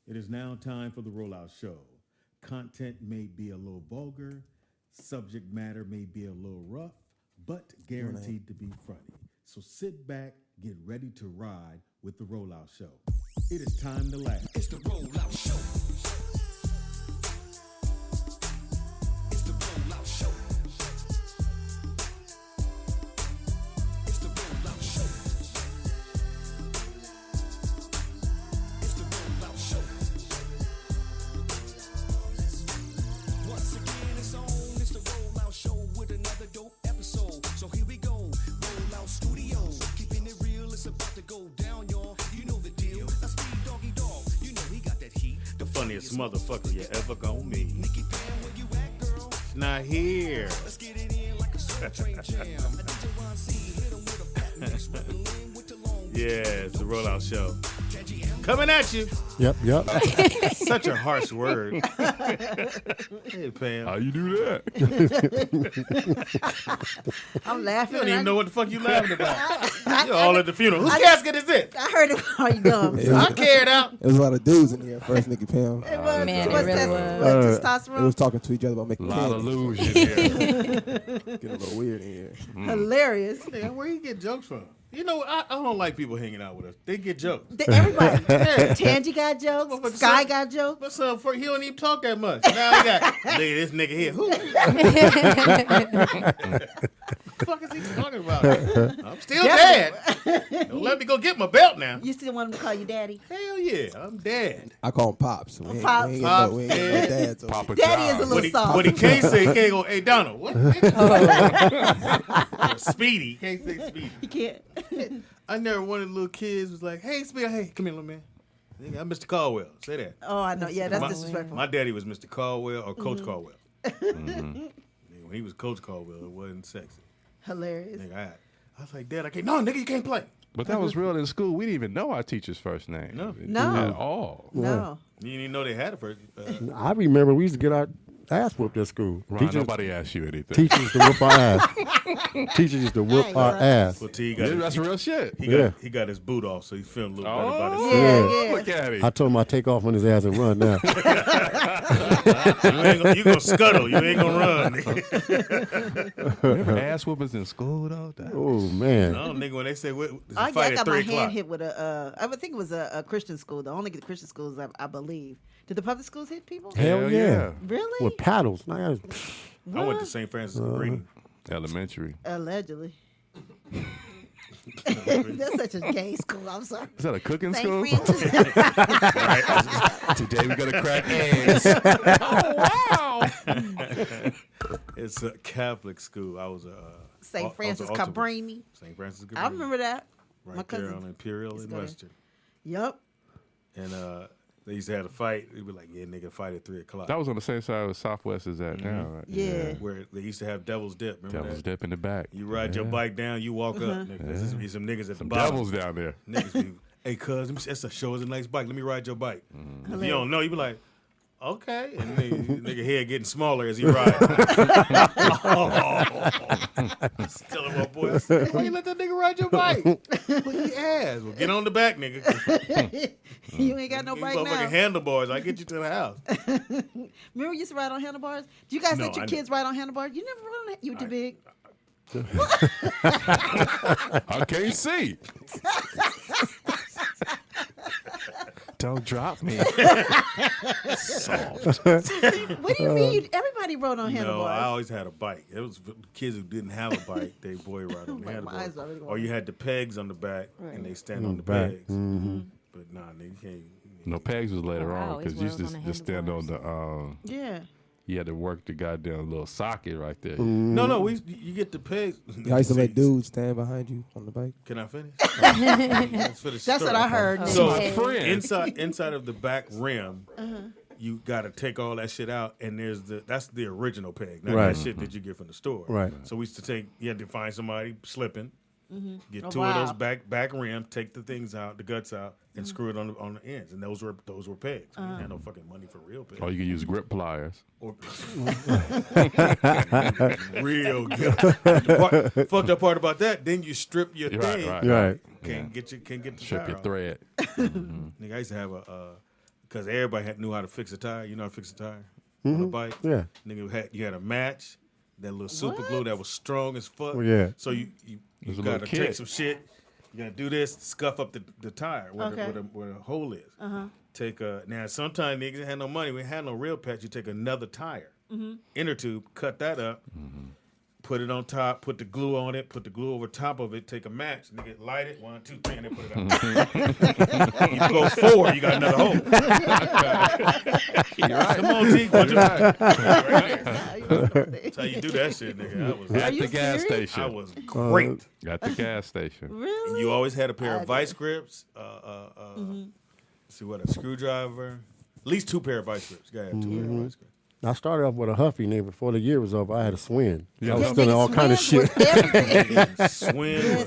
It is now time for the Rollout Show. Content may be a little vulgar, subject matter may be a little rough, but guaranteed to be funny. So sit back, get ready to ride with the Rollout Show. It is time to laugh. It's the Rollout Show. It's the Rollout Show. It's the Rollout Show. It's the Rollout Show. Once again, it's on. It's the Rollout Show with another dope episode. So here we go. Rollout Studios. Keeping it real, it's about to go down, y'all. You know the deal. That's Speed Doggy Dog. You know he got that heat. The funniest motherfucker you ever gonna meet. Nikki Pam, where you at, girl? Not here. Let's get it in like a soul train jam. A DJ Ron C, hit him with a fat mix, rubbing in with the long. Yeah, it's the Rollout Show. Coming at you. Yep. Such a harsh word. Hey, Pam. How you do that? I'm laughing. You don't even know what the fuck you laughing about. I- You're all at the funeral. Whose casket is it? I heard it all you dumb. I carried out. There was a lot of dudes in here first, Nikki Pam. It was, Man, what's it really that? was. What, testosterone? They was talking to each other about making A lot of candy. illusion here. Getting a little weird in here. Hilarious. Man, where you get jokes from? You know, I don't like people hanging out with us. They get jokes. Everybody. Yeah. Tangy got jokes. Motherfucker Sky said- got jokes. What's up? For he don't even talk that much. Now he got look at this nigga here. Who? The fuck is he talking about? I'm still dad. Don't let me go get my belt now. You still want him to call you daddy? Hell yeah, I'm dad. I call him Pops. We ain't, Pops. we ain't Pops, getting no yeah. dads. Papa Daddy is a John. little soft. What he can't say, he can't go, hey Donald, what? Speedy, he can't say Speedy. You can't. I never one of the little kids was like, hey Speedy, hey, come here little man. Nigga, I'm Mr. Caldwell. Say that. Oh, I know. Yeah, that's my, disrespectful. My daddy was Mr. Caldwell or Coach Caldwell. Nigga, when he was Coach Caldwell, it wasn't sexy. Hilarious. Nigga, I was like, Dad, I can't. No, nigga, you can't play. But that was real in school. We didn't even know our teacher's first name. No. No. At all. No. You didn't even know they had a first. I remember we used to get our ass whooped at school. Ron, nobody asked you anything. Teachers used to whoop our ass. Teachers used to whoop our ass. Well, T, Yeah, that's real shit. he got his boot off, so he's feeling a little better about himself. Yeah. Look at it. I told him I'd take off on his ass and run now. You gonna scuttle. You ain't gonna run. Remember ass whoopers in school, though? Oh, man. No, nigga, when they say I fight got at my 3 hand o'clock. hit with I would think it was a Christian school. The only Christian schools I believe. Did the public schools hit people? Hell yeah. Really? With paddles. Now, I went to St. Francis of Green. Elementary. Allegedly. That's such a gay school. I'm sorry. Is that a cooking St. school? Francis. Today we're going to crack eggs. It's a Catholic school. I was St. Francis Cabrini. St. Francis Cabrini. I remember that. Right My cousin there on Imperial used in to go there. Western. Yep. And they used to have a fight. They'd be like, yeah, nigga, fight at 3 o'clock. That was on the same side where Southwest is at now, right? Yeah. Where they used to have Devil's Dip. Remember Devil's that? Dip in the back. You ride your bike down, you walk up. Nigga, there's be some niggas at the bottom. Devils down there. Niggas be, hey, cuz, that's a show us a nice bike. Let me ride your bike. If you don't know, you be like, okay. And nigga head getting smaller as he rides. Still my boy, why you let that nigga ride your bike? Well, he ass. Well, get on the back, nigga. You ain't got no bike Motherfucking now. handlebars. I get you to the house. Remember you used to ride on handlebars? Do you guys No, let your I kids ride on handlebars? You never rode on You too big. I can't see. Don't drop me. Soft. What do you mean? Everybody rode on No, handlebars. I always had a bike. It was for kids who didn't have a bike. They boy ride on the My handlebars. eyes already Or you had the pegs on the back, and they stand on the back. pegs. But nah, nigga, you can't. No, pegs was later Oh, I on always because you used was to on the just stand on the. Yeah. You had to work the goddamn little socket right there. No, you get the pegs. I used to let dudes stand behind you on the bike. Can I finish? Let's finish the That's what story. I heard. So My friend. inside of the back rim, you got to take all that shit out, and that's the original peg, not Right. that shit that you get from the store. Right. So we used to you had to find somebody slipping, get Oh, two of those wow. back rim, take the things out, the guts out, and screw it on the ends, and those were pegs. We didn't have no fucking money for real pegs. Or you could use grip pliers. Or real good. Fucked up part about that, then you strip your thing. Right. Right. Can't get the Strip tire your off. thread. Nigga, I used to have a because everybody knew how to fix a tire. You know how to fix a tire on a bike? Yeah. Nigga, you had a match, that little super glue that was strong as fuck. Well, yeah. So you There's a got to little take kit. some shit. You got to do this, scuff up the tire where, where the hole is. Take now, sometimes niggas didn't have no money. We ain't had no real patch. You take another tire, inner tube, cut that up, put it on top, put the glue on it, put the glue over top of it, take a match, nigga, light it, 1, 2, 3, and then put it out. You go forward, you got another hole. You're right. Come on, T. Right there. That's how you do that shit, nigga. I was At you the gas serious? station. I was great. At the gas station. Really? And you always had a pair of vice grips. See what, a screwdriver. At least 2 pair of vice grips. You gotta have 2 pair of vice grips. I started off with a Huffy, nigga. Before the year was over, I had a swing. Yeah. I was Yeah, stealing all kind of shit. Swim.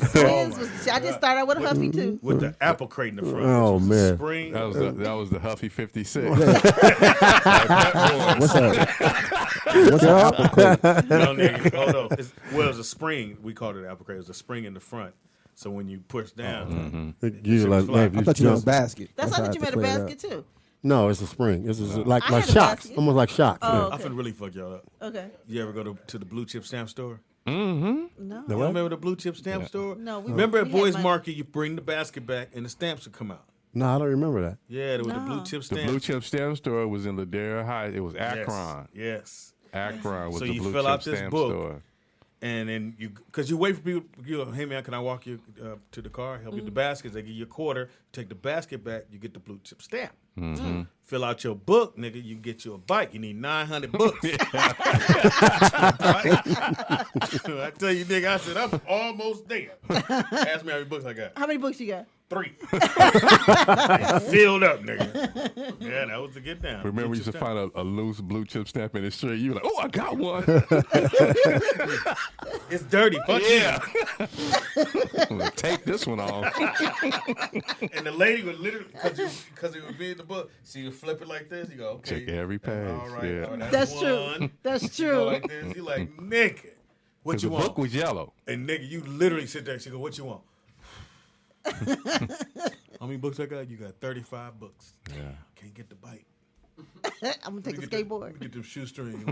I just started out with a Huffy too. With the apple crate in the front. Oh, which was man. a spring. That was the Huffy 56. What's that? What's that apple crate? No, nigga, hold on. It was a spring. We called it an apple crate. It was a spring in the front. So when you push down, You like, fly. like, I thought you meant a basket. That's how I I thought you had meant to a clear it basket too. no, it's a spring. This is like I had a shocks, basket. almost like shocks. Oh, yeah. I'm finna really fuck y'all up. Okay. You ever go to the blue chip stamp store? No. You don't remember the blue chip stamp store? No, we remember at we had Boys money. Market, you bring the basket back and the stamps would come out. No, I don't remember that. Yeah, there was the blue chip The stamp. blue chip stamp store was in Ladera Heights. It was Akron. Yes. Akron was So the you blue fill chip out this stamp book. store. And then because you wait for people, you go, hey man, can I walk you to the car, help you with the baskets? They give you a quarter, take the basket back, you get the blue chip stamp. Fill out your book, nigga, you get you a bike. You need 900 books. I tell you, nigga, I said, I'm almost there. Ask me how many books I got. How many books you got? 3. Filled up, nigga. Yeah, that was to get down. Remember, Blue you used to chip stamp. find a loose blue chip stamp in the street. You were like, oh, I got one. It's dirty. Fuck Yeah. I'm gonna take this one off. And the lady would literally, because it would be in the book, she would flip it like this. You go, okay. Check every page. All right. Yeah. all right, That's true. one. That's You true. go like this. You like, nigga, what Because you the want? book was yellow. And nigga, you literally sit there. She go, what you want? How many books I got? You got 35 books. Yeah. Can't get the bike. I'm gonna take a Let me skateboard. get them shoestrings. You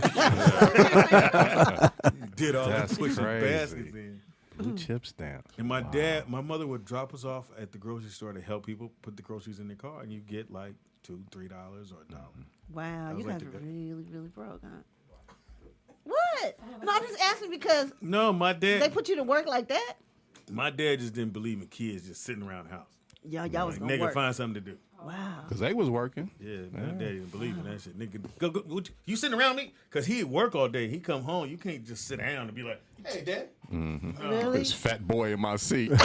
did all That's the pushing crazy. baskets in. Blue chip stamp. And my mother would drop us off at the grocery store to help people put the groceries in their car, and you get like $2, $3 or $1. Wow, was you like guys the- are really, really broke, huh? What? No, I'm just asking because No, my they dad. put you to work like that. My dad just didn't believe in kids just sitting around the house. Y'all was Like, gonna nigga, work. find something to do. Wow. Because they was working. Yeah, my dad didn't believe in that shit. Nigga, go, you sitting around me? Because he'd work all day. He come home. You can't just sit down and be like, hey, Dad. Really? This fat boy in my seat. I'm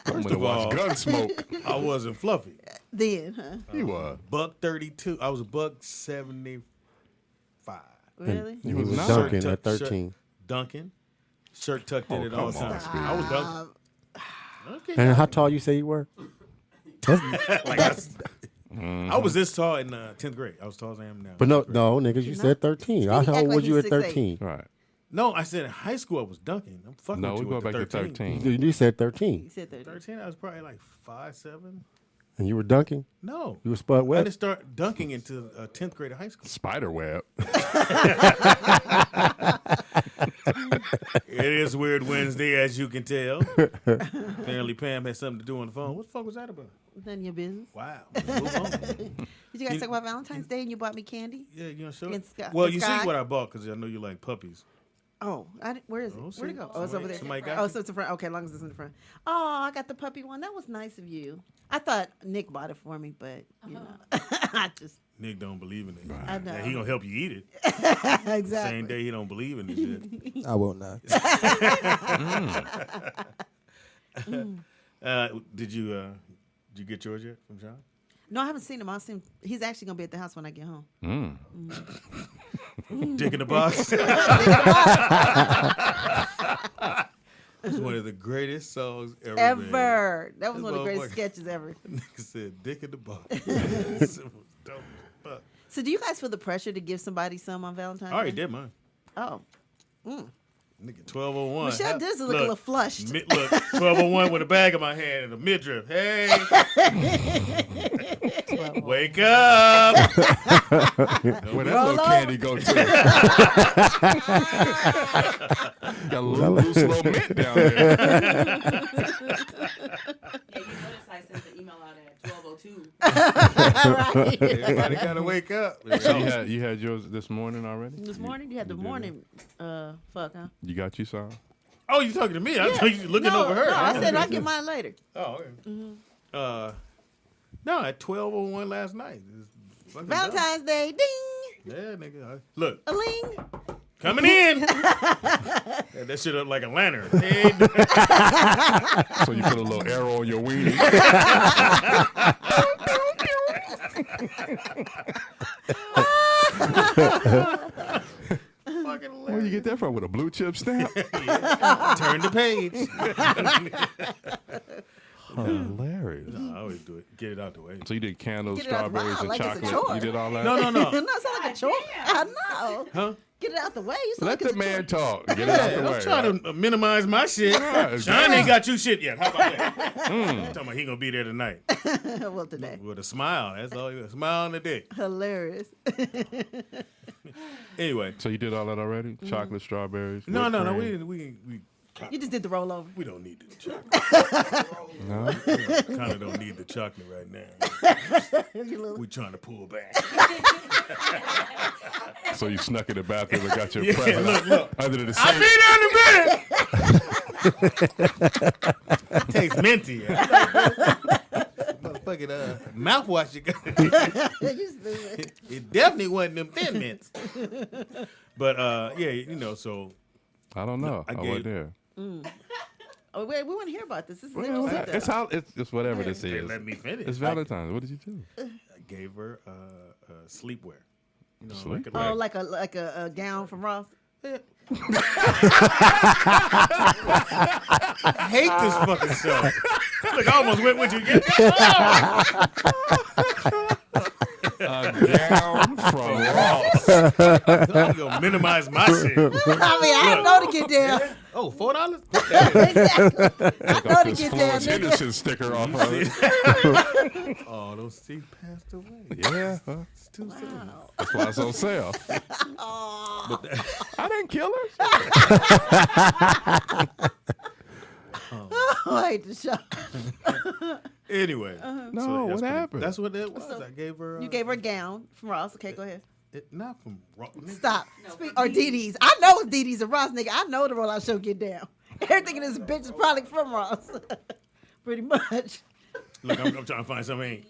First gonna of all, watch Gunsmoke. I wasn't fluffy. Then, huh? He was. $132. I was $175. Really? He He was was not. dunking Shirt at tuck- 13. Dunking. Shirt tucked in Oh, at all come on, times. Speedy. I was dunking. Okay. And how tall you say you were? Like I was this tall in 10th grade. I was tall as I am now. But no, niggas, you said 13. How act old like was you he's at 6'8". 13? Right. No, I said in high school I was dunking. I'm fucking No, with we you go with back the to 13. You said 13. You said 30. 13, I was probably like 5'7". And you were dunking? No. You were Spud I Webb? didn't start dunking into 10th grade of high school. Spider web. It is Weird Wednesday, as you can tell. Apparently Pam had something to do on the phone. What the fuck was that about? None of your business. Wow. Let's move on. Did you guys talk about Valentine's Day and you bought me candy? Yeah, you know, sure. And Sky- Well, and you Sky? see what I bought because I know you like puppies. Oh, where is it? Oh, Where'd it see, go? Oh, it's over there. somebody got Oh, it? so it's in front. Okay, as long as it's in the front. Oh, I got the puppy one. That was nice of you. I thought Nick bought it for me, but you know, I just Nick don't believe in it. I know. Yeah, he gonna help you eat it. exactly. Same day he don't believe in this shit. I will not. Did you get yours yet from John? No, I haven't seen him. I'll see him. He's actually gonna be at the house when I get home. Dick in the box. It's one of the greatest songs ever. Man. Ever. That was This one of the greatest motherfucker- sketches ever. Nigga said dick in the box. It was dope as fuck. So, do you guys feel the pressure to give somebody some on Valentine's I already Day? did mine. Oh, Nigga, 1201. Michelle does look a little flushed. Look, 1201 with a bag in my hand and a midriff. Hey. Wake up. Where that little candy go to? Got a little loose little mint down there. Yeah, you notice I sent the email out at 12:02. Right. Everybody got to wake up. So you had yours this morning already? This morning you had the morning fuck, huh? You got you some? Oh, you talking to me? I thought you were looking over her. No, I said I'll get mine later. Oh, okay. No, at 12:01 last night. It's fucking Valentine's Day, ding, dumb. Yeah, nigga. Look, a ling. coming in. That shit up like a lantern. Hey, So you put a little arrow on your weenie. fucking Where you get that from? With a blue chip stamp? turn the page. Hilarious. No, I always do it. Get it out the way. So you did candles, Get it out the strawberries, wow, and like it's a chocolate. chore. You did all that? No. No, it sound like a chore. I know. Huh? Get it out the way. You sound Let like it's the a man chore. talk. Get it out the Don't way. try to minimize my shit. Right. Sean ain't got you shit yet. How about that? Talking about he gonna be there tonight Well, today. with a smile. That's all. A smile on the dick. Hilarious. Anyway. So you did all that already? Chocolate, strawberries. No. whipped We cream? didn't. You just did the rollover. We don't need the chocolate. No? Kind of don't need the chocolate right now. We trying to pull back. So you snuck in the bathroom and got your Yeah, present look. under the I'll sink. be there in a minute. That tastes minty. Motherfucking mouthwash you got. You stupid. It definitely wasn't them Thin Mints. But yeah, so I don't know. I I gave- wasn't there. Oh, wait, we want to hear about this. This is Well, interesting. it's whatever this they is. let me finish. It's Valentine's. What did you do? I gave her sleepwear. You know, Sleep? Oh, like a gown from Ross. I hate this fucking show. Look, I almost went with you. A gown from Ross. I'm gonna minimize my shit. I mean, I know to get down. Oh, $4? Exactly. I know to This get down, Florence nigga. Henderson sticker off of it. Oh, those teeth passed away. Yeah, huh? It's too soon. That's why it's on sale. I didn't kill her. I hate the show. Anyway, No, what that's happened? That's what it was. I gave her. You gave her a gown from Ross. Okay, go ahead. Not from Ross. Stop. Or Dee Dee's. I know it's Dee Dee's and Ross, nigga. I know the rollout show get down. Everything in this bitch is probably from Ross. Pretty much. Look, I'm trying to find something.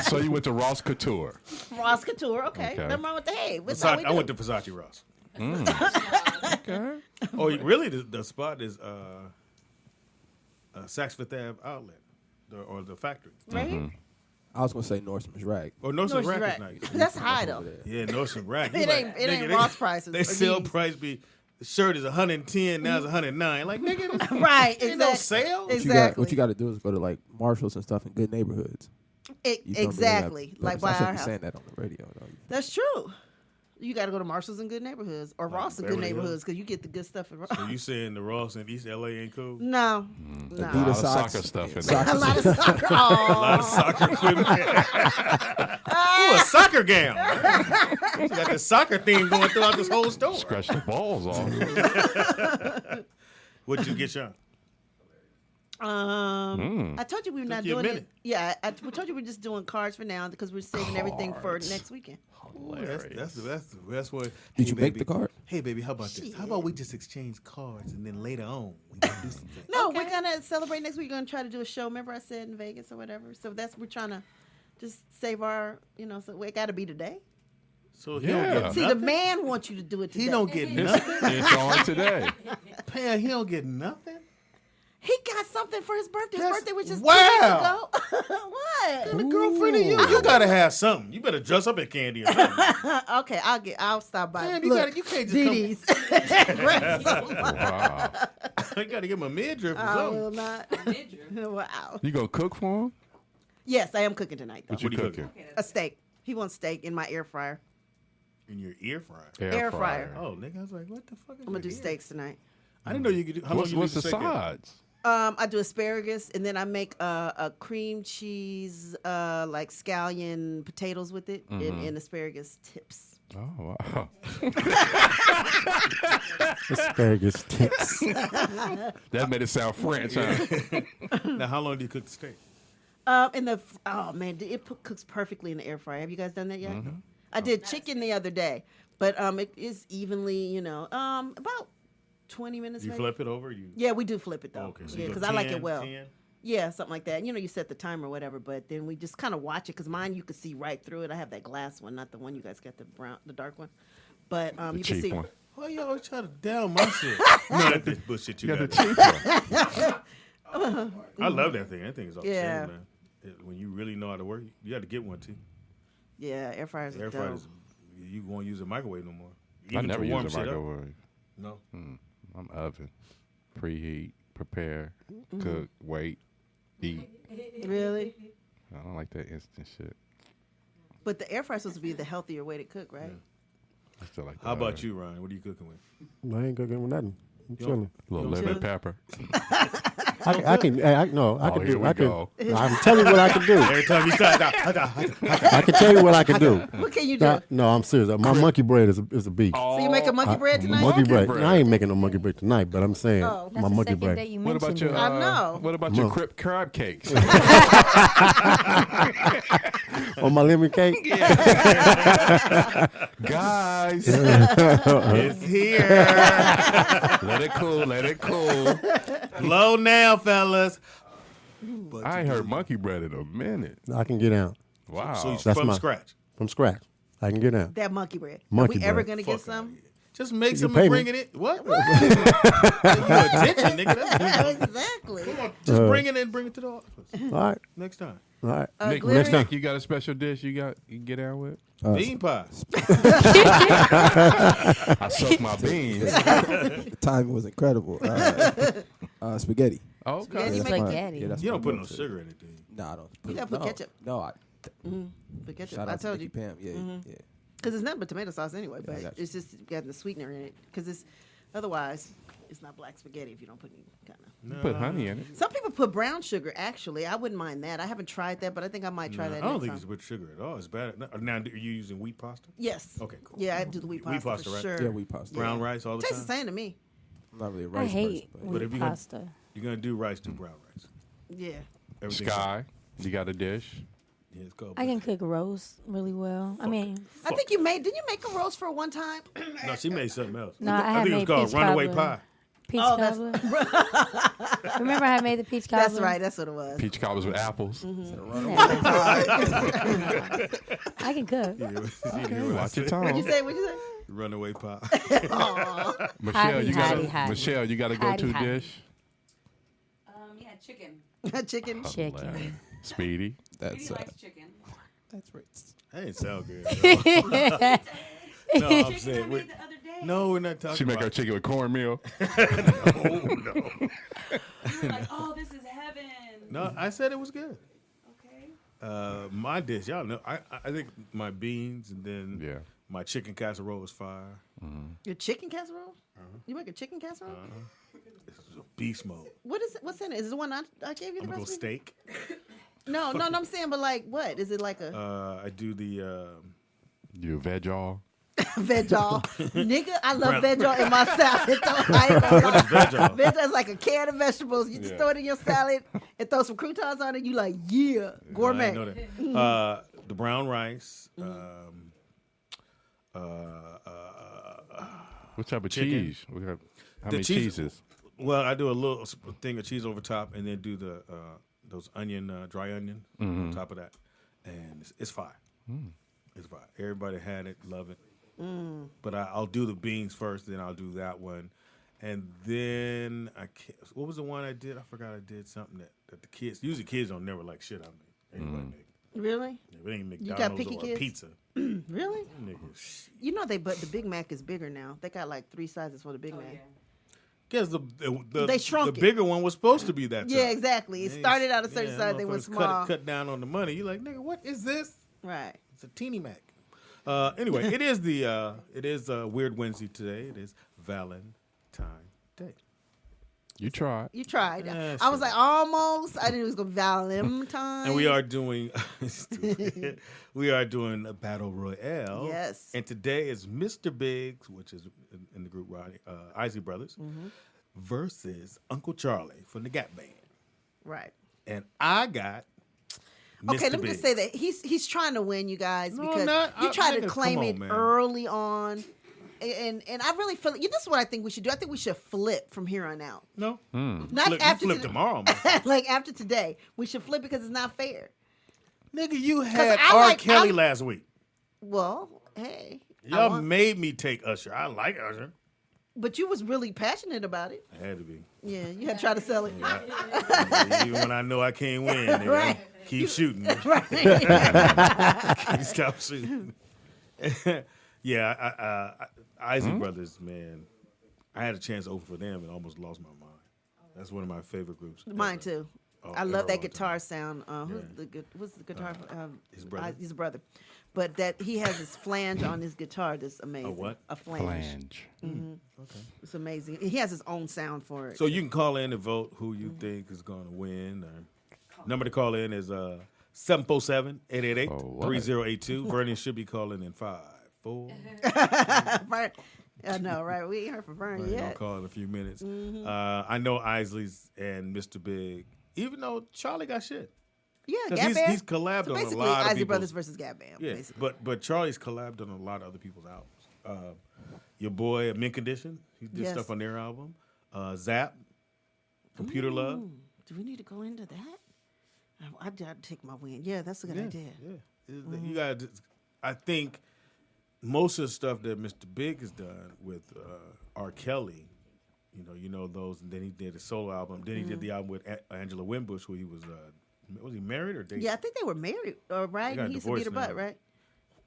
So you went to Ross Couture. Ross Couture, okay. Okay. Nothing wrong with the hey. What's how we I do? went to Versace Ross. Okay. Oh, really? The spot is Saks Fifth Ave outlet, or the factory. Right here? I was gonna say Nordstrom's Rack. Or Nordstrom's North Rack is Rack. nice. That's high though. Yeah, Nordstrom's Rack. It ain't Ross prices They or sell D's. price be. The shirt is 110, now it's 109. Like, nigga, Right, ain't no exactly. sale. Exactly. What you got to do is go to like Marshalls and stuff in good neighborhoods. You feel me? Exactly. That- Like by I our shouldn't be house. saying that on the radio. Though. That's true. You got to go to Marshalls in good neighborhoods or Ross in good Beverly Hills? neighborhoods because you get the good stuff in Ross. So you saying the Ross in East LA ain't cool? No. A No. lot Adidas of socks. soccer stuff in there. Soccer A lot of soccer. A lot of Oh. soccer equipment. Ooh, a soccer gown. You got the soccer theme going throughout this whole store. Scratch the balls off. What'd you get, Sean? I told you we were not you a doing minute. it. Yeah, we told you we're just doing cards for now because we're saving everything for next weekend. That's what. Did you make the card? Hey, baby, how about this? How about we just exchange cards and then later on we can do something? No, we're gonna celebrate next week. We're gonna try to do a show. Remember I said in Vegas or whatever. So we're trying to just save our, so it got to be today. So he Yeah. don't get See, nothing. the man wants you to do it today. He don't get nothing. It's on today. Pam, he don't get nothing. He got something for his birthday. His That's- birthday was just wow. 2 weeks ago. What? And a girlfriend of you. You gotta have something. You better dress up at Candy or something. Okay, I'll stop by. Damn, you Look, can't just Dee Dee's. Grab some. Wow. You gotta give him a midriff or I something. will not. Midriff. Wow. You gonna cook for him? Yes, I am cooking tonight though. What you What are you cooking? A steak. He wants steak in my air fryer. In your air fryer. Air fryer. Oh, nigga, I was like, what the fuck is I'm gonna do your air? steaks tonight. I didn't know you could do. How long you What's leave the steak in? sides? I do asparagus, and then I make a cream cheese, like scallion potatoes with it, and asparagus tips. Oh, wow. Asparagus tips. That made it sound French, huh? Now, how long do you cook the steak? It cooks perfectly in the air fryer. Have you guys done that yet? I did chicken the other day, but it is evenly, about 20 minutes. You maybe. flip it over? Yeah, we do flip it though. Okay, so Yeah, you go because I like 10, it well. 10? Yeah, something like that. You set the timer or whatever, but then we just kind of watch it because mine you can see right through it. I have that glass one, not the one you guys got, the dark one. But The you can cheap see. one. Why you always try to down my shit? No, that's the bullshit you You got. got the cheap one. I love that thing. That thing is off the Yeah. chain, man. When you really know how to work, you got to get one too. Yeah, air fryers are Air dope. fryers, you won't use a microwave no more. I Even never to warm use a shit up. microwave. No. I'm oven. Preheat, prepare, cook, wait, eat. Really? I don't like that instant shit. But the air fryer is supposed to be the healthier way to cook, right? I still like that. How about you, Ryan? What are you cooking with? I ain't cooking with nothing. I'm chilling. A little You lemon chilling? pepper. I can Oh, do. here we I can. go. I'm telling you what I can do. Every time you start, I can tell you what I can do. What can you do? No, I'm serious. My monkey bread is a beast. So you make a monkey bread tonight? Monkey bread. bread. No, I ain't making no monkey bread tonight, but I'm saying Oh. my That's the monkey second bread. day you What about mentioned your? it. I know. What about your crab cakes? On my lemon cake. Guys, it's here. let it cool. Let it cool. Low now, fellas. But I ain't heard monkey bread in a minute. I can get out Wow. So That's from my- scratch. from scratch. I can get out. That monkey bread. Monkey Are we ever bread. going to Fuck get some? Just make You some pay and me. bring it in. What? you attention, nigga. That's Exactly. Just bring it in, bring it to the office All right. next time. All right. Nick, Glary? Nick, you got a special dish you can get out with? Bean pie. I suck my beans. The timing was incredible. Spaghetti. Okay. Spaghetti. that's Spaghetti. that's You my don't put no go-to. sugar in it, do you? No, I don't. You gotta put no, ketchup. No, But ketchup. shout I out to told Nikki you. Pam. Yeah. Because it's nothing but tomato sauce anyway, but I got you. it's just got the sweetener in it. Because otherwise, it's not black spaghetti if you don't put any kind of. Put honey in it. Some people put brown sugar, actually. I wouldn't mind that. I haven't tried that, but I think I might try No, that I don't next think time. it's with sugar at all. It's bad. Now, are you using wheat pasta? Yes. Okay, cool. Yeah, I do the wheat Wheat pasta, pasta, for right? sure. Yeah, wheat pasta. Brown rice all the Tastes the time? same to me. I'm not really a I rice hate person. But if wheat you gonna- pasta. You're going to do rice, do brown rice. Yeah. Everything Sky, you got a dish? Yeah, it's called. I can cook roast really well. I mean, I think didn't you make a roast for one time? No, she made something else. No, I I had think it was made called peach runaway cobbler. pie. peach Oh, that's- cobbler. Remember I made the peach cobbler? That's right. That's what it was. Peach cobblers with apples. I can cook. Watch your What'd you tongue. say? What'd you say? Runaway pie. Michelle, Hottie, you got hottie, hottie. Michelle, you got a go-to Hottie, hottie. dish? Yeah, chicken. Chicken. Chicken. Speedy. That's He likes chicken. that's right. That ain't sound good. bro. No, I'm Chicken I saying. made the other day. No, we're not talking She make her about chicken with cornmeal. No. You were like, oh, this is heaven. No, I said it was good. Okay. My dish, y'all know. I think my beans and then Yeah. my chicken casserole is fire. Your chicken casserole? You make a chicken casserole? This is a beast mode. What is it? What's in it? Is it the one I gave you the I'm gonna go recipe? steak. No, I'm saying, but like, what is it like a I do the You veg all. veg-all? Nigga, I love Brown- veg-all in my salad. Though. I ain't gonna lie. veg-all? Veg-all is like a can of vegetables. You just throw it in your salad and throw some croutons on it. You like, yeah, gourmet. I didn't know that. The brown rice. What type of Chicken. cheese? How The many cheese- cheeses? Well, I do a little thing of cheese over top, and then do the those dry onion on top of that, and it's fire. It's fire. Everybody had it, love it. But I'll do the beans first, then I'll do that one, and then what was the one I did? I forgot I did something that the kids. Usually, kids don't never like shit I make. Anybody make. Really? If it ain't You got McDonald's picky or kids? pizza. Really? Niggas. You know but the Big Mac is bigger now. They got like 3 sizes for the Big Mac. Yeah. Guess They shrunk the it. bigger one was supposed to be that. Yeah, size. exactly. It Yeah, started out a certain size, they went motherfuckers small. Cut down on the money. You like, nigga, what is this? Right. It's a teeny Mac. Anyway, it is Weird Wednesday today. It is Valentine Day. You tried. You tried. Yeah, I was sure. like, almost. I didn't was go Valentine. And we are doing we are doing a battle royale. Yes. And today is Mr. Biggs, which is in the group Isley Brothers, versus Uncle Charlie from the Gap Band. Right. And I got Mr. Okay, let me Biggs. just say that he's trying to win, you guys, No, because I'm not. you tried to Nigga, claim come it on, man. early on. And I really feel this is what I think we should do. I think we should flip from here on out. No. Not Flip, after you flip today. tomorrow, man. Like after today. We should flip because it's not fair. Nigga, you had I R. like- Kelly I'm- last week. Well, hey. Y'all made me take Usher. I like Usher. But you was really passionate about it. I had to be. Yeah, you had to try to sell it. Even when I know I can't win, nigga, Right. keep shooting. Right. Can't stop shooting. Isley Brothers, man. I had a chance to open for them and almost lost my mind. That's one of my favorite groups. Mine ever. too. Oh, I ever love that all guitar time. sound. Who's the guitar? His brother. His brother. But that he has his flange on his guitar that's amazing. A what? A flange. Flange. Okay. It's amazing. He has his own sound for it. So you can call in and vote who you think is going to win. Number to call in is 747-888-3082. Vernon should be calling in 5-4. Vern, I know, right? We ain't heard from Vern I'll yet. call in a few minutes. I know Isley's and Mr. Big, even though Charlie got shit. Yeah, 'Cause Gap Band. he's collabed So on a basically, lot of Isley people's- Brothers versus Gap Band. Yeah, Basically. but Charlie's collabed on a lot of other people's albums. Your boy Mint Condition, he did Yes. stuff on their album. Zap, Computer Love. Do we need to go into that? I got to take my win. Yeah, that's a good idea. Yeah, you got. I think most of the stuff that Mr. Big has done with R. Kelly, you know those, and then he did a solo album. Then he did the album with Angela Winbush, who he was he married or dating? Yeah, I think they were married, right? got He used to beat her divorced butt, now. right?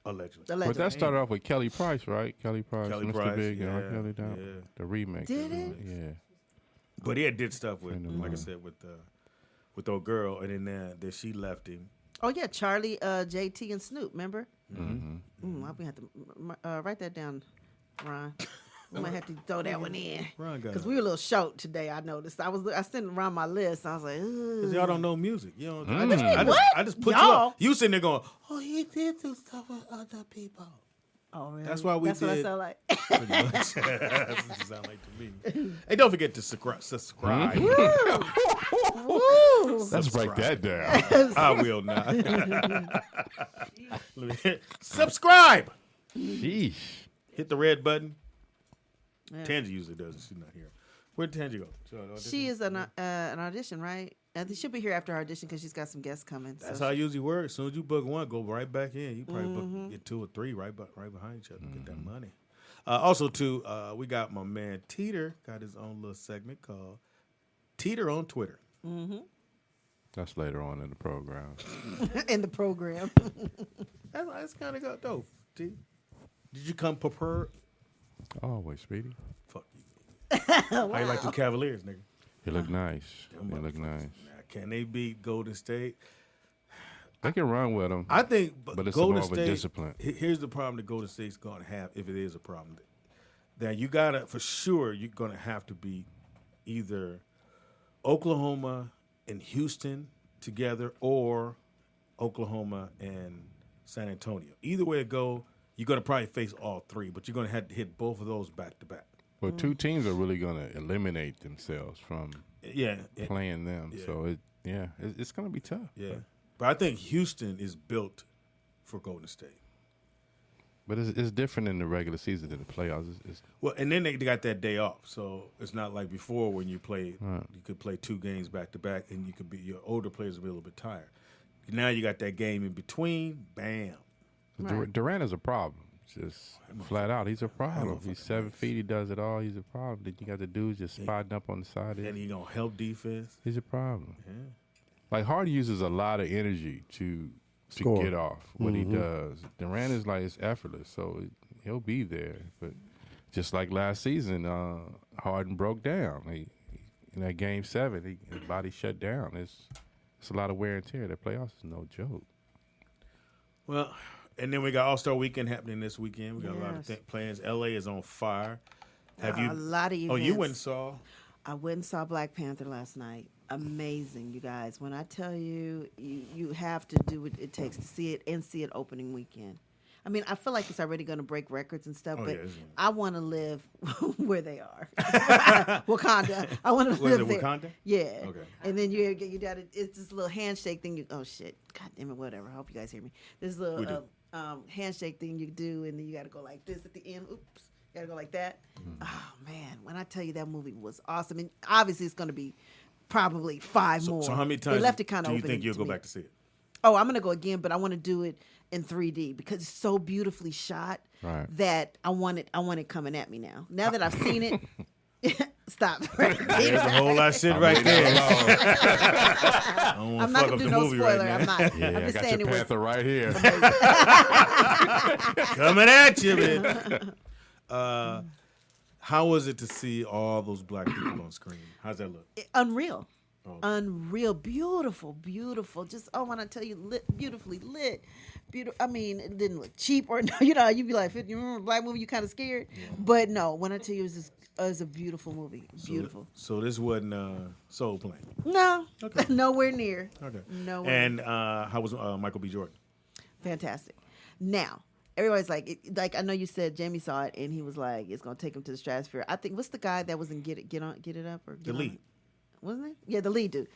Allegedly. But that started off with Kelly Price, right? Kelly Price, Kelly Mr. Price, Big, and R. yeah, Kelly down. yeah. The remake. Did it? Yeah. But he did stuff with, like I said, with old girl, and then she left him. Oh yeah, Charlie, JT, and Snoop. Remember? Mm-hmm. We have to write that down, Ron. We might have to throw that one in Ron got because it. we were a little short today. I noticed. I sitting around my list. I was like, Because ugh. y'all don't know music. You know, What? I just put you Y'all? up. You sitting there going, oh, he did do stuff with other people. Oh, really? That's why we That's what I did- sound like. Pretty much. That's what you sound like to me. Hey, don't forget to subscribe. Woo! Let's break that down. I will not. Subscribe. Sheesh. Hit the red button. Yeah. Tangy usually does it. She's not here. Where'd Tangy go? She is an audition, right? She'll be here after her audition because she's got some guests coming. That's so how it usually works. As soon as you book one, go right back in. You probably get 2 or 3 right behind each other. Get that money. Also, too, we got my man Teeter got his own little segment called Teeter on Twitter. That's later on in the program. in the program. That's kind of dope. T. Did you come prepared? Always, Speedy. Fuck you. How you like the Cavaliers, nigga? He look nice. He look nice. Now, can they beat Golden State? They can run with him. I think, But it's Golden more of a State. discipline. Here's the problem that Golden State's going to have, if it is a problem. That you gotta, for sure, you're going to have to beat either Oklahoma and Houston together, or Oklahoma and San Antonio. Either way it go, you're going to probably face all 3, but you're going to have to hit both of those back to back. Well, 2 teams are really going to eliminate themselves from Yeah, playing them. Yeah. So, it's going to be tough. yeah. But I think Houston is built for Golden State. But it's different in the regular season than the playoffs. Well, and then they got that day off, so it's not like before when you played. You could play 2 games back to back, and your older players will be a little bit tired. Now you got that game in between. Bam. Right. Durant is a problem. Just flat out, he's a problem. He's 7 feet. He does it all. He's a problem. Then you got the dudes just spotting up on the side. And he gonna help defense. He's a problem. Yeah. Like Hardy uses a lot of energy to Score. get off what he does. Durant is like it's effortless, so he'll be there. But just like last season, Harden broke down. He in that game 7, his body shut down. It's a lot of wear and tear. The playoffs is no joke. Well, And then we got All-Star Weekend happening this weekend. We got a lot of plans. LA is on fire. Have you? A lot of events. Oh, you went and saw? I went and saw Black Panther last night. Amazing, you guys. When I tell you, you have to do what it takes to see it and see it opening weekend. I mean, I feel like it's already going to break records and stuff, but I want to live where they are. Wakanda. I want to live there. Wakanda? Yeah. Okay. And then you got it's this little handshake thing. Oh shit! God damn it! Whatever. I hope you guys hear me. This little handshake thing you do, and then you got to go like this at the end. Oops. You got to go like that. Oh man! When I tell you that movie was awesome, and obviously it's going to be probably 5 more. So how many times they left it kind of do you open think you'll to go me. back to see it? Oh, I'm gonna go again, but I want to do it in 3D because it's so beautifully shot that I want it coming at me now. Now that I've seen it, stop. There's a whole lot of shit right there. I'm not gonna do no spoiler. I'm not. Yeah, I'm I just got saying your it was Panther right here. Coming at you, man. How was it to see all those black people on screen? How's that look? Unreal. Unreal, beautiful. Just when I tell you, beautifully lit. Beautiful. I mean, it didn't look cheap or no. You'd be like, you remember a black movie? You kind of scared, but no. When I tell you, it was a beautiful movie. Beautiful. So this wasn't Soul Plane. No, nowhere near. Okay. Nowhere. And how was Michael B. Jordan? Fantastic. Now, everybody's like, I know you said Jamie saw it and he was like, it's gonna take him to the stratosphere. I think what's the guy that was in Get It Up or The lead. Wasn't it? Yeah, the lead dude.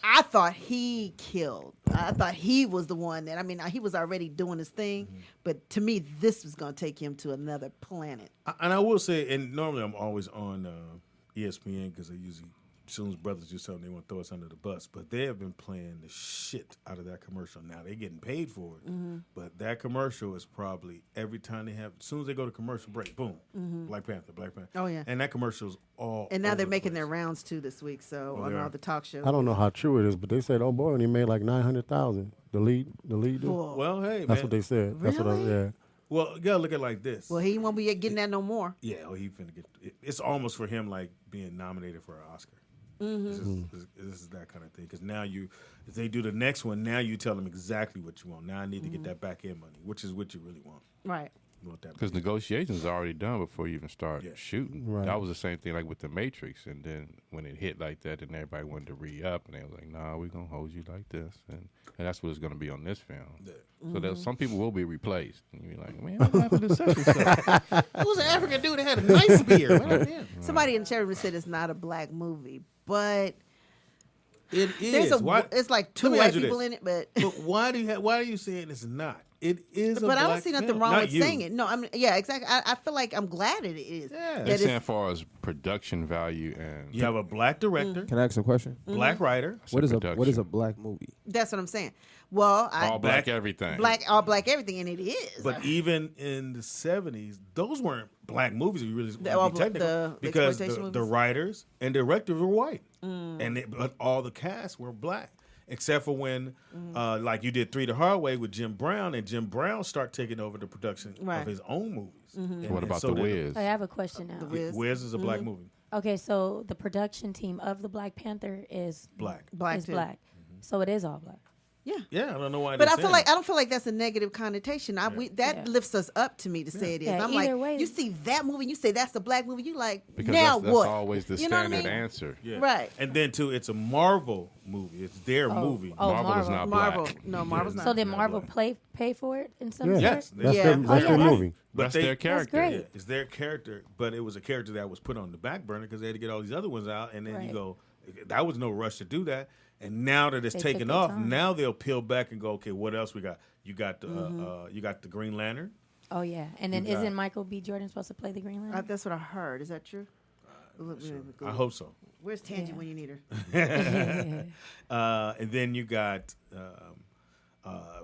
I thought he killed. I thought he was the one that, he was already doing his thing, but to me, this was going to take him to another planet. And I will say, and normally I'm always on ESPN because they usually, as soon as brothers do something, they want to throw us under the bus. But they have been playing the shit out of that commercial. Now, they're getting paid for it. But that commercial is probably every time they have, as soon as they go to commercial break, boom, Black Panther. Oh, yeah. And that commercial's all And now over they're the making place. their rounds, too, this week, so on all the talk shows. I don't know how true it is, but they said, oh boy, only made like 900,000. The lead dude. Well, hey, That's man. what they said. That's what Really? Well, you got to look at it like this. Well, he won't be getting that no more. Yeah, he finna get it's almost for him like being nominated for an Oscar. This is that kind of thing. Because now if they do the next one, now you tell them exactly what you want. Now I need to get that back end money, which is what you really want. Right. You want that Because negotiations are already done before you even start shooting. Right. That was the same thing like with The Matrix. And then when it hit like that, then everybody wanted to re-up. And they was like, nah, we're going to hold you like this. And that's what it's going to be on this film. So there's some people will be replaced. And you're like, man, what happened to such and such? Who's an African dude that had a nice beard? Somebody in the chat room said it's not a black movie, but It there's is. it's like two Let me white ask you people this. in it, but why are you saying it's not? It is a but I don't black see nothing film. wrong Not with you. saying it. No, exactly. I feel like I'm glad it is. Yeah. That They're saying it's, as far as production value and You have a black director, Can I ask a question? black writer. What is production. a black movie? that's what I'm saying. Well, all black everything. all black everything, and it is. But even in the 70s, those weren't black movies. If you really want all to be technical, the because exploitation the movies? writers and directors were white, but all the cast were black, except for when, like you did Three the Hard Way with Jim Brown, and Jim Brown start taking over the production of his own movies. And What about so The did- Wiz? I have a question now. Wiz. Wiz is a black movie. Okay, so the production team of the Black Panther is Black. Black is too. black. So it is all black. Yeah. Yeah, I don't know why. But they're I feel saying like that. I don't feel like that's a negative connotation. That lifts us up to me to say it is. Yeah, I'm either like, way. you see that movie, you say that's a black movie, you like Because now that's what? always the You know what I standard mean? answer. Yeah. Right. And then too, it's a Marvel movie. It's their movie. Oh, Marvel is Marvel. not Marvel. black. No, Marvel's not. So did not Marvel black. pay for it in some Yeah. sort? Yes, That's Yeah. their, Oh, that's yeah, their that's- movie. That's they- their character. great. Yeah, it's their character, but it was a character that was put on the back burner because they had to get all these other ones out, and then Right. you go, that was no rush to do that. And now that it's They taken took their off, time. now they'll peel back and go, okay, what else we got? You got the you got the Green Lantern. Oh yeah, and then You got- isn't Michael B. Jordan supposed to play the Green Lantern? That's what I heard. Is that true? I hope so. Where's Tangent when you need her? And then you got,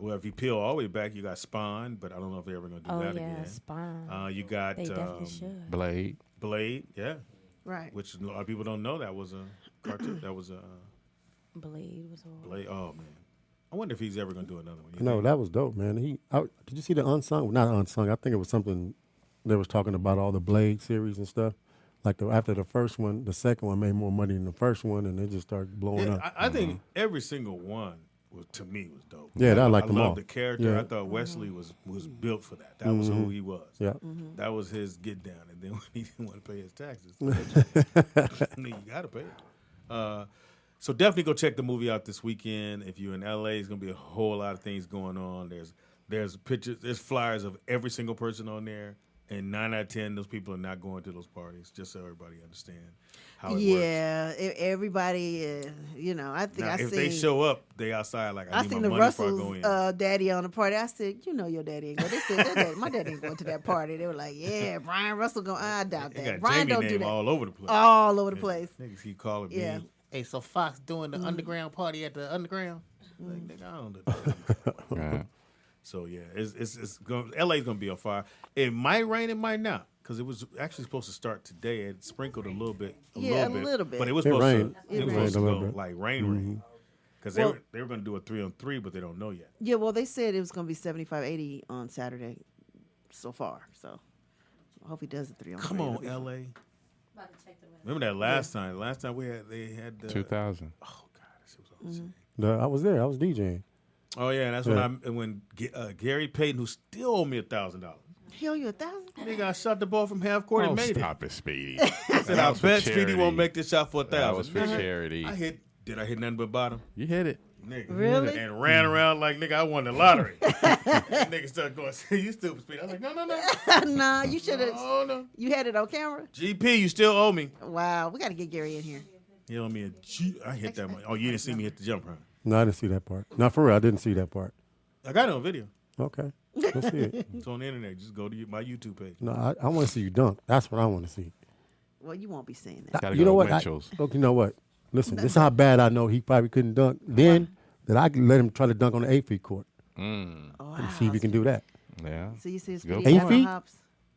well, if you peel all the way back, you got Spawn, but I don't know if they're ever going to do Oh that yeah, again. Spawn. You got They definitely should. Blade. Blade, yeah, Right. which a lot of people don't know that was a cartoon. That was a Blade was horrible. Blade. Oh man, I wonder if he's ever going to do another one. You No, think? that was dope, man. Did you see the unsung? Not unsung. I think it was something they was talking about all the Blade series and stuff. Like after the first one, the second one made more money than the first one, and they just started blowing Yeah, up. I think every single one to me was dope. Yeah, I liked them loved all. the character. Yeah. I thought Wesley was built for that. That was who he was. Yeah. That was his get down. And then when he didn't want to pay his taxes, you got to pay it. So definitely go check the movie out this weekend. If you're in LA, it's gonna be a whole lot of things going on. There's pictures, there's flyers of every single person on there, and 9 out of 10, those people are not going to those parties. Just so everybody understand how it works. Yeah, everybody. I think Now, I if seen. they show up, they outside like I need seen my the money before I go Russells' in. daddy on the party. I said, your daddy ain't going. They said, my daddy ain't going to that party. They were like, yeah, Brian Russell going. I doubt They that. got Brian Jamie don't do name that. all over the place. All over the place. Niggas keep calling Yeah. me. Hey, so Fox doing the underground party at the underground? Like, nigga, I don't know. Right. So yeah, it's going. LA's gonna be on fire. It might rain, it might not, because it was actually supposed to start today. It sprinkled a little bit, a little bit. but it was It supposed rained. to. It It was rained supposed a to little go bit. like rain, because Well- they were gonna do a 3-on-3, but they don't know yet. Yeah, well, they said it was going to be 75, 80 on Saturday so far. So I hope he does it 3 on 3. Come on, LA. Remember that last time? Last time they had the 2000. Oh God, this shit was insane. I was there. I was DJing. Oh yeah, that's when Gary Payton, who still owed me $1,000. He owe you 1,000? Nigga, I shot the ball from half court and made Stop it, Speedy. I said, I bet Speedy won't make this shot for $1,000. That was for charity. Did I hit nothing but bottom? You hit it. Nigga. Really? And ran around like, nigga, I won the lottery. That nigga started going, you stupid Speedy. I was like, no. Nah, you should have. Oh, no. You had it on camera? GP, you still owe me. Wow, we got to get Gary in here. You owe me a G. I hit that one. Oh, you didn't see me hit the jump, huh? No, I didn't see that part. No, for real, I didn't see that part. I got it on video. Okay, let's see it. It's on the internet. Just go to my YouTube page. No, I want to see you dunk. That's what I want to see. Well, you won't be seeing that. Gotta You go know to what? Mitchell's. Okay, you know what? Listen, this is how bad I know he probably couldn't dunk. Then that I could let him try to dunk on the 8 feet court and see if he can do that. Yeah. So you see his Go video 8 feet? hops?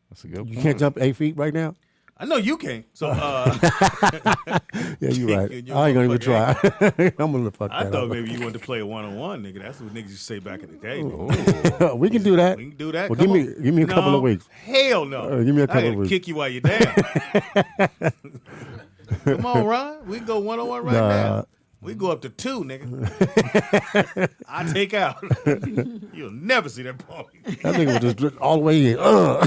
That's a good You point. can't jump 8 feet right now. I know you can't. So Yeah, you're right. You I ain't gonna even try. motherfucker I'm gonna fuck I that thought up. maybe you wanted to play a 1-on-1, nigga. That's what niggas used to say back in the day. Nigga. We can do that. We can do that. Well, Come give me a on. couple No, of weeks. Hell no. Give me a I couple gotta of weeks. kick you while you're down. Come on, Ron. We can go 1-on-1 right now. We go up to 2, nigga. I take out. You'll never see that ball. That nigga was just drift all the way in. Bow,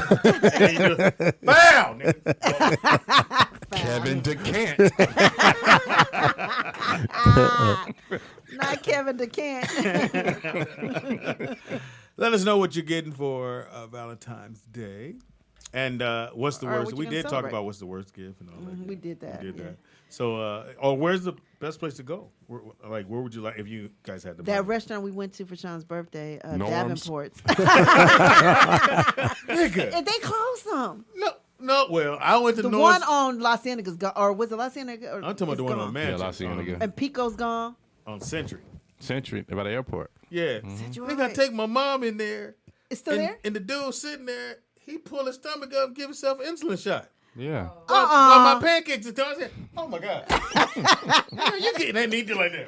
nigga. Kevin DeCant. Not Kevin DeCant. Let us know what you're getting for Valentine's Day. And what's the Or worst? what you We gonna did talk celebrate. about what's the worst gift and all that. We did that. We did yeah. that. So, where's the best place to go? Where would you like if you guys had the That money? restaurant we went to for Sean's birthday, Norm's? Davenport's. Nigga. And they closed them. No. Well, I went to The North. one on La Cienaga's gone, or was it La Cienega? Or I'm talking about the one on Yeah, Manchester. La Cienega. And Pico's gone. On Century. Century, by the airport. Yeah. Century, Nigga, I right. take my mom in there. It's still there? And the dude sitting there, he pulled his stomach up and give himself an insulin shot. Yeah. While my pancakes are done, I said, oh my God. Nigga, you getting that neat like that.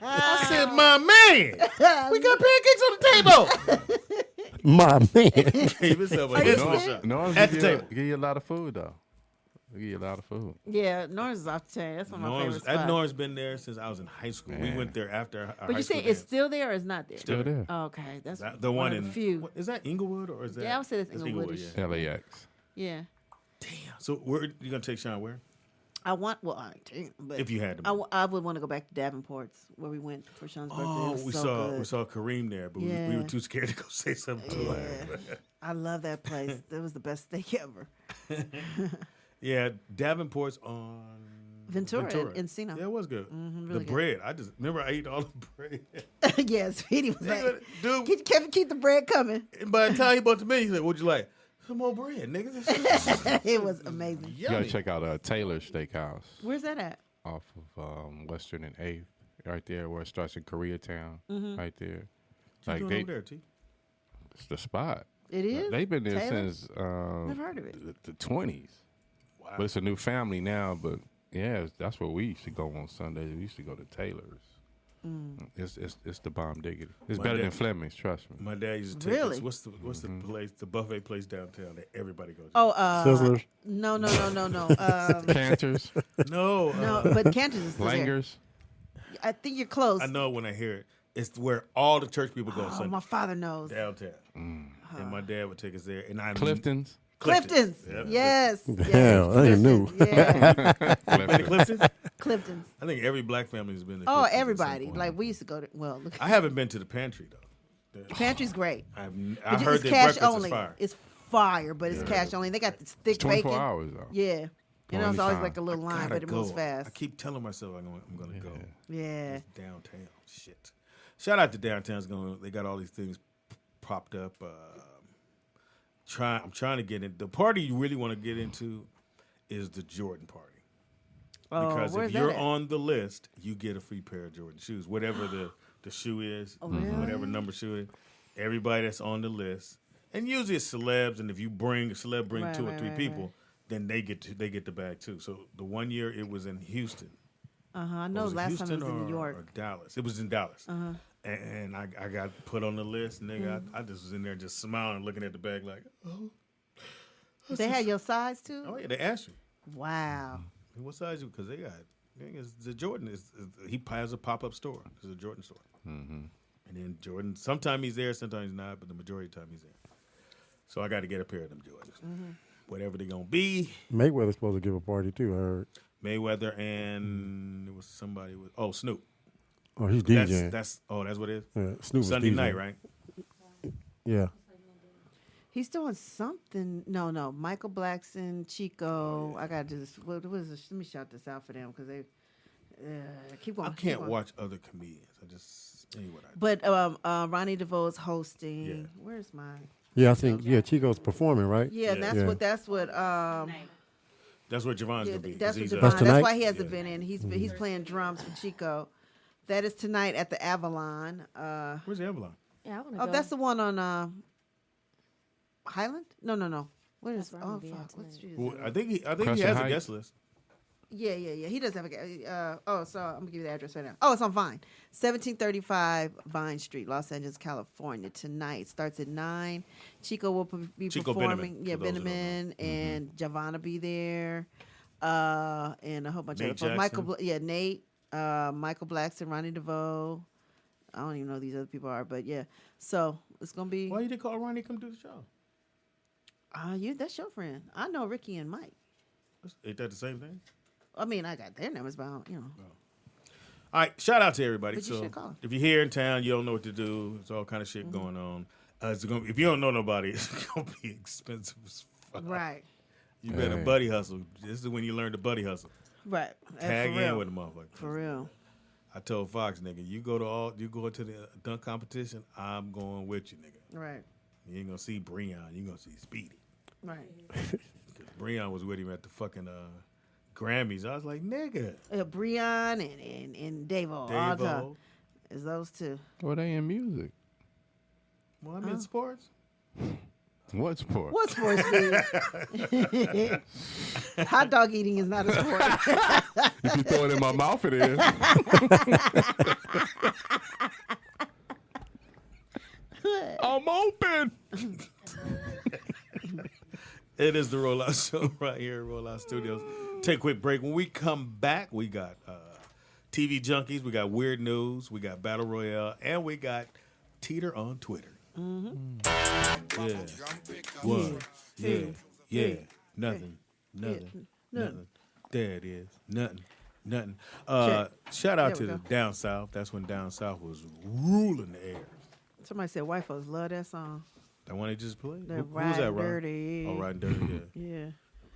I said, my man, we got pancakes on the table. My man. Gave himself an Are you insulin serious? shot. No, At the table. give you a lot of food though. Give you a lot of food. Yeah, Norris is off the chain. That's one of my favorite spots. Norm's been there since I was in high school. We Man. went there after our But high you say school it's dance. still there or it's not there? Still there. Oh, okay, that's The one of in the few. Is that Inglewood or is that? Yeah, I would say that's That's Inglewood-ish. yeah. LAX. Yeah, So where you gonna take Sean? Where? I want. Well, I ain't, but If you had to. I would want to go back to Davenport's where we went for Sean's birthday. It Oh, was we so saw good. we saw Kareem there, but we Yeah. were too scared to go say something to him. I love that place. That was the best steak ever. Yeah, Davenport's on Ventura in Encino. Yeah, it was good. really the good. bread, I just remember I ate all the bread. Yeah, Speedy was like, Dude, keep the bread coming. and by the time he bought the menu, he said, "What'd you like?" Some more bread, nigga. It was amazing. You gotta check out Taylor Steakhouse Where's that at? off of Western and 8th, right there where it starts in Koreatown, right there. What you doing over there, T? It's the spot. It is? They've been there Taylor? since Never heard of it. the 20s. Wow. But it's a new family now. But yeah, that's where we used to go on Sundays. We used to go to Taylor's. It's the bomb diggity. It's My better dad- than Fleming's. Trust me. My dad used to take Really? us. What's the place, the buffet place downtown that everybody goes to? Oh, Sizzlers. no. Cantors, No, No, but Cantor's is still there. Langers. I think you're close. I know when I hear it. It's where all the church people go Oh, Sunday my father knows. downtown, and my dad would take us there. And I Clifton's. Clifton's. Yep. Yes. Damn, yes. I didn't know. Yeah. Been to Clifton's? Clifton's. I think every black family has been to Oh, Clifton's at some everybody. point. Like we used to go to. Well, look, I haven't been to the pantry though. pantry's great. I But heard it's that cash breakfast only. is fire. It's fire, but it's cash only. They got this thick 24 bacon. hours though. Yeah. You know, it's always Anytime. like a little line, Gotta but it moves go. fast. I keep telling myself I'm gonna go. Yeah. It's downtown. Shit. Shout out to downtown's going. They got all these things propped up. I'm trying to get in. The party you really want to get into is the Jordan party. Because where's if that you're at? on the list, you get a free pair of Jordan shoes, whatever the shoe is, really? whatever number shoe it is. Everybody that's on the list, and usually it's celebs. And if you bring a celeb, bring Right, two or right, three right, people, right. then they get the bag too. So the one year it was in Houston. I know Was it last time it Houston was in New or York. Dallas. It was in Dallas. And I got put on the list, nigga. I just was in there just smiling, looking at the bag like, oh. They had your size too? Oh, yeah, they asked you. Wow. What size you? Because they got, the Jordan, he has a pop-up store. It's a Jordan store. And then Jordan, sometimes he's there, sometimes he's not, but the majority of the time he's there. So I got to get a pair of them Jordans. Whatever they're going to be. Mayweather's supposed to give a party too. I heard. Mayweather and it was somebody with, Snoop. Oh, he's DJing. That's what it is? Yeah, Snoop was Sunday DJing. night, right? Yeah. He's doing something. No. Michael Blackson, Chico. I got to do this. What is this? Let me shout this out for them because they keep going. I keep can't going. watch other comedians. I just, anyway. But Ronnie DeVoe is hosting. Yeah. Where's mine? Yeah, I think Chico's performing, right? Yeah, and that's Yeah. that's what That's where Javon's yeah, going to be. 'cause that's what he's Devon, That's that's tonight? why he hasn't been in. He's playing drums for Chico. That is tonight at the Avalon. Where's the Avalon? Yeah, I want to Oh, go. that's the one on Highland? No. What is? That's where I'm Oh gonna be fuck! at What tonight. street is Well, it? I think he Crescent has a Heights? guest list. Yeah. He does have a. So I'm gonna give you the address right now. Oh, it's on Vine, 1735 Vine Street, Los Angeles, California. Tonight starts at 9. Chico will be Chico performing. Beneman, Yeah, for those who don't Beneman and Javon will be there, and a whole bunch Nate of other folks. Michael, Jackson. Nate, Michael Blackson, Ronnie DeVoe. I don't even know who these other people are, but yeah. So it's gonna be. Why you didn't call Ronnie to come do the show? That's your friend. I know Ricky and Mike. Ain't that the same thing? I mean, I got their numbers, but I don't, you know. All right, shout out to everybody. But you So should call. if you're here in town, you don't know what to do. There's all kind of shit going on. If you don't know nobody, it's gonna be expensive as fuck. Right. You better Hey. buddy hustle. This is when you learn to buddy hustle. Right. Tag For in real. with a motherfucker. For real. I told Fox, nigga, you go to the dunk competition, I'm going with you, nigga. Right. You ain't gonna see Breon, you gonna see Speedy. Right. Breon was with him at the fucking Grammys. I was like, nigga. Breon and Davo. All Davo. time. It's those two. Well, they in music. Well, I'm in sports. What sport? What sports mean? Hot dog eating is not a sport. If you throw it in my mouth, it is. I'm open. It is the Rollout Show right here at Rollout Studios. Take a quick break. When we come back, we got TV Junkies, we got Weird News, we got Battle Royale, and we got Teeter on Twitter. Yeah. What? Yeah. Nothing. There it is. Nothing. Shout out There to we the go. Down South. That's when Down South was ruling the air. Somebody said white folks love that song. That one they just played? They're Who was that, riding Ryan? dirty. Oh, Riding Dirty, yeah. Yeah.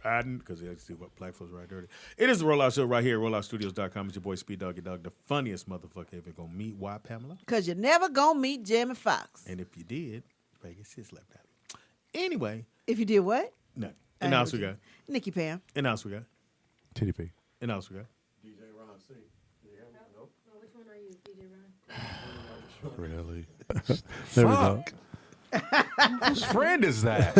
Riding, because they see what black folks ride dirty. It is the Rollout Show right here at RolloutStudios.com. It's your boy Speed Doggy Dog, the funniest motherfucker ever gonna meet. Why, Pamela? Because you're never going to meet Jamie Foxx. And if you did, you better get shit slapped out of you. Anyway, If you did what? nothing. And now we what you- got. Nikki Pam. And now we got. TDP. And now we got. Which one are you, DJ Ron? Really? There we go. Whose friend is that?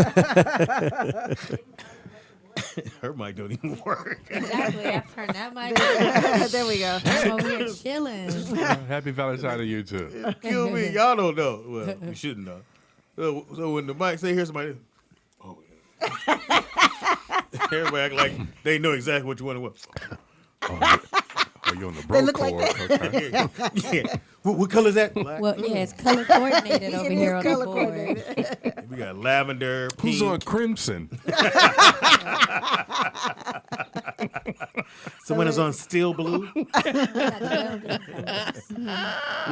Her mic don't even work. Exactly. I turned that mic. There we go. I'm over here chilling. Happy Valentine to you too. Kill me. Y'all don't know. Well, you shouldn't know. So when the mic say, here's somebody. Oh, yeah. Everybody act like they know exactly what you want to watch. Oh, you on the bro look like cord? Okay. Yeah. What color is that? Black. Well, yeah, it's color coordinated over here on the color board. We got lavender, Who's pink. on crimson? Someone is on steel blue.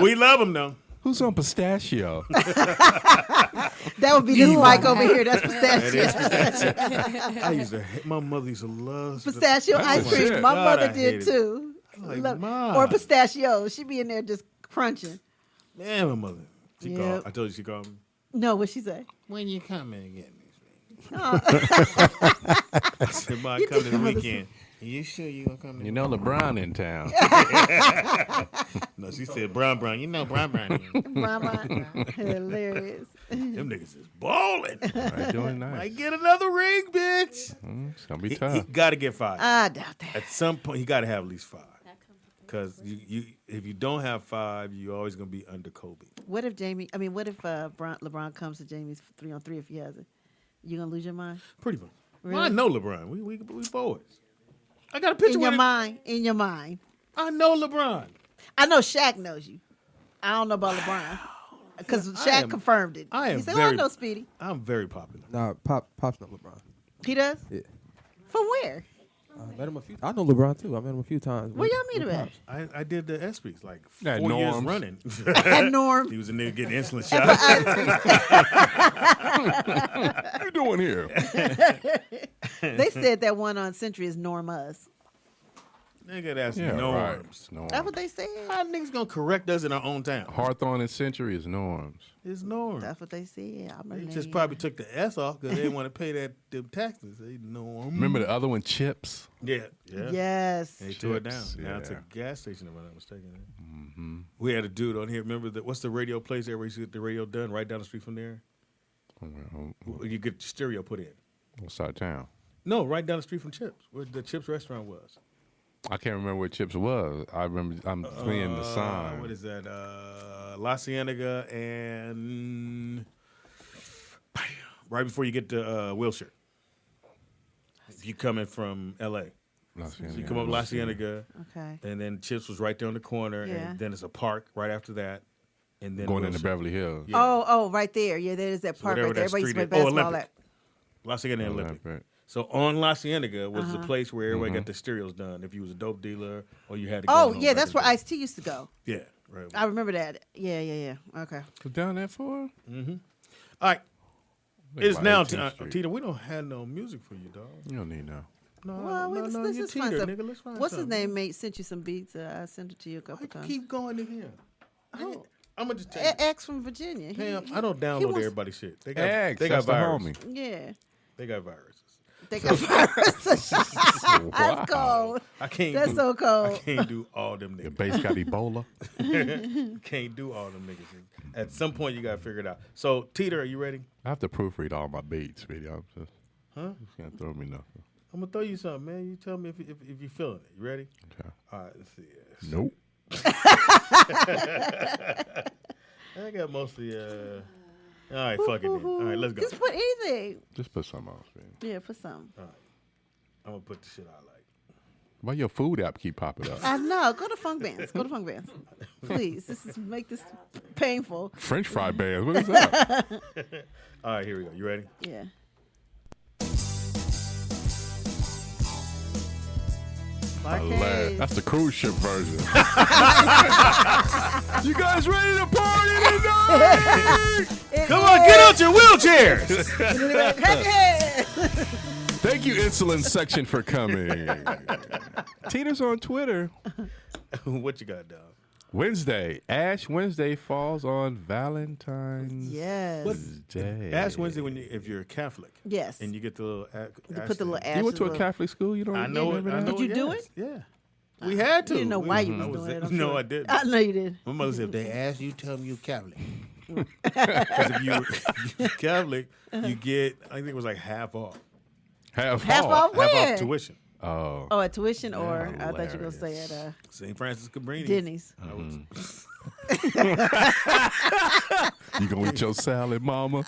We love them though. Who's on pistachio? That would be this mic over here. That's That pistachio. is pistachio. I used to hate, my mother used to love Pistachio ice cream. shit. My God, mother I did hate it. too. Like, Love- Mom. or pistachio. She be in there just crunching. Man, my mother. She Yep. called. I told you she called me. No, what she say? When you coming and get me? I said, "Ma, You come think this your mother's- weekend." You sure you gonna come? You know LeBron in town. No, she said, "Brown, You know, Brian. Mama, hilarious. them niggas is balling. Right, doing nice. Might get another ring, bitch." It's gonna be He tough. got to get 5. I doubt that. At some point, he got to have at least 5. Because you, if you don't have 5, you're always gonna be under Kobe. What if LeBron comes to Jamie's 3-on-3 if he has it? You gonna lose your mind? Pretty much. Really? Well, I know LeBron. We boys. I got a picture In with your him. mind. In your mind. I know LeBron. I know Shaq knows you. I don't know about LeBron. Because I Shaq am- confirmed it. I am He said, I very- know Speedy. I'm very popular. Nah, Pop's not LeBron. He does? Yeah. From where? I met him a few. I know LeBron too. I met him a few times. Where y'all meet him at? I did the ESPYs like 4 At years Norm's. running. At Norm. He was a nigga getting insulin shots. What you doing here? They said that one on Century is Norma's. Nigga, that's Yeah, norms. right. That's what they said. How niggas gonna correct us in our own town? Hawthorne and Century is norms. It's norms. That's what they said. I'm They just probably took the S off because they didn't want to pay them taxes. They norm. Remember the other one, Chips? Yeah. Yeah. Yes. They tore it down. Chips, Now it's a yeah. gas station, if I'm not mistaken. We had a dude on here. Remember what's the radio place there where you used to get the radio done right down the street from there? You get the stereo put in. What's our town? No, right down the street from Chips, where the Chips restaurant was. I can't remember where Chips was. I remember I'm seeing the sign. What is that? La Cienega and right before you get to Wilshire. If you coming from L.A. So you come up La Cienega, Okay. and then Chips was right there on the corner, Yeah. and then it's a park right after that, and then Going into Wilshire. Beverly Hills. Yeah. Oh, right there. Yeah, there is that So park whatever right there. that Everybody used to street play is. basketball Olympic. at. La Cienega and Olympic. Right. So on La Cienega was Uh-huh. the place where everybody Mm-hmm. got the stereos done. If you was a dope dealer or you had to go Oh, home yeah, back that's in where the day. Ice-T used to go. Yeah, right. I remember that. Yeah. Okay. Was down there for? All right. Look It's by now 18th time. Street. Tita, we don't have no music for you, dog. You don't need no. No, Well, no, let's you just find Tita, some. nigga. Let's find What's his something. name, mate? Sent you some beats. I sent it to you a couple Why you times. keep going to him? Oh. I'm gonna just tell you. X from Virginia. Pam, I don't he download wants- everybody's shit. They got Eggs, they got that's the virus. homie. Yeah. They got viruses. They got viruses. That's cold. I can't. That's do, so cold. I can't do all them Your niggas. base got Ebola. Can't do all them niggas. At some point, you gotta figure it out. So, Tita, are you ready? I have to proofread all my beats, video. Huh? You can't throw me nothing. I'm gonna throw you something, man. You tell me if you're feeling it. You ready? Okay. All right. Let's see. Nope. I got mostly. All right, fuck it then. All right, let's go. Just put anything. Just put some on, man. Yeah, put some. I'm gonna put the shit I like. Why your food app keep popping up? I know. Go to Funk Bands. Go to Funk Bands. Please. Make this painful. French fry bands. What is that? All right, here we go. You ready? Yeah. Barcade. That's the cruise ship version. You guys ready to party tonight? Come on, get out your wheelchairs. Thank you, Insulin Section, for coming. Tina's on Twitter. What you got, dog? Wednesday. Ash Wednesday falls on Valentine's Yes. Day. Ash Wednesday if you're a Catholic. Yes. And you get the little. You put the little ashes. You went to a Catholic school? You don't I know it. remember I that? know Did you do yes. it? Yeah. We had to. You didn't know why you I was doing it. I'm No, sure. I didn't. I know you did. My mother said If they ask you, tell them you Catholic. because if you're Catholic, you get I think it was like half off. Half Half off. off Half where? off tuition. Oh. Oh, at tuition, or I thought you were gonna say hilarious. at St. Francis Cabrini. Denny's. You gonna eat your salad, mama?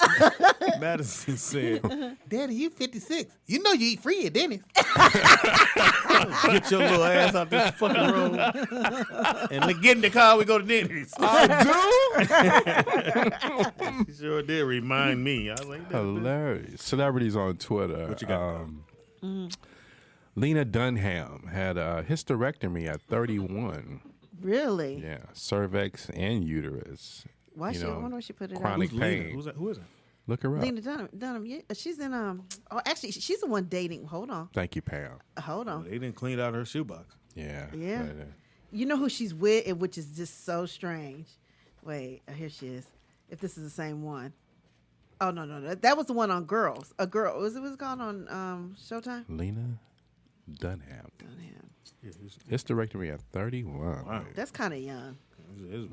Madison said, Daddy, you 56. You know you eat free at Denny's. "Get your little ass out this fucking room and get in the car. We go to Denny's." I She sure did remind me. I was like, Hilarious. Celebrities on Twitter. What you got? Lena Dunham had a hysterectomy at 31. Really? Yeah, cervix and uterus. Why You she? I know, wonder why she put it chronic out. pain. Who's that? Who is it? Look her up. Lena Dunham. Yeah, she's in Oh, actually, she's the one dating. Hold on. Thank you, Pam. Hold on. They didn't clean out her shoebox. Yeah. Yeah. but, You know who she's with, and which is just so strange. Wait, here she is. If this is the same one. Oh no, that was the one on Girls. A girl. Was it called on Showtime? Lena Dunham. Dunham. Hysterectomy at 31. Wow. That's kind of young.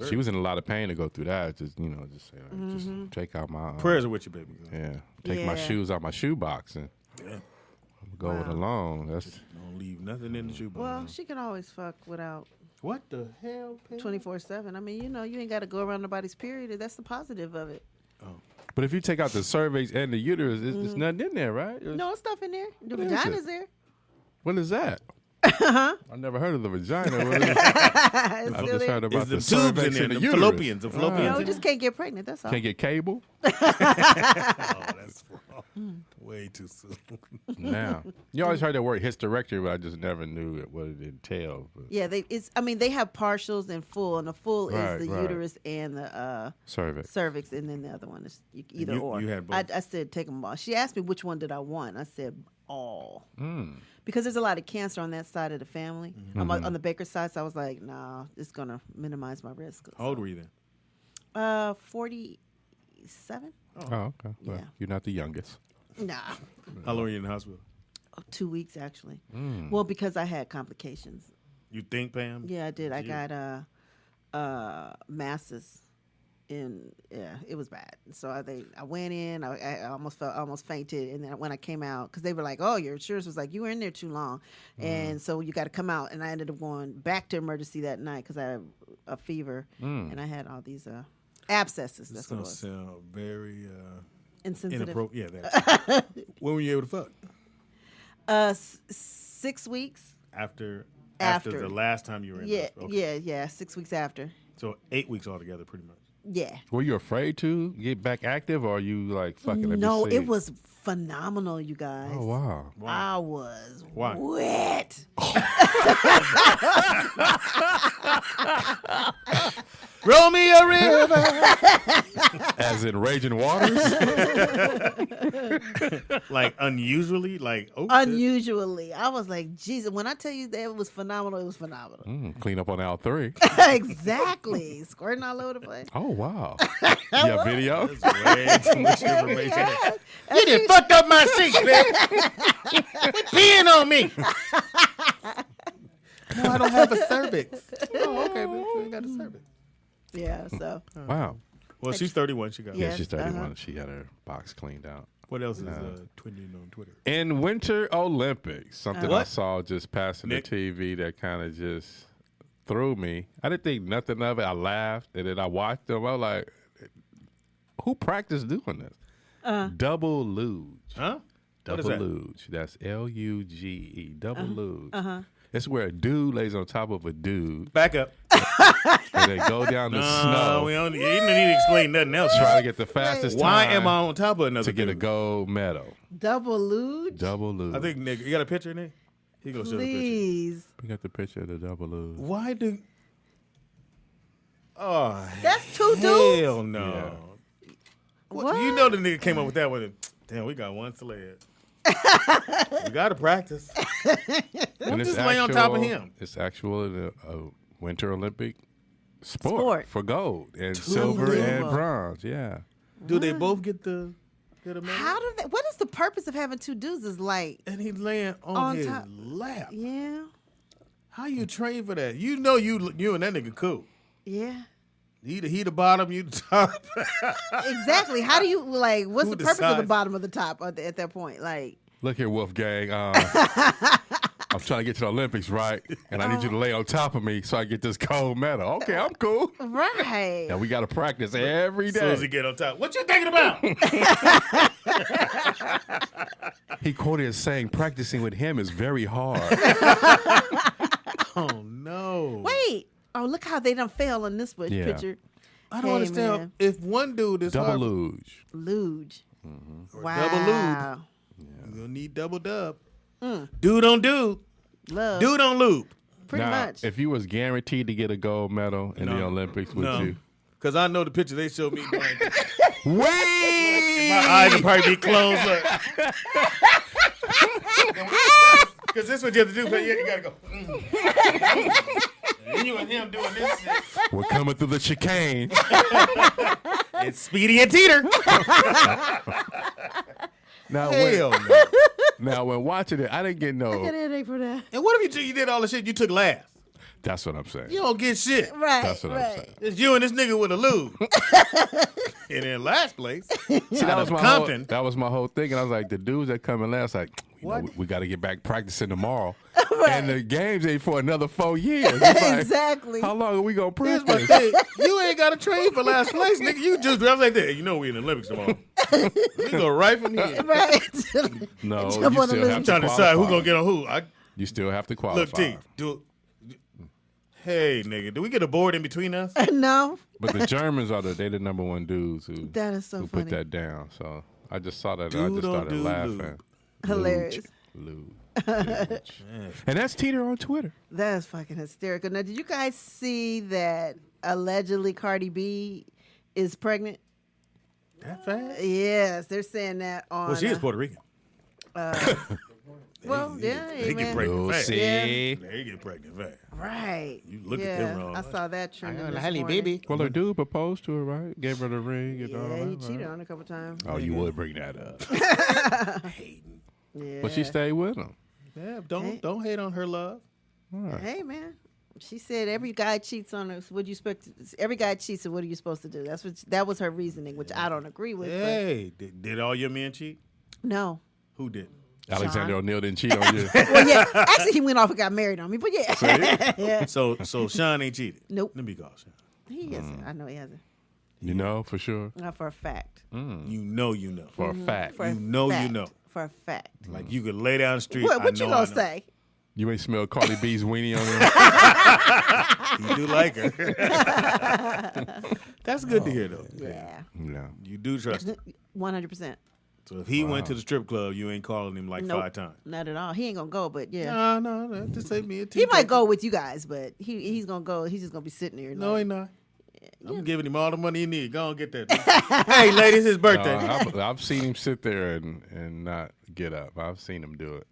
She was in a lot of pain to go through that. Just say, Mm-hmm. just take out my Prayers are with you, baby. Yeah, take my Yeah. shoes out my shoebox and Yeah. go it along. That's Don't leave nothing in the shoebox. Well, she can always fuck without What the hell? Pam? 24/7. I mean, you ain't got to go around nobody's period. That's the positive of it. But if you take out the cervix and the uterus, it's nothing in there, right? No, it's stuff in there. The What is vagina's it? there. What is that? I never heard of the vagina. What is it? I It's still just there. heard about Is the the tubes in cervix there, and the the uterus. fallopians, the fallopians No, in you just can't get pregnant. That's all. Can't get cable Oh, that's wrong. Way too soon. now. You always heard that word hysterectomy, but I just never knew what it entailed. But Yeah, they have partials and full, and the full Right, is the right. uterus and the cervix. cervix, and then the other one is either You- or. you had both. I said take them all. She asked me which one did I want. I said all. Mm. Because there's a lot of cancer on that side of the family, Mm-hmm. on the Baker side. So I was like, nah, it's gonna minimize my risk. How old were you then? 47. Oh, okay. Well, Yeah. you're not the youngest. Nah, How long were you in the hospital? 2 weeks actually. Mm. Well, because I had complications. You think, Pam? Yeah, I did. I got masses. It was bad. So I went in. I almost fainted, and then when I came out, because they were like, "Oh, your insurance was like you were in there too long," and so you got to come out. And I ended up going back to emergency that night because I had a fever, and I had all these abscesses. This That's what it gonna was. sound very Insensitive. inappropriate. Yeah, that. When were you able to fuck? 6 weeks. After After. the last time you were in the Yeah, hospital? Okay. yeah. 6 weeks after. So 8 weeks altogether, pretty much. Yeah. Were you afraid to get back active, or are you like, fucking let No, me see? it was phenomenal, you guys. Oh, wow. I was Why? wet. Roll me a river. As in raging waters? Like unusually, like Unusually. I was like, Jesus, when I tell you that it was phenomenal, it was phenomenal. Clean up on aisle 3. Exactly. Squirting all over the place. Oh, wow. You have video? way too much information. You done fucked up my seat, bitch. Quit peeing on me. No, I don't have a cervix. Oh, okay, but you ain't got a cervix. Yeah, so. Wow. Well, she's 31. She got Yeah, Yes, she's 31. uh-huh. She had her box cleaned out. What else is trending on Twitter? In Winter Olympics, something I What? saw just passing Nick? the TV that kind of just threw me. I didn't think nothing of it. I laughed, and then I watched them. I was like, who practiced doing this? Double luge. Huh? What is Double that? luge. That's Luge. Double luge. It's where a dude lays on top of a dude, Back up. and they go down the No, snow, we don't. You don't need to explain nothing else. try to get the fastest Why time am I on top of another to get a dude? gold medal. Double luge? Double luge. I think Nick, you got a picture, Nick? He gonna show the picture. Please. We got the picture of the double luge. Why do? Oh, That's two dudes? hell no. Yeah. What? You know the nigga came up with that one. Damn, we got one sled. We gotta practice. And Just lay on top of him. It's actually a Winter Olympic sport, Sport. for gold and silver and bronze. Yeah. Do they both get a medal? How do they? What is the purpose of having two dudes? Is like, And he's laying on On his top. lap. yeah, How you train for that? You know you and that nigga cool. yeah. He the bottom, you the top. Exactly. How do you like? What's Who the purpose of the decides? bottom of the top at that point? Like, Look here, Wolfgang. I'm trying to get to the Olympics, right? And I need you to lay on top of me so I get this gold medal. Okay, I'm cool. Right. Now we got to practice every day. As soon as he get on top, what you thinking about? He quoted as saying, practicing with him is very hard. Oh, no. Wait. Oh, look how they done fail on this Yeah. picture. I don't understand. Man. If one dude is Double hard, luge. Luge. or Wow. double lube, you're going to need double dub. Dude on dude. Love. Dude on lube. Pretty now, much. if you was guaranteed to get a gold medal in the No. Olympics, would No. you? Because I know the picture they showed me. Going, Wait! my eyes would probably be closed up. Because this is what you have to do. But you got to go. And you and him doing this shit. We're coming through the chicane. It's Speedy and Teeter. Now, when watching it, I didn't get I got a no. headache for that. And what if you did all the shit you took last? That's what I'm saying. You don't get shit. Right. That's what I'm right. saying. It's you and this nigga with a lube. And in last place, That was, Compton. that was my whole thing. And I was like, the dudes that come in last, like, we got to get back practicing tomorrow. And the games ain't for another 4 years. It's like, Exactly. how long are we going to here's my practice? thing. You ain't got to train for last place, nigga. You just, I was like that. You know we in the Olympics tomorrow. We go right from here. Right. No, you Jump on the still list. have I'm to trying to decide who qualify. gonna get on who. You still have to qualify. Look, T. Hey, nigga, do we get a board in between us? No. But the Germans are the number one dudes who That is so who funny. put that down. So I just saw that and I Dude just on started dude laughing. lube. Hilarious. Luge. And that's Teeter on Twitter. That is fucking hysterical. Now, did you guys see that allegedly Cardi B is pregnant? That fast? Yes, they're saying that on. Well, she is Puerto Rican. Well, yeah, They get amen. pregnant fast. Lucy. They get pregnant fast. Right. You look at yeah, them wrong. I saw that trend. Honey, baby. Well, her dude proposed to her, right? Gave her the ring and all Yeah, that. he cheated right? on her a couple times. Oh, you would bring that up. Yeah. But she stayed with him. Yeah, don't hate on her love. Hey, man. She said every guy cheats on us. What do you expect? Every guy cheats, so what are you supposed to do? That was her reasoning, which I don't agree with. Hey, did all your men cheat? But no. Who did? Alexander O'Neal didn't cheat on you. Well, yeah. Actually, he went off and got married on me, but yeah. Yeah. So Sean ain't cheated. Nope. Let me call Sean. He hasn't. I know he hasn't. You know, for sure. Not for a fact. You know. For a fact. For a You know you fact. know. For a fact. Like you could lay down the street. What I you know, gonna I know. say? You ain't smell Cardi B's weenie on her? You do like her. That's good to hear, though. Yeah. No. You do trust him. 100%. So if he went to the strip club, you ain't calling him like Nope. 5 times. Not at all. He ain't gonna go, but yeah. No. Just say me a He might go with you guys, but he's gonna go. He's just gonna be sitting there. No, like, he not. I'm giving him all the money he need. Go on, get that. Hey, ladies, his birthday. I've seen him sit there and not get up. I've seen him do it.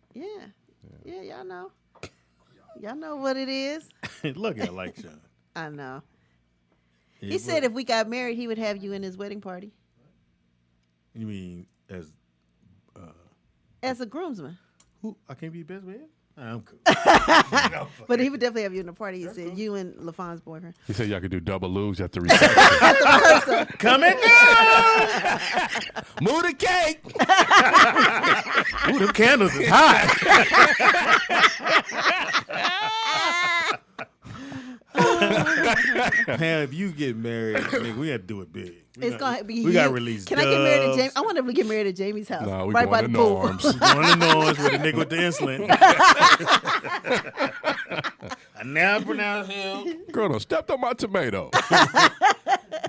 Yeah, y'all know. Y'all know what it is. Look at like Sean. I know. Yeah, He said if we got married, he would have you in his wedding party You mean as a groomsman. who? I can't be best man? I'm cool. But he would definitely have you in the party. He said you and LaFon's boyfriend. He said y'all could do double luge at the reception. Coming down! Move the cake! Ooh, them candles is hot. Man, if you get married, nigga, we have to do it big. It's gonna be. We got to release. Can I get married at James? I want to get married at Jamie's house, No, we right by going the to pool. Norm's. Going to Norris with a nigga with the insulin. I now pronounce him. Girl, don't step on my tomato.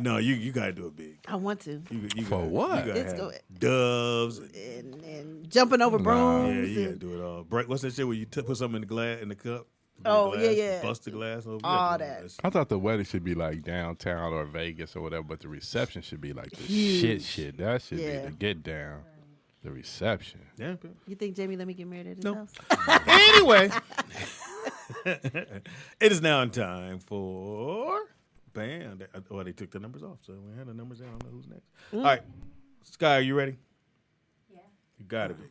No, you got to do it big. I want to. You For what? You It's gotta have doves. and jumping over Yeah, brooms. you got to do it all. What's that shit where you put something in the glass in the cup? Oh, glass, yeah. Bust the glass over. All that. I thought the wedding should be like downtown or Vegas or whatever, but the reception should be like the shit. That should be the get down. The reception. Yeah. You think Jamie let me get married at his No. house? Anyway, it is now time for bam. Oh, they took the numbers off, so we had the numbers. I don't know who's next. All right, Sky, are you ready? Yeah. You gotta be.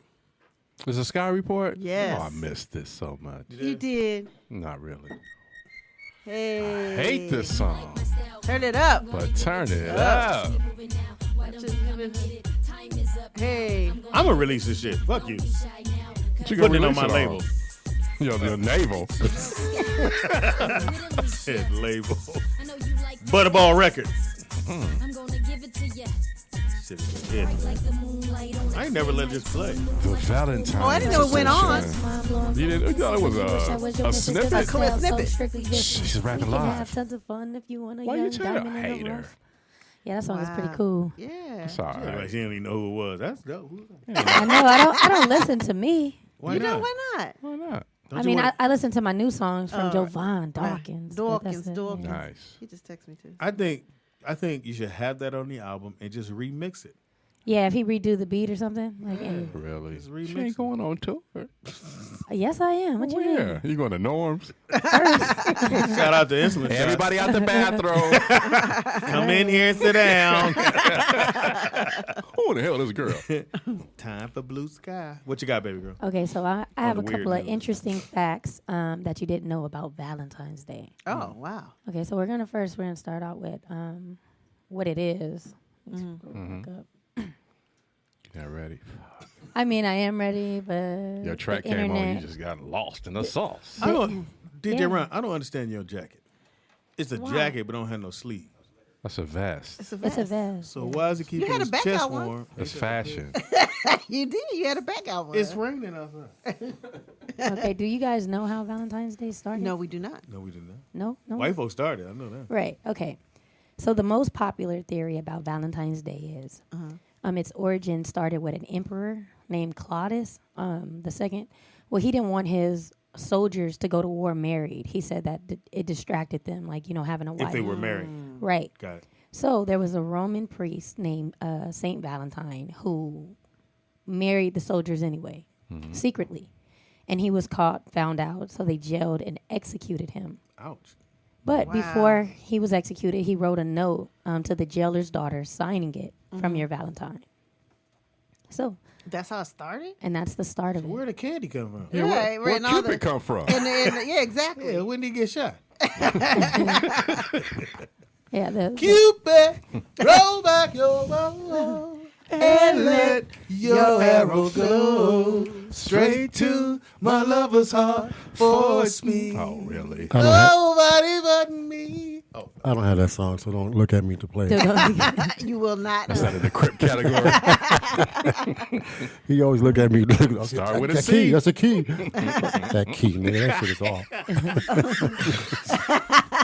Is a Sky report? Yes. Oh, I missed this so much. You did. Not really. Hey. I hate this song, Turn it up. but turn it up. Hey. I'm gonna release this shit. Fuck you. What you Putting it gonna on my release label. Your navel. I said label. Butterball Records. Shit is a hit. I ain't never let this play. The Valentines. Oh, I didn't know it went on. You didn't? You thought it was a snippet? A clip snippet. She's rapping We can live. have tons of fun if you want to. Why you young tell a diamond in the hater? rough. Yeah, that song is pretty Wow. cool. Yeah. It's all Like right. she didn't even know who it was. That's dope. Who's that? I know. I don't listen to me. Why You not? know, why not? Why not? Don't I you mean, wanna- I listen to my new songs from Oh, Jovan Dawkins. but that's it. Dawkins. Nice. He just texted me too. I think you should have that on the album and just remix it. Yeah, if he redo the beat or something. Like, and- Really? Just She remix ain't it. going on tour. yes, I am. What you mean? Where? You going to Norms? Shout out to Insulin Shot. Everybody out the bathroom. Come in here and sit down. Who the hell is this girl? Time for blue sky. What you got, baby girl? Okay, so I have the a weird couple of news. interesting facts that you didn't know about Valentine's Day. Oh, wow. Okay, so we're gonna start out with what it is. Let's Mm-hmm. look up. You're not ready. I mean, I am ready, but Your track the came on. internet. You just got lost in the sauce. I don't, DJ Yeah. Ron, I don't understand your jacket. It's a Why? jacket, but don't have no sleeves. That's a vest. It's a It's vest. a vest. So why is it keeping had a his back chest out one. warm? It's fashion. You did. You had a back out one. It's raining outside. Okay, do you guys know how Valentine's Day started? No, we do not. No, we did not. No. White folks started. I know that. Right. Okay. So the most popular theory about Valentine's Day is its origin started with an emperor named Claudius the second. Well, he didn't want his soldiers to go to war married. He said that it distracted them, like, having a wife. If they were married. Right. Got it. So there was a Roman priest named Saint Valentine who married the soldiers anyway, secretly. And he was found out, so they jailed and executed him. Ouch. But Wow. before he was executed, he wrote a note to the jailer's daughter signing it from your Valentine. So, That's how it started? and that's the start of Where it. did the candy come from? Yeah, right. Where and all Cupid come from? yeah, exactly. Yeah, when did he get shot? Yeah, Cupid, roll back your bow and let your arrow go straight to my lover's heart. Force me. Oh, really? Nobody but me. Oh, I don't have that song, so don't look at me to play it. You will not. That's out of the Crip category. He always look at me. Start with a that C. key. That's a key. That key, nigga. That shit is off.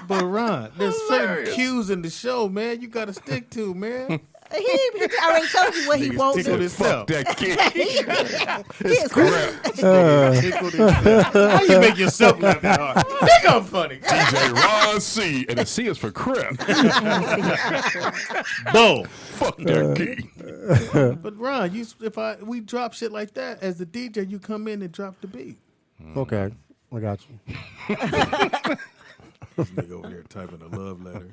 but Ron, there's certain cues in the show, man. You got to stick to, man. He already told you what he Niggas won't tickled do. himself. That kid. He is Tickled himself. How you make yourself laugh that hard? Think I'm funny. DJ Ron C. And the C is for Crip. Bo. Fuck that key. But Ron, we drop shit like that as the DJ, you come in and drop the beat. Okay, I got you. This nigga over there typing a love letter.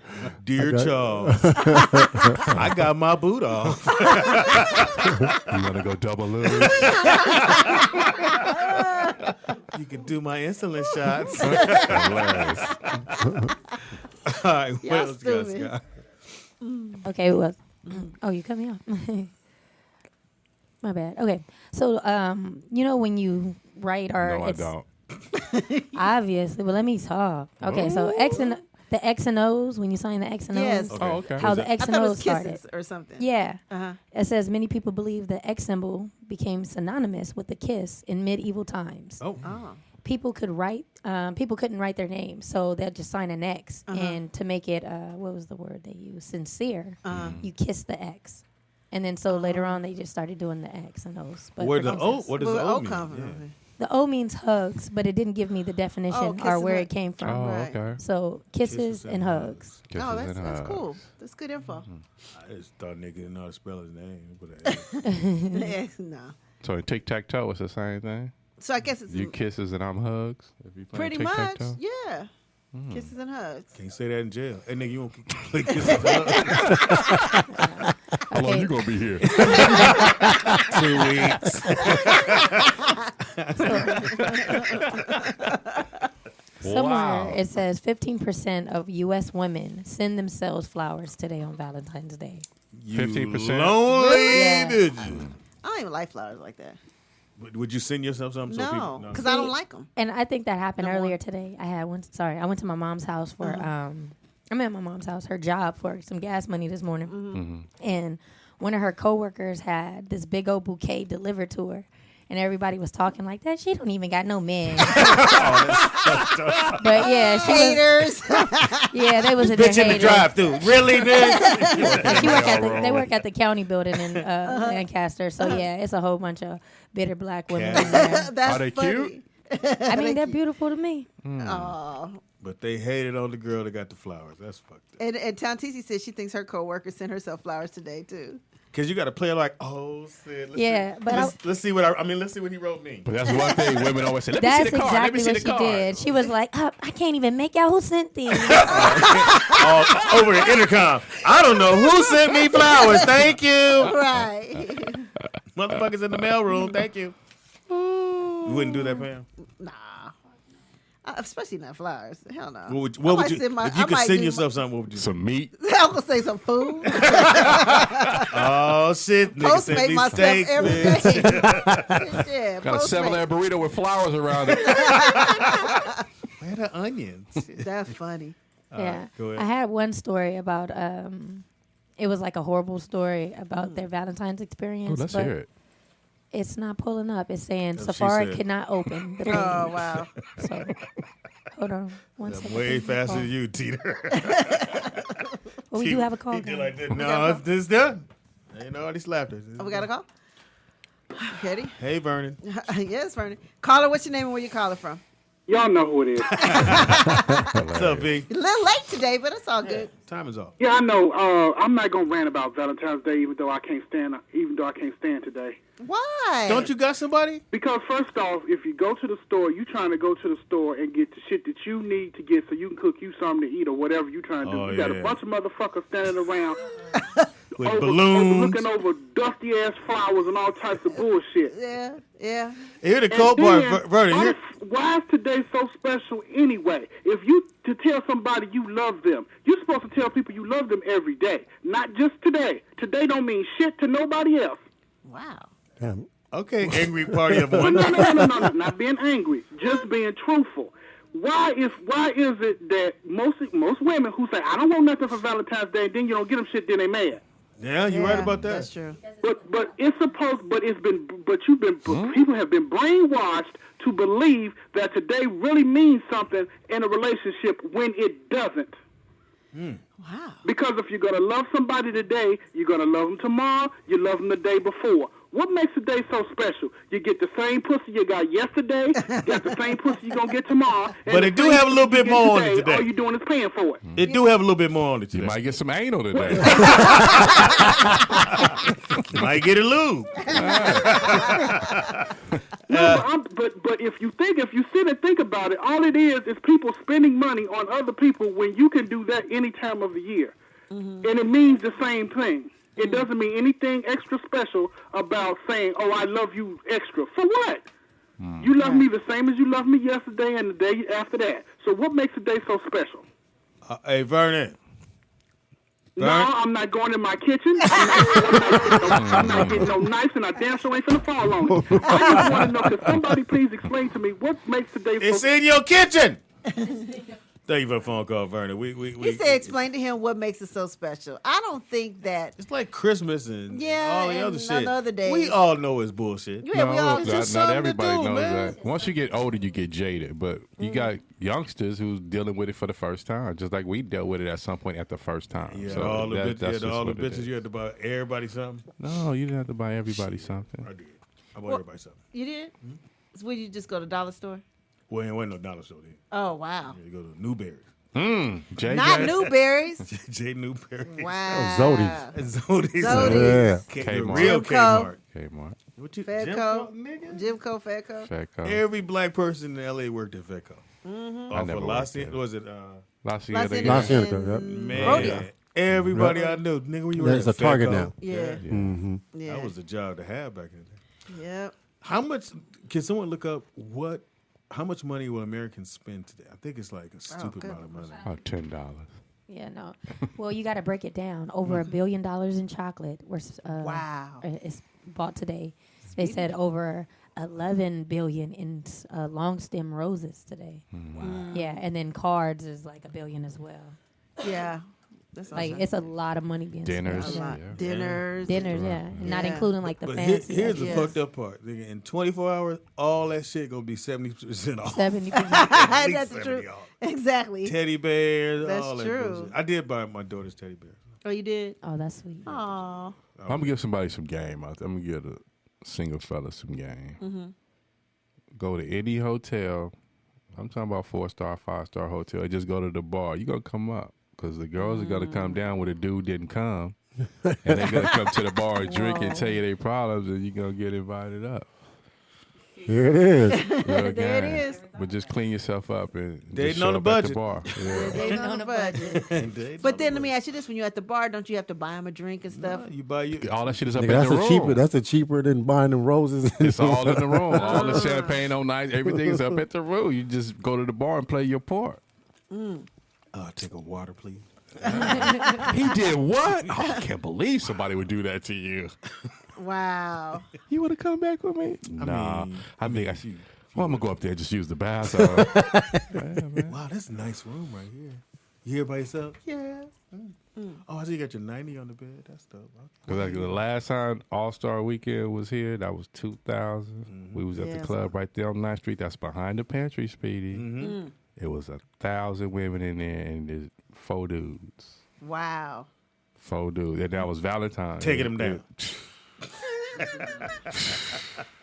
Dear Okay. Charles, I got my boot off. You want to go double loop? You can do my insulin shots. Hilarious. All right, what Y'all else you guys stupid. got? Okay, well, oh, you cut me off. My bad. Okay, so when you write or No, I it's don't. obviously, well, let me talk. Okay, so the X and O's, when you sign the X and O's, Yes. Oh, okay. how the X I and thought it O's was started. kisses or something. Yeah. Uh-huh. It says many people believe the X symbol became synonymous with the kiss in medieval times. Oh, Oh. People couldn't write their name, so they'll just sign an X. And to make it, what was the word they used? Sincere. You kiss the X. And then so later on, they just started doing the X and O's. But where for the O? kisses. What does Well, the O O mean? come from? Yeah. The O means hugs, but it didn't give me the definition or where it came from. Oh, Right. okay. So kisses and hugs. Kisses Oh, and that's hugs. cool. That's good info. I just thought nigga didn't know how to spell his name. But No. So in tic-tac-toe, it's the same thing? So I guess it's You kisses and I'm hugs? If you play pretty much. tic-tac-toe? Yeah. Kisses and hugs. can't say that in jail. Hey, nigga, you won't play kisses and hugs. How long you going to be here? 2 weeks. Somewhere it says 15% of U.S. women send themselves flowers today on Valentine's Day. 15%? Lonely Yeah. bitch. I don't even like flowers like that. Would you send yourself something? So No, people, because I don't like them. And I think that happened Don't earlier want- today. I went to my mom's house for I'm at my mom's house, her job for some gas money this morning. And one of her coworkers had this big old bouquet delivered to her. And everybody was talking like that. She don't even got no man. But yeah, she Haters. yeah, they was in bitch in the haters. drive-through. Really, bitch? They work at the county building in Lancaster. So yeah, it's a whole bunch of bitter black women in there. That's Are they funny. cute? I mean, they're beautiful to me. Aw. But they hated on the girl that got the flowers. That's fucked up. And Tantisi said she thinks her coworker sent herself flowers today too. Because you got to play it like, oh, shit. Let's see what he wrote me. But that's one thing women always say. Let That's me see the card. Let me exactly see what the she card. did. She was like, I can't even make out who sent these. Over the intercom. I don't know who sent me flowers. Thank you. Right. Motherfuckers in the mailroom. Thank you. You wouldn't do that, Pam? Nah. Especially not flowers. Hell no. What I would might you, send my- if you I could might send do yourself something, what would you do? Some meat. I'm gonna say some food. Oh, shit. Nigga sent Postmate me myself steaks, every bitch. day. Yeah, Got a $7 burrito with flowers around it. Where the onions? That's funny. Yeah. go ahead. I had one story about it was like a horrible story about their Valentine's experience. Let's but hear it. It's not pulling up. It's saying She Safari said. could not open the page. Oh wow. So hold on one I'm second. way Please, faster call. than you, Teeter. Well, we do have a call. He did guys. like that. got a No, call? it's done. Ain't nobody slapped her. Oh, we got a call. Ready? Hey, Vernon. Yes, Vernon. Caller, what's your name and where you calling from? Y'all know who it is. What's up, B? A little late today, but it's all good. Time is off. Yeah, I know. I'm not gonna rant about Valentine's Day, even though I can't stand today. Why? Don't you got somebody? Because first off, if you go to the store, you trying to go to the store and get the shit that you need to get so you can cook you something to eat or whatever you trying to do. Oh, You got yeah. a bunch of motherfuckers standing around With balloons. looking over dusty ass flowers and all types of bullshit. Yeah, yeah. Here the And cold part, then, Vernon. Here. why is today so special anyway? If you to tell somebody you love them, you're supposed to tell people you love them every day, not just today. Today don't mean shit to nobody else. Wow. Damn. Okay, angry party of one. No, not being angry, just being truthful. Why is it that most women who say I don't want nothing for Valentine's Day, then you don't get them shit, then they mad. Yeah, you're right about that. That's true. But people have been brainwashed to believe that today really means something in a relationship when it doesn't. Wow. Because if you're gonna love somebody today, you're gonna love them tomorrow. You love them the day before. What makes the day so special? You get the same pussy you got yesterday, got the same pussy you're gonna get tomorrow. and But the it do same have a little pussy bit you more get on it today. All you're doing is paying for it. It do have a little bit more on it You today. might get some anal today. Might get a lube. But if you sit and think about it, all it is people spending money on other people when you can do that any time of the year, and it means the same thing. It doesn't mean anything extra special about saying, "Oh, I love you extra." For what? You love me the same as you loved me yesterday and the day after that. So what makes the day so special? Hey, Vernon. No, I'm not going in my kitchen. I'm not getting no knives, and I damn sure ain't finna fall on it. I just want to know, could somebody please explain to me what makes today so It's in your kitchen. Thank you for the phone call, Vernon. He said explain to him what makes it so special. I don't think that. It's like Christmas and all the and other shit. other days. We all know it's bullshit. Yeah, we all it's not, just not something everybody to do, knows man. that. Once you get older, you get jaded. But you got youngsters who's dealing with it for the first time, just like we dealt with it at some point at the first time. Yeah, so all the that's just all the what it bitches is. you had to buy everybody something. No, you didn't have to buy everybody something. I did. I bought everybody something. You did? So would you just go to dollar store? Well, ain't no dollar store then. Oh wow. You go to Newberry's. Jay Not got- Newberry's. J. Newberry. Wow. Zodi's. Zodi's. The Kmart. real Jimco. Kmart. Kmart. What you, Fedco. nigga? Jimco, Fedco. Fedco. Every black person in L.A. worked at Fedco. I never worked there. Was it? La Cienega. La Cienega. Yep. Man, Rodeo. everybody I knew, nigga, where you There's at? a Target Fedco? now. Yeah. Yeah. That was a job to have back in the day. Yep. How much? Can someone look up how much money will Americans spend today? I think it's like a stupid good. amount of money. About $10. Yeah, no. Well, you got to break it down. Over $1 billion in chocolate. Wow. It's bought today. They said over 11 billion in long stem roses today. Wow. Yeah, and then cards is like $1 billion as well. Yeah. That's Like awesome. it's a lot of money being Dinners. spent. Yeah. Dinners. Dinners, yeah. Not Yeah. including like the But fancy. here's the Yes. fucked up part. Nigga, in 24 hours, all that shit gonna be 70% off. 70%. At least That's the 70 truth. off. Exactly. Teddy bears, That's all that true. bullshit. I did buy my daughter's teddy bears. Oh, you did? Oh, that's sweet. Aw. I'm gonna give somebody some game out there. I'm gonna give a single fella some game. Mm-hmm. Go to any hotel. I'm talking about 4-star, 5-star hotel. Just go to the bar. You gonna come up because the girls are gonna come down where the dude didn't come, and they're gonna come to the bar and drink and tell you their problems, and you're gonna get invited up. Here it is. There There it is. But just clean yourself up and Dating just show on a up at the budget. bar. Yeah. Dating on a budget. But then let me ask you this: when you're at the bar, don't you have to buy them a drink and stuff? You buy you. All that shit is up Nigga, in the room. That's a cheaper than buying them roses. It's all in the room. All the champagne on night. Everything's up at the room. You just go to the bar and play your part. Take a water, please. He did what? Oh, I can't believe somebody would do that to you. Wow. You want to come back with me? Nah. I think I should. Well, I'm going to go up there and just use the bathroom. Wow, that's a nice room right here. You here by yourself? Yes. Oh, I see you got your 90 on the bed. That's dope. Because like the last time All-Star Weekend was here, that was 2000. We was at the club right there on 9th Street. That's behind the pantry, Speedy. It was 1,000 women in there and there's 4 dudes. Wow. 4 dudes. And that was Valentines. Taking them down.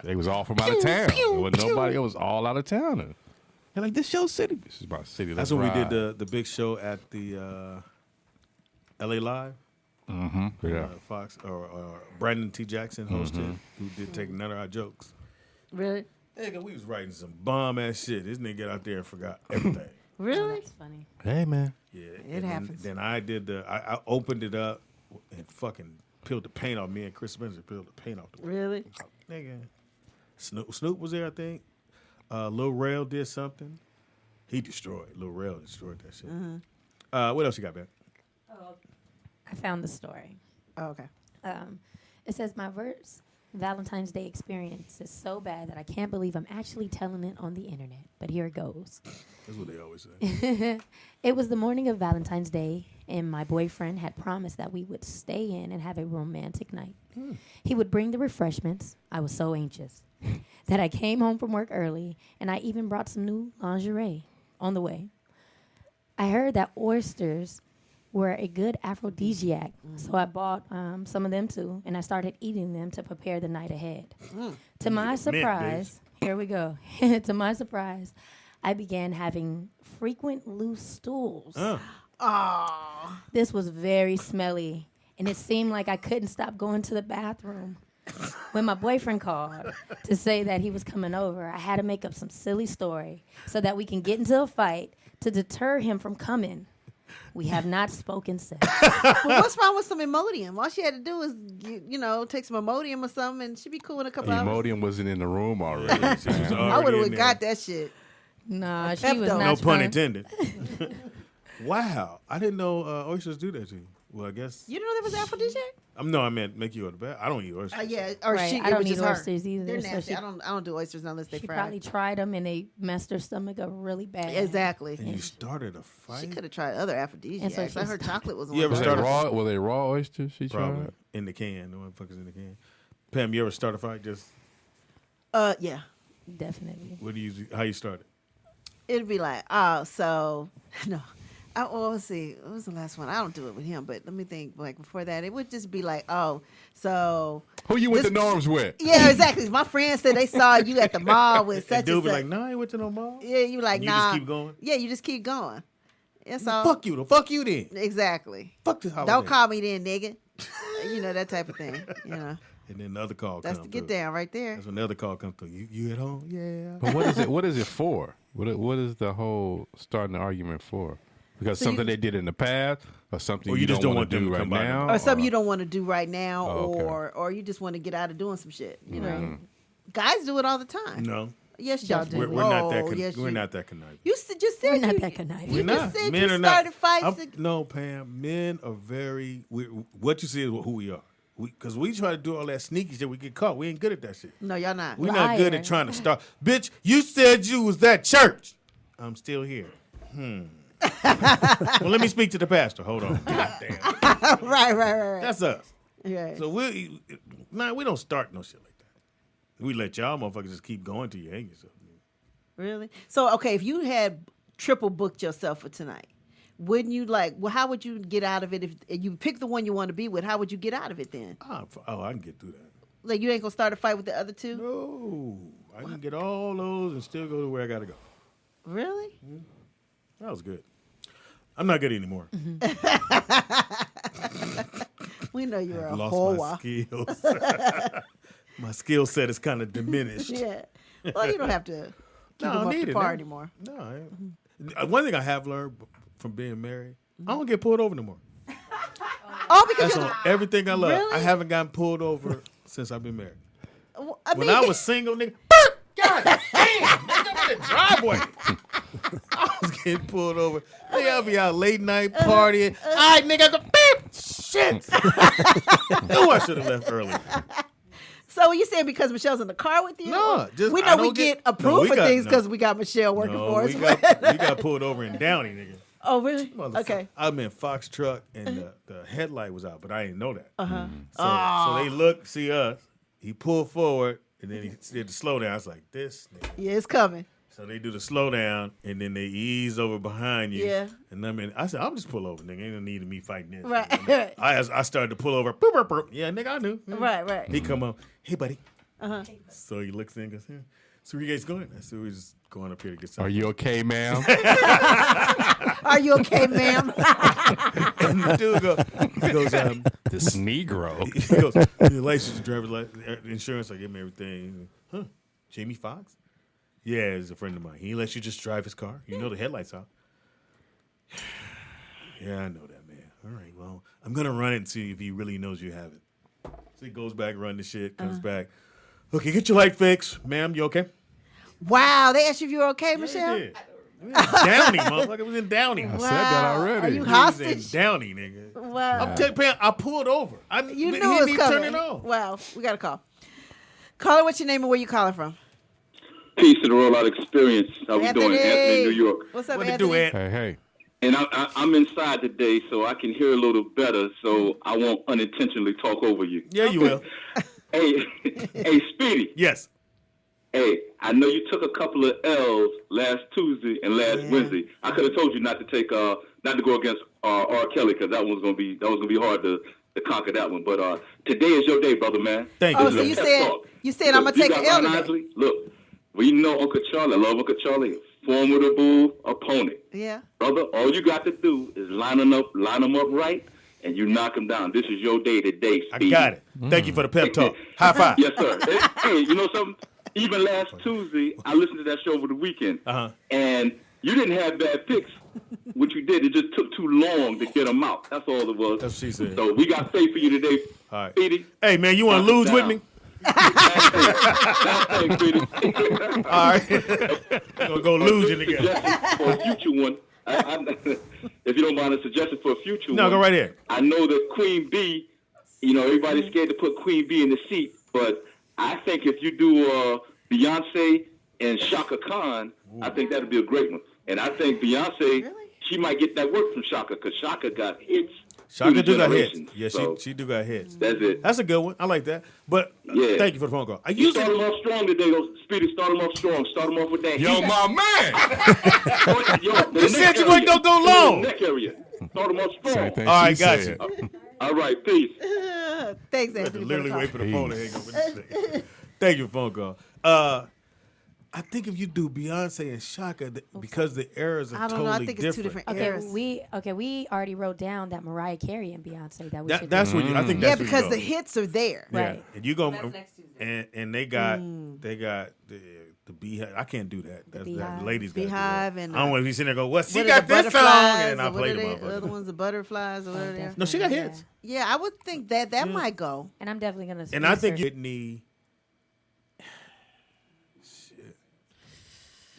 They was all from out of town. There was nobody. It was all out of town. They're like, this your city. This is my city. That's when we did the big show at the LA Live. Yeah. Fox or Brandon T. Jackson hosted, who did take none of our jokes. Really? Nigga, we was writing some bomb ass shit. This nigga got out there and forgot everything. Really? That's funny. Hey, man. Yeah, It happens. Then I did I opened it up and fucking peeled the paint off. Me and Chris Spencer peeled the paint off the wall. Really? Nigga. Snoop was there, I think. Lil Rail did something. He destroyed. Lil Rail destroyed that shit. What else you got, Ben? I found the story. Oh, okay. It says, my verse Valentine's Day experience is so bad that I can't believe I'm actually telling it on the internet. But here it goes. That's what they always say. It was the morning of Valentine's Day, and my boyfriend had promised that we would stay in and have a romantic night. He would bring the refreshments. I was so anxious that I came home from work early, and I even brought some new lingerie on the way. I heard that oysters were a good aphrodisiac, so I bought some of them too, and I started eating them to prepare the night ahead. To my surprise, here we go. To my surprise, I began having frequent loose stools. This was very smelly, and it seemed like I couldn't stop going to the bathroom. When my boyfriend called to say that he was coming over, I had to make up some silly story so that we can get into a fight to deter him from coming. We have not spoken since. But what's wrong with some Imodium? All she had to do is, take some Imodium or something, and she'd be cool in a couple hours. Imodium wasn't in the room already. I would have got that shit. Nah, she was not. No pun trying- intended. Wow. I didn't know oysters do that to you. Well, I guess. You didn't know there was aphrodisiac? No, I meant make you go to bed. I don't eat oysters. Yeah, or Right, she. I don't eat eat oysters either, They're so nasty. she- I don't do oysters unless they She fry. probably tried them and they messed her stomach up really bad. Exactly. And you started a fight? She could have tried other aphrodisiacs. And so I heard chocolate was one. You ever Were they started raw? Were they raw oysters? She Probably. tried. In the can. The motherfuckers in the can. Pam, you ever start a fight? Just Yeah. Definitely. what do you? How you started? It'd be like, no. Let's see. What was the last one? I don't do it with him, but let me think. Like before that, it would just be like, so. Who you went to Norm's with? Yeah, exactly. My friends said they saw you at the mall with such And dude and be such. like, "No, I ain't went to no mall." Yeah, you like, And you nah. just keep going? Yeah, you just keep going. That's all. Fuck you. Fuck you then. Exactly. Fuck this holiday. Don't call me then, nigga. That type of thing. And then the other call That's comes the get through. down right there. That's when the other call comes through. You at home? Yeah. But what is it? What is it for? What is the whole starting the argument for? Because So something you- they did in the past, or something Or you, you just don't don't want to want them do to right come by now, Or something you don't want to do right now, Oh, okay. or you just want to get out of doing some shit. Mm-hmm. Guys do it all the time. No. Yes, y'all do. We're not that. Yes, We're you- not that conniving. You just said We're not you- that conniving. You We're just not. said Men you are not. started fights. No, Pam. Men are very. What you see is who we are. Because we try to do all that sneaky shit, we get caught. We ain't good at that shit. No, y'all not. We're not good at trying to start. Bitch, you said you was at church. I'm still here. Well, let me speak to the pastor. Hold on. Goddamn. right. That's us. Yeah. So we don't start no shit like that. We let y'all motherfuckers just keep going till you hang yourself. Really? So, okay, if you had triple booked yourself for tonight, wouldn't you how would you get out of it if you pick the one you want to be with? How would you get out of it then? Oh, I can get through that. Like, you ain't going to start a fight with the other two? No. I can get all those and still go to where I got to go. Really? That was good. I'm not good anymore. We know you're a lost whore. my skills. My skill set is kind of diminished. Yeah. Well, you don't have to keep them up to par anymore. No. One thing I have learned from being married, I don't get pulled over no more. Oh, because That's on everything I love. Really? I haven't gotten pulled over since I've been married. When I was single, nigga, God damn, nigga, I'm in the driveway. I was getting pulled over. Nigga, I'll be out late night partying. All right, nigga, go, beep. Shit. Knew I should have left early. So you saying because Michelle's in the car with you? No, just we I know we don't get approved for things because we got Michelle working for us. We got pulled over in Downey, nigga. Oh, really? Okay. I'm in Fox truck and the headlight was out, but I didn't know that. Uh-huh. So they look, see us. He pulled forward and then he did the slow down. I was like, this nigga. Yeah, it's coming. So they do the slow down and then they ease over behind you. Yeah. And I said, I'm just pull over, nigga. Ain't no need of me fighting this. Right. I started to pull over. Boop, boop, boop. Yeah, nigga, I knew. Right. He come up, hey, buddy. Uh-huh. So he looks in and goes, yeah. So where you guys going? I said, we're just going up here to get something. Are you okay, ma'am? Are you okay, ma'am? And the dude goes, this Negro. He goes, your license, driver's license, insurance. I give him everything. Huh? Jamie Foxx? Yeah, he's a friend of mine. He lets you just drive his car. You know the headlights out. Yeah, I know that, man. All right, well, I'm going to run it and see if he really knows you have it. So he goes back, run the shit, comes back. Okay, get your light fixed. Ma'am, you okay? Wow, they asked you if you were okay, Michelle? It was Downey, motherfucker. It was in Downey. I said that already. Are you It was hostage? in Downey, nigga. Wow. I'm telling you, I pulled over. You he knew it was didn't coming. turn it on. Wow, we got a call. Caller, what's your name and where you calling from? Peace to the rollout experience. How we Anthony. doing? Anthony, New York. What's up, What it Anthony? do, Ed? Hey. And I'm inside today, so I can hear a little better, so I won't unintentionally talk over you. Yeah, you will. Hey, Speedy. Yes. Hey, I know you took a couple of L's last Tuesday and last Wednesday. I could have told you not to go against R. Kelly because that was gonna be hard to conquer that one. But today is your day, brother man. Thank you. Oh, so you said I'm gonna take an L today. Look, we know Uncle Charlie. I love Uncle Charlie. Formidable opponent. Yeah. Brother, all you got to do is line them up right, and you knock them down. This is your day today, Speedy. I got it. Thank you for the pep talk. High five. Yes, sir. Hey, you know something? Even last Tuesday, I listened to that show over the weekend, and you didn't have bad picks. What you did, it just took too long to get them out. That's all it was. That's what she said. So we got faith for you today, All right. Speedy. Hey, man, you want to lose with me? Thanks, Speedy. All right. We're going to go lose you together. For a future one, if you don't mind a suggestion for a future one. No, go right here. I know that Queen Bee, everybody's scared to put Queen Bee in the seat, but I think if you do Beyonce and Shaka Khan, I think that'd be a great one. And I think Beyonce, she might get that work from Shaka because Shaka got hits. Shaka do got hits. generations. Yeah, So, she do got hits. That's it. That's a good one. I like that. But Yeah. thank you for the phone call. I You usually start them off strong today, though. Speedy, start them off strong. Start them off with that. Yo, heat. my man. The You said neck you wasn't area. gonna go long. The neck area. Start them off strong. Same thing All right, she got said. All right, peace. Thanks, I had to Anthony. literally for the wait for the phone to hang up with this thing. Thank you for the phone call. I think if you do Beyonce and Shaka, because the eras are I don't totally know. I think it's two different eras. We already wrote down that Mariah Carey and Beyonce that we should That's do. what I think. Yeah, That's where because you the go. hits are there. Yeah, Right. and you go That's next Tuesday. and they got the Beehive. I can't do that. That's that Beehive. ladies got Beehive do that. and, I don't want to be sitting there go, well, she What are got the this song, butterflies, and I or play the what are the other motherfucker. ones, the butterflies or whatever. they are? No, she got hits. Yeah, I would think that might go. And I'm definitely gonna. And I think research. Whitney. Shit.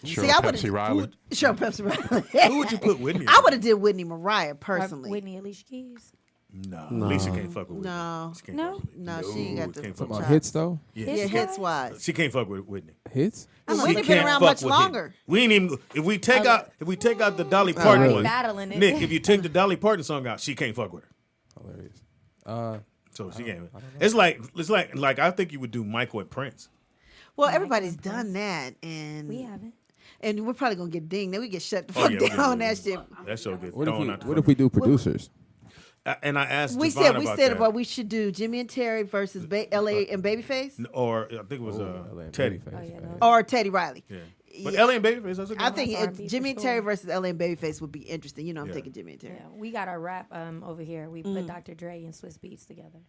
Sure, See, I would've- Pepsi Riley. Sure, Pepsi Riley. Who would you put Whitney? I would have did Whitney Mariah personally. Whitney Alicia Keys. No, Alicia can't fuck with Whitney. No, She can't No? fuck with Whitney. No, she ain't got the can't fuck Talking with about chops. hits though. Yeah, Yeah, she hits wise. She can't fuck with Whitney. Hits. And She Whitney been can't around fuck much with him. longer. We ain't even if we take out the Dolly Oh, Parton they one. battling it. Nick, if you take the Dolly Parton song out, she can't fuck with her. Hilarious. So she can't. It's like I think you would do Michael and Prince. Well, everybody's done that, and We haven't. And we're probably gonna get dinged. Then we get shut the Oh, fuck yeah, we down get- on that shit. That show gets What if thrown we out the What if we do fucking- producers? And I asked We Devon said about that, that. but we should do Jimmy and Terry versus LA and Babyface, Or I think it was Teddy. or Teddy Riley. Yeah. But LA and Babyface, that's a good I one. think That's R&B Jimmy for and Terry sure. versus LA and Babyface would be interesting. You know, I'm Yeah. thinking Jimmy and Terry. Yeah, we got our rap over here. We put Dr. Dre and Swiss Beats together.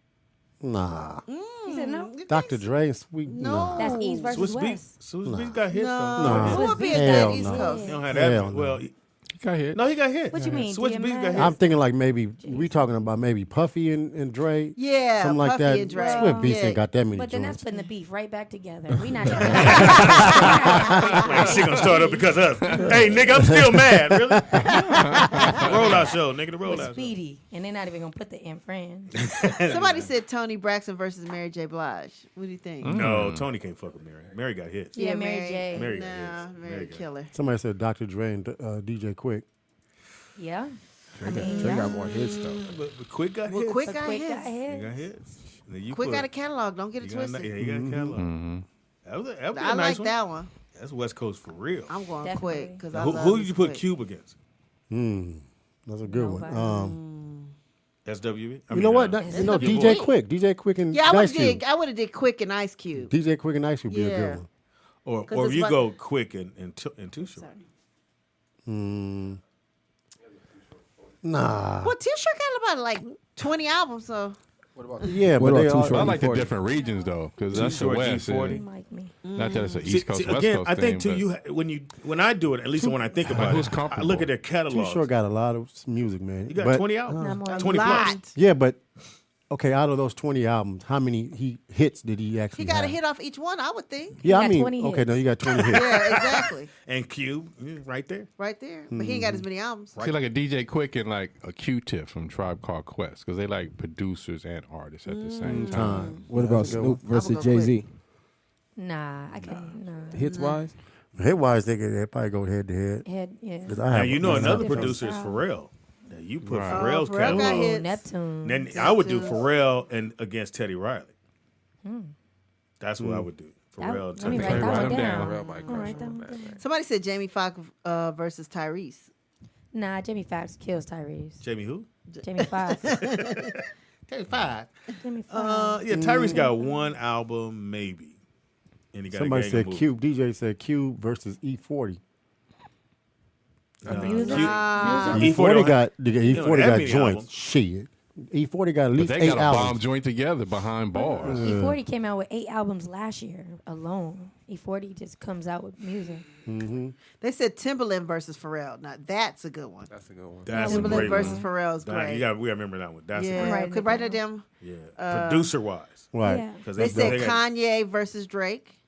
Nah. He said no. Dr. Dre and Sweet. No. That's East versus Swiss West. Beats. Swiss Beats got hits No. though. Who would be a Hell good East no. Coast? He don't have that. Hell no. Well, He got hit. no, he got hit. What you mean? Swiss Beats got hit. I'm thinking like maybe we talking about maybe Puffy and Dre. Yeah, something like Puffy that. and Dre. Swift Beats Yeah. ain't got that many But then joints. that's putting the beef right back together. We not even. Like, she gonna start up because of us. Hey, nigga, I'm still mad. Really? Rollout show, nigga. The with rollout show. Speedy, and they're not even gonna put the in friend. Somebody said Tony Braxton versus Mary J. Blige. What do you think? No, Tony can't fuck with Mary. Mary got hit. Yeah, Mary J. Mary got Nah, hits. Mary got killer. Somebody said Dr. Dre and DJ Quick. Yeah, I mean, Dre yeah. got more hits though. But Quick got Well, hits. Quick But got Quick hits. got He hit. got hits. Now you Quick put- got a catalog. Don't get it you got- twisted. Yeah, he got a catalog. That was a I nice like one. that one. That's West Coast for real. I'm going Definitely. Quick because Now, who did you put Cube against? That's a good one. SWE? You know what? You know, DJ Quick. DJ Quick and Yeah, Ice Cube. I would have did Quick and Ice Cube. DJ Quick and Ice Cube would be a Yeah. good one. Or 'Cause if it's you like- go Quick and Too Short. Nah. Well, T-shirt got about like 20 albums, so Yeah, What but they about Too all, Short? I like the 40. different regions though, because Too that's the Short, West. G40. and Like me. Not that it's an East Coast, West again, Coast I think thing. too. but When I do it, at least when I think about who's it, I comfortable? look at their Too catalog. Short got a lot of music, man. You got But- 20 albums. Not more. 20 lot. plus. Yeah, but okay, out of those 20 albums, how many hits did he actually he got a have? hit off each one, I would think. Yeah, He I got mean, 20 okay, hits. no, you got 20 hits. Yeah, exactly. And Cube, right there. Right there. But he ain't got as many albums. see, like a DJ Quick and like a Q-Tip from Tribe Called Quest, because they like producers and artists at the same time. What about That's a good Snoop one. versus go Jay Z? Nah, I can't. Nah. Hits wise, Hit wise, they probably go head to head. Head, yeah. 'Cause I Now have you know one. another different producer is style. Pharrell. Now you put Right. Pharrell's Pharrell got catalog. hits. Neptune. Then I would do Pharrell and against Teddy Riley. That's what I would do. Pharrell and Let me Teddy write that Riley. one them down. down. Pharrell might I'll crush write that on one down. Somebody said Jamie Foxx versus Tyrese. Nah, Jamie Foxx kills Tyrese. Jamie who? Jamie Foxx. Jamie Foxx. Jamie Foxx. Yeah, Tyrese got one album maybe, and he got Somebody a gang said of movies. Cube. DJ said Cube versus E40. Music. E40 E40 got don't E40 have got many joints. albums. Shit. E40 got at But least they 8 got a bomb albums. joint together behind bars. E40 came out with 8 albums last year alone. E40 just comes out with music. They said Timberland versus Pharrell. Now that's a good one. That's a good one. That's a Timberland great versus one. Pharrell is Nah, great. we got to remember that one. That's a Yeah, great Writing could it write that down. down. Yeah, producer wise. Right. Yeah. They said Kanye versus Drake.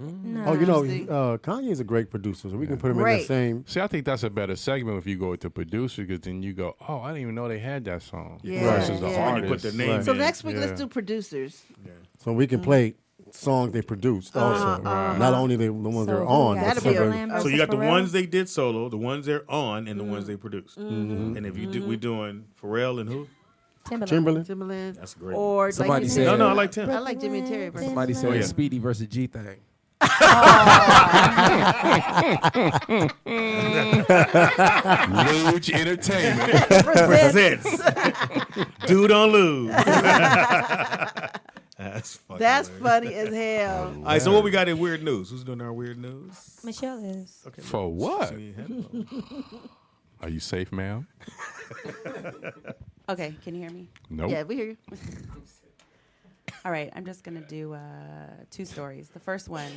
Oh, you know, Interesting. Kanye's a great producer, so we can put him in Great. the same. See, I think that's a better segment if you go with the producer, because then you go, oh, I didn't even know they had that song. Yeah, Versus the yeah. When you put artist. the name Right. So in. next week, Yeah. let's do producers. So we can play songs they produced also. Not only the ones So they're who on. got but That'll be a- Timberland So versus you got the Pharrell? ones they did solo, the ones they're on, and the ones they produced. And if you do, we doing Pharrell and who? Timberland. Timberland. That's a great. Or like Somebody you said- No, I like Tim. I like Jimmy and Terry versus. Somebody said yeah. Speedy versus G Thing. Luge Entertainment. Presents. Dude on lose. That's fucking That's hilarious. funny as hell. All right, so what we got in weird news? Who's doing our weird news? Michelle is. Okay, For what? see, headphones. Are you safe, ma'am? Okay, can you hear me? Nope. Yeah, we hear you. All right, I'm just gonna do 2 stories. The first one: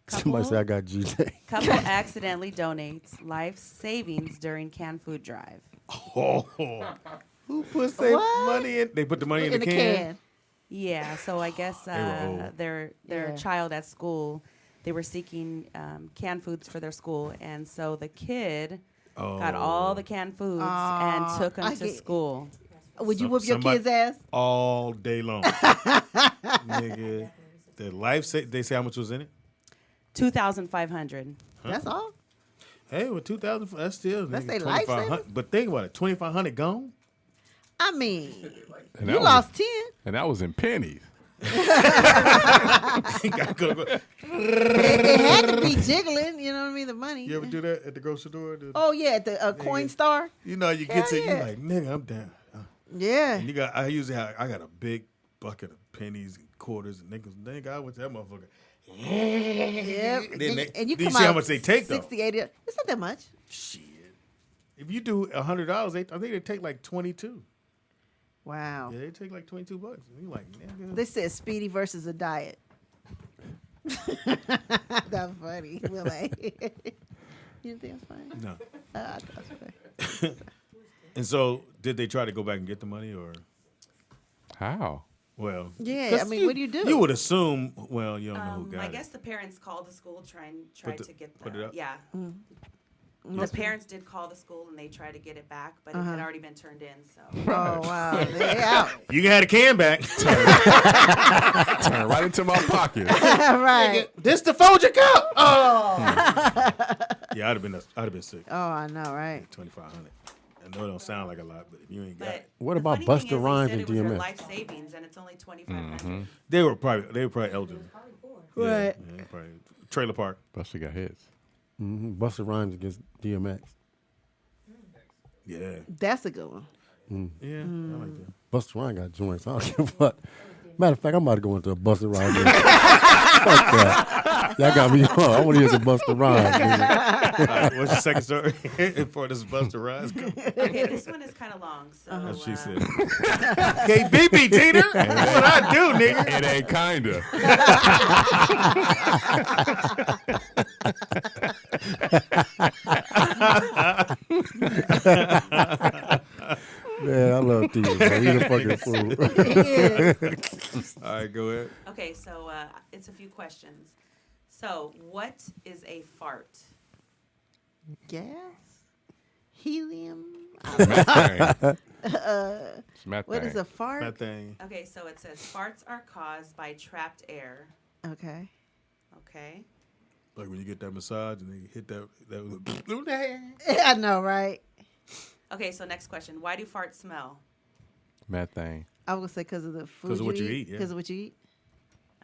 Somebody said I got GJ. couple accidentally donates life savings during canned food drive. Oh, who puts their money in? They put the money in the can. Yeah, so I guess were old. their Yeah. child at school They were seeking canned foods for their school, and so the kid got all the canned foods and took them to school. Would you whoop your kid's ass? All day long. Nigga. The life, they say how much was in it? 2,500. That's all? Hey, with 2,000, that's still That's nigga, they lifesaver? But think about it, 2,500 gone? I mean, And you that lost 10. And that was in pennies. It had to be jiggling, you know what I mean? The money. You ever do that at the grocery store? Oh, yeah, at the Coin Star. You know, you get to, you're like, nigga, I'm down. Yeah. And I got a big bucket of pennies and quarters and nickels. Nigga, I went to that motherfucker. Yep. And you do you come see how out much they take, 60, 80. It's not that much. Shit. If you do $100, I think they take like 22. Wow. Yeah, they take like $22. And you're like, nigga. This says Speedy versus a diet. That's funny. Will I? You think that's funny? No. I thought that's funny. And so, did they try to go back and get the money, or how? Well, yeah. I mean, what do you do? You would assume. Well, you don't know who got I it. guess the parents called the school, tried to get put it up? Yeah. The parents did call the school and they tried to get it back, but it had already been turned in. So. Oh wow, they out. You had a can back. Turn right into my pocket. Right. This the Folger cup. Oh. Yeah, I'd have been sick. Oh, I know, right? 2,500. I know it don't sound like a lot, but if you ain't got it. What about Busta Rhymes and DMX? Life savings, and it's only 2,500. They were probably elderly. Right. Yeah, probably trailer park. Busta got hits. Busta Rhymes against DMX. Yeah. That's a good one. Yeah, I like that. Busta Rhymes got joints. I don't give a fuck. Matter of fact, I'm about to go into a Busta Rhymes. Fuck that. Y'all got me wrong. I want to hear some Busta Rhymes. What's the second story for this Busta Rhymes? Okay, this one is kind of long. So That's what she said. KBP, Tina. That's what I do, nigga. It ain't kinda. Man, I love Tina. Man. He's a fucking fool. All right, go ahead. Okay, so it's a few questions. So, what is a fart? Gas, helium. What is a fart? Methane. Okay, so it says farts are caused by trapped air. Okay. Okay. Like when you get that massage and they hit that I know, right? Okay, so next question. Why do farts smell? Methane. I was gonna say because of the food. Because of what you eat. Because of what you eat.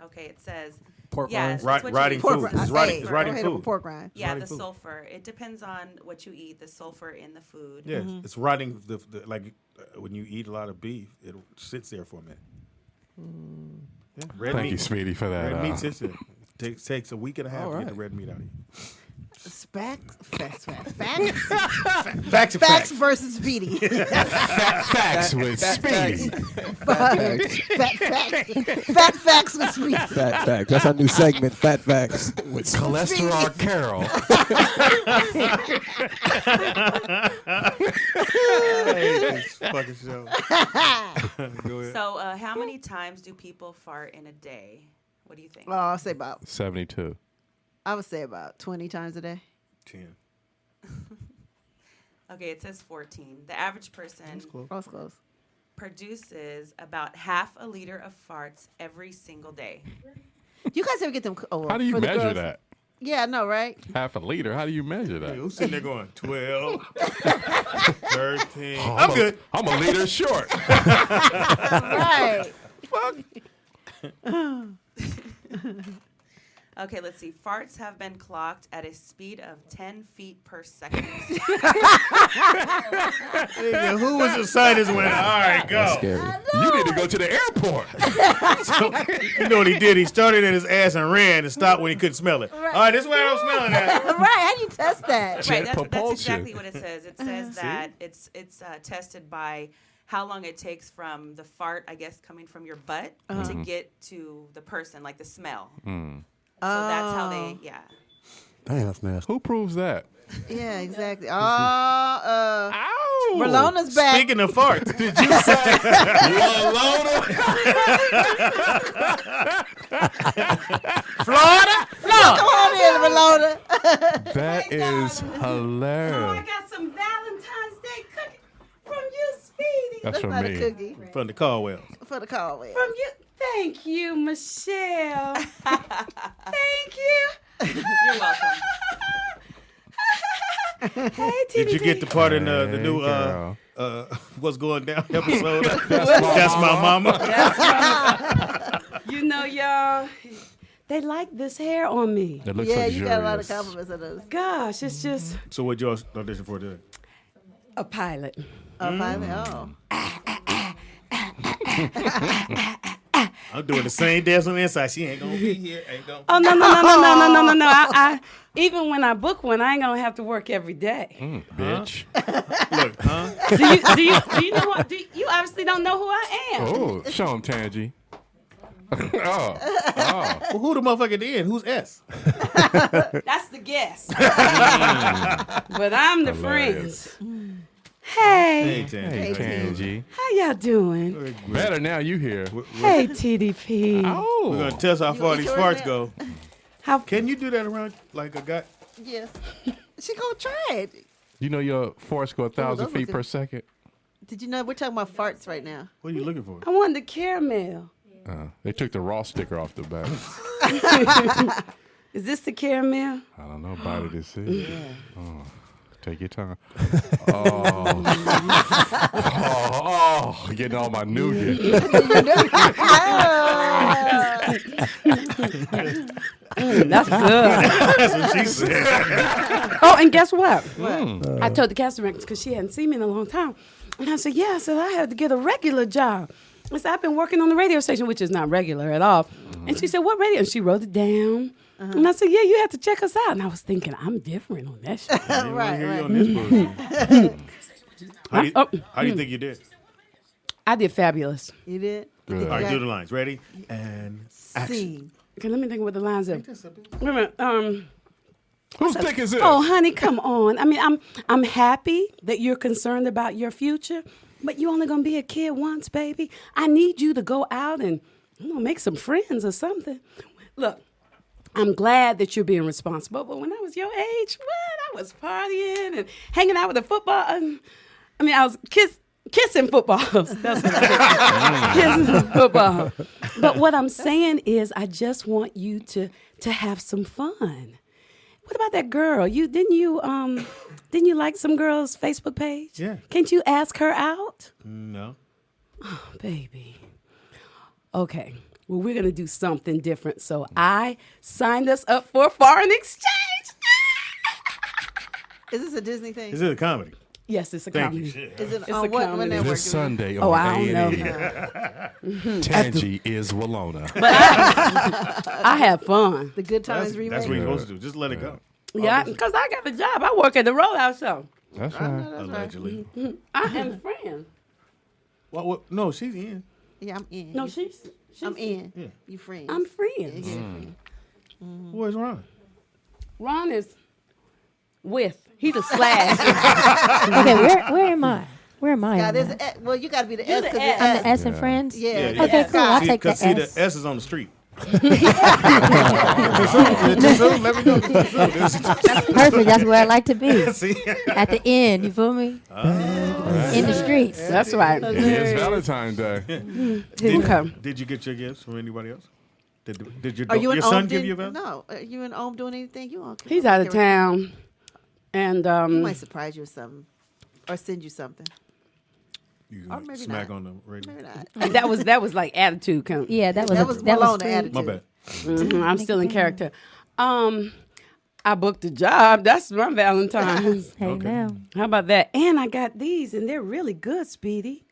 Okay, it says pork rinds. Rotting food. It's rotting food. Pork rind. Yeah, the sulfur. It depends on what you eat. The sulfur in the food. Yeah, it's rotting. Like when you eat a lot of beef, it sits there for a minute. Yeah, Thank you, Speedy, for that. Red meat sits there. Takes a week and a half to get the red meat out of you. Facts versus Speedy. Facts with Speedy. Fat facts with Speedy. Fat Facts. That's our new segment, Fat Facts. With Cholesterol Carol. This fucking show. Go ahead. So, how many times do people fart in a day? What do you think? Oh, I'll say about 72. I would say about 20 times a day. 10. Okay, it says 14. The average person Close. produces about half a liter of farts every single day. You guys ever get them? Oh, How do you for the measure girls? that? Yeah, I know, right? Half a liter. How do you measure that? Hey, who's sitting there going 12, 13? Oh, I'm good. I'm a liter short. Right. Okay, let's see. Farts have been clocked at a speed of 10 feet per second. Nigga, who was the scientist when? All right, go. That's scary. You need to go to the airport. So, you know what he did? He started in his ass and ran and stopped when he couldn't smell it. Right. All right, this is where I'm smelling at. Right. How do you test that? Right, that's propulsion. exactly what it says. It says that it's tested by how long it takes from the fart, I guess, coming from your butt to get to the person, like the smell. So that's how they, Damn, that's nasty. Who proves that? Yeah, exactly. Ow! Ralona's back. Speaking of farts, Did you say Walona? Florida, Come on in, Malona. That is Oh, I hilarious. got some Valentine's Day cookie from you, Speedy. That's from Not a me. cookie From the Caldwell. for the call. From you. Thank you, Michelle. Thank you. You're welcome. Hey, TDP. Did you get the part in the new girl. What's Going Down episode? That's my mama. You know, y'all, they like this hair on me. It looks Yeah, you got a lot of luxurious. compliments of those. Gosh, it's just So what you audition for today? a pilot. Finally, oh. I'm doing the same dance on the inside. She ain't gonna be here. Ain't gonna. Oh, no. I even when I book one, I ain't gonna have to work every day. Bitch. Look, huh? Do you know what? You obviously don't know who I am. Oh, show him, Tangy. Oh. Well, who the motherfucker then? Who's S? That's the guest. But I'm the Hilarious. friends. Hey, Tangy. Hey, Tangy. how y'all doing? Better now you here. Hey, TDP. Oh. We're gonna test how far eat these yours farts now? go. How? Can you do that around like a guy? Yes. She gonna try it. You know your force go 1,000 those feet look per good. second? Did you know we're talking about farts right now? What are you looking for? I wanted the caramel. They took the raw sticker off the back. Is this the caramel? I don't know. Bite it and see. Oh, take your time. Oh. Getting all my nougat. That's good. That's what she said. Oh, and guess what? I told the casting director because she hadn't seen me in a long time. And I said, yeah, I said, I had to get a regular job. I said, I've been working on the radio station, which is not regular at all. And she said, what radio? And she wrote it down. And I said, yeah, you have to check us out. And I was thinking, I'm different on that shit. Right. Hear you on this bullshit. How do you think you did? I did fabulous. You did? All right, do the lines. Ready? And action. Scene. Okay, let me think what the lines are. Wait a minute. Whose dick is this? Oh, honey, come on. I mean, I'm happy that you're concerned about your future, but you only gonna be a kid once, baby. I need you to go out and make some friends or something. Look, I'm glad that you're being responsible, but when I was your age, I was partying and hanging out with the football. I was kissing footballs. That's what I did. Kissing football. But what I'm saying is, I just want you to have some fun. What about that girl? Didn't you like some girl's Facebook page? Yeah. Can't you ask her out? No. Oh, baby. Okay. Well, we're gonna do something different. So I signed us up for foreign exchange. Is this a Disney thing? Is it a comedy? Yes, it's a Thank comedy. you. Is it It's on a what comedy. network? This Sunday Oh, on I don't know. A&E. Tangy is Walona. But I have fun. The Good Times remake? That's what you're supposed to do. Just let it go. Yeah, because I got a job. I work at the rollout show. That's right. Allegedly. I am friend. What? No, she's in. Yeah, I'm in. No, she's I'm in. Yeah. You friends. I'm friends. Where's Ron? Ron is with. He's a slash. Okay, where am I? Where am I? God, on there's that? well, you got to be the You're S the because S. I'm the S in Friends? Yeah. Yeah, Okay, cool. I'll take the See, the S. S is on the street. Perfect. That's where I like to be. See? At the end, you feel me? In the streets. That's right. It is Valentine's Day. Did you get your gifts from anybody else? Did your Are you your and son Om give did- you a vest? No. Are you and Om doing anything? You all He's out of town. And He might surprise you with something or send you something. You Or maybe smack not. on the radio. Maybe not. that was like attitude count. Yeah, that was Malona sweet. attitude. My bad. I'm still in character. I booked a job. That's my Valentine's. Hey, Okay. now. How about that? And I got these, and they're really good, Speedy.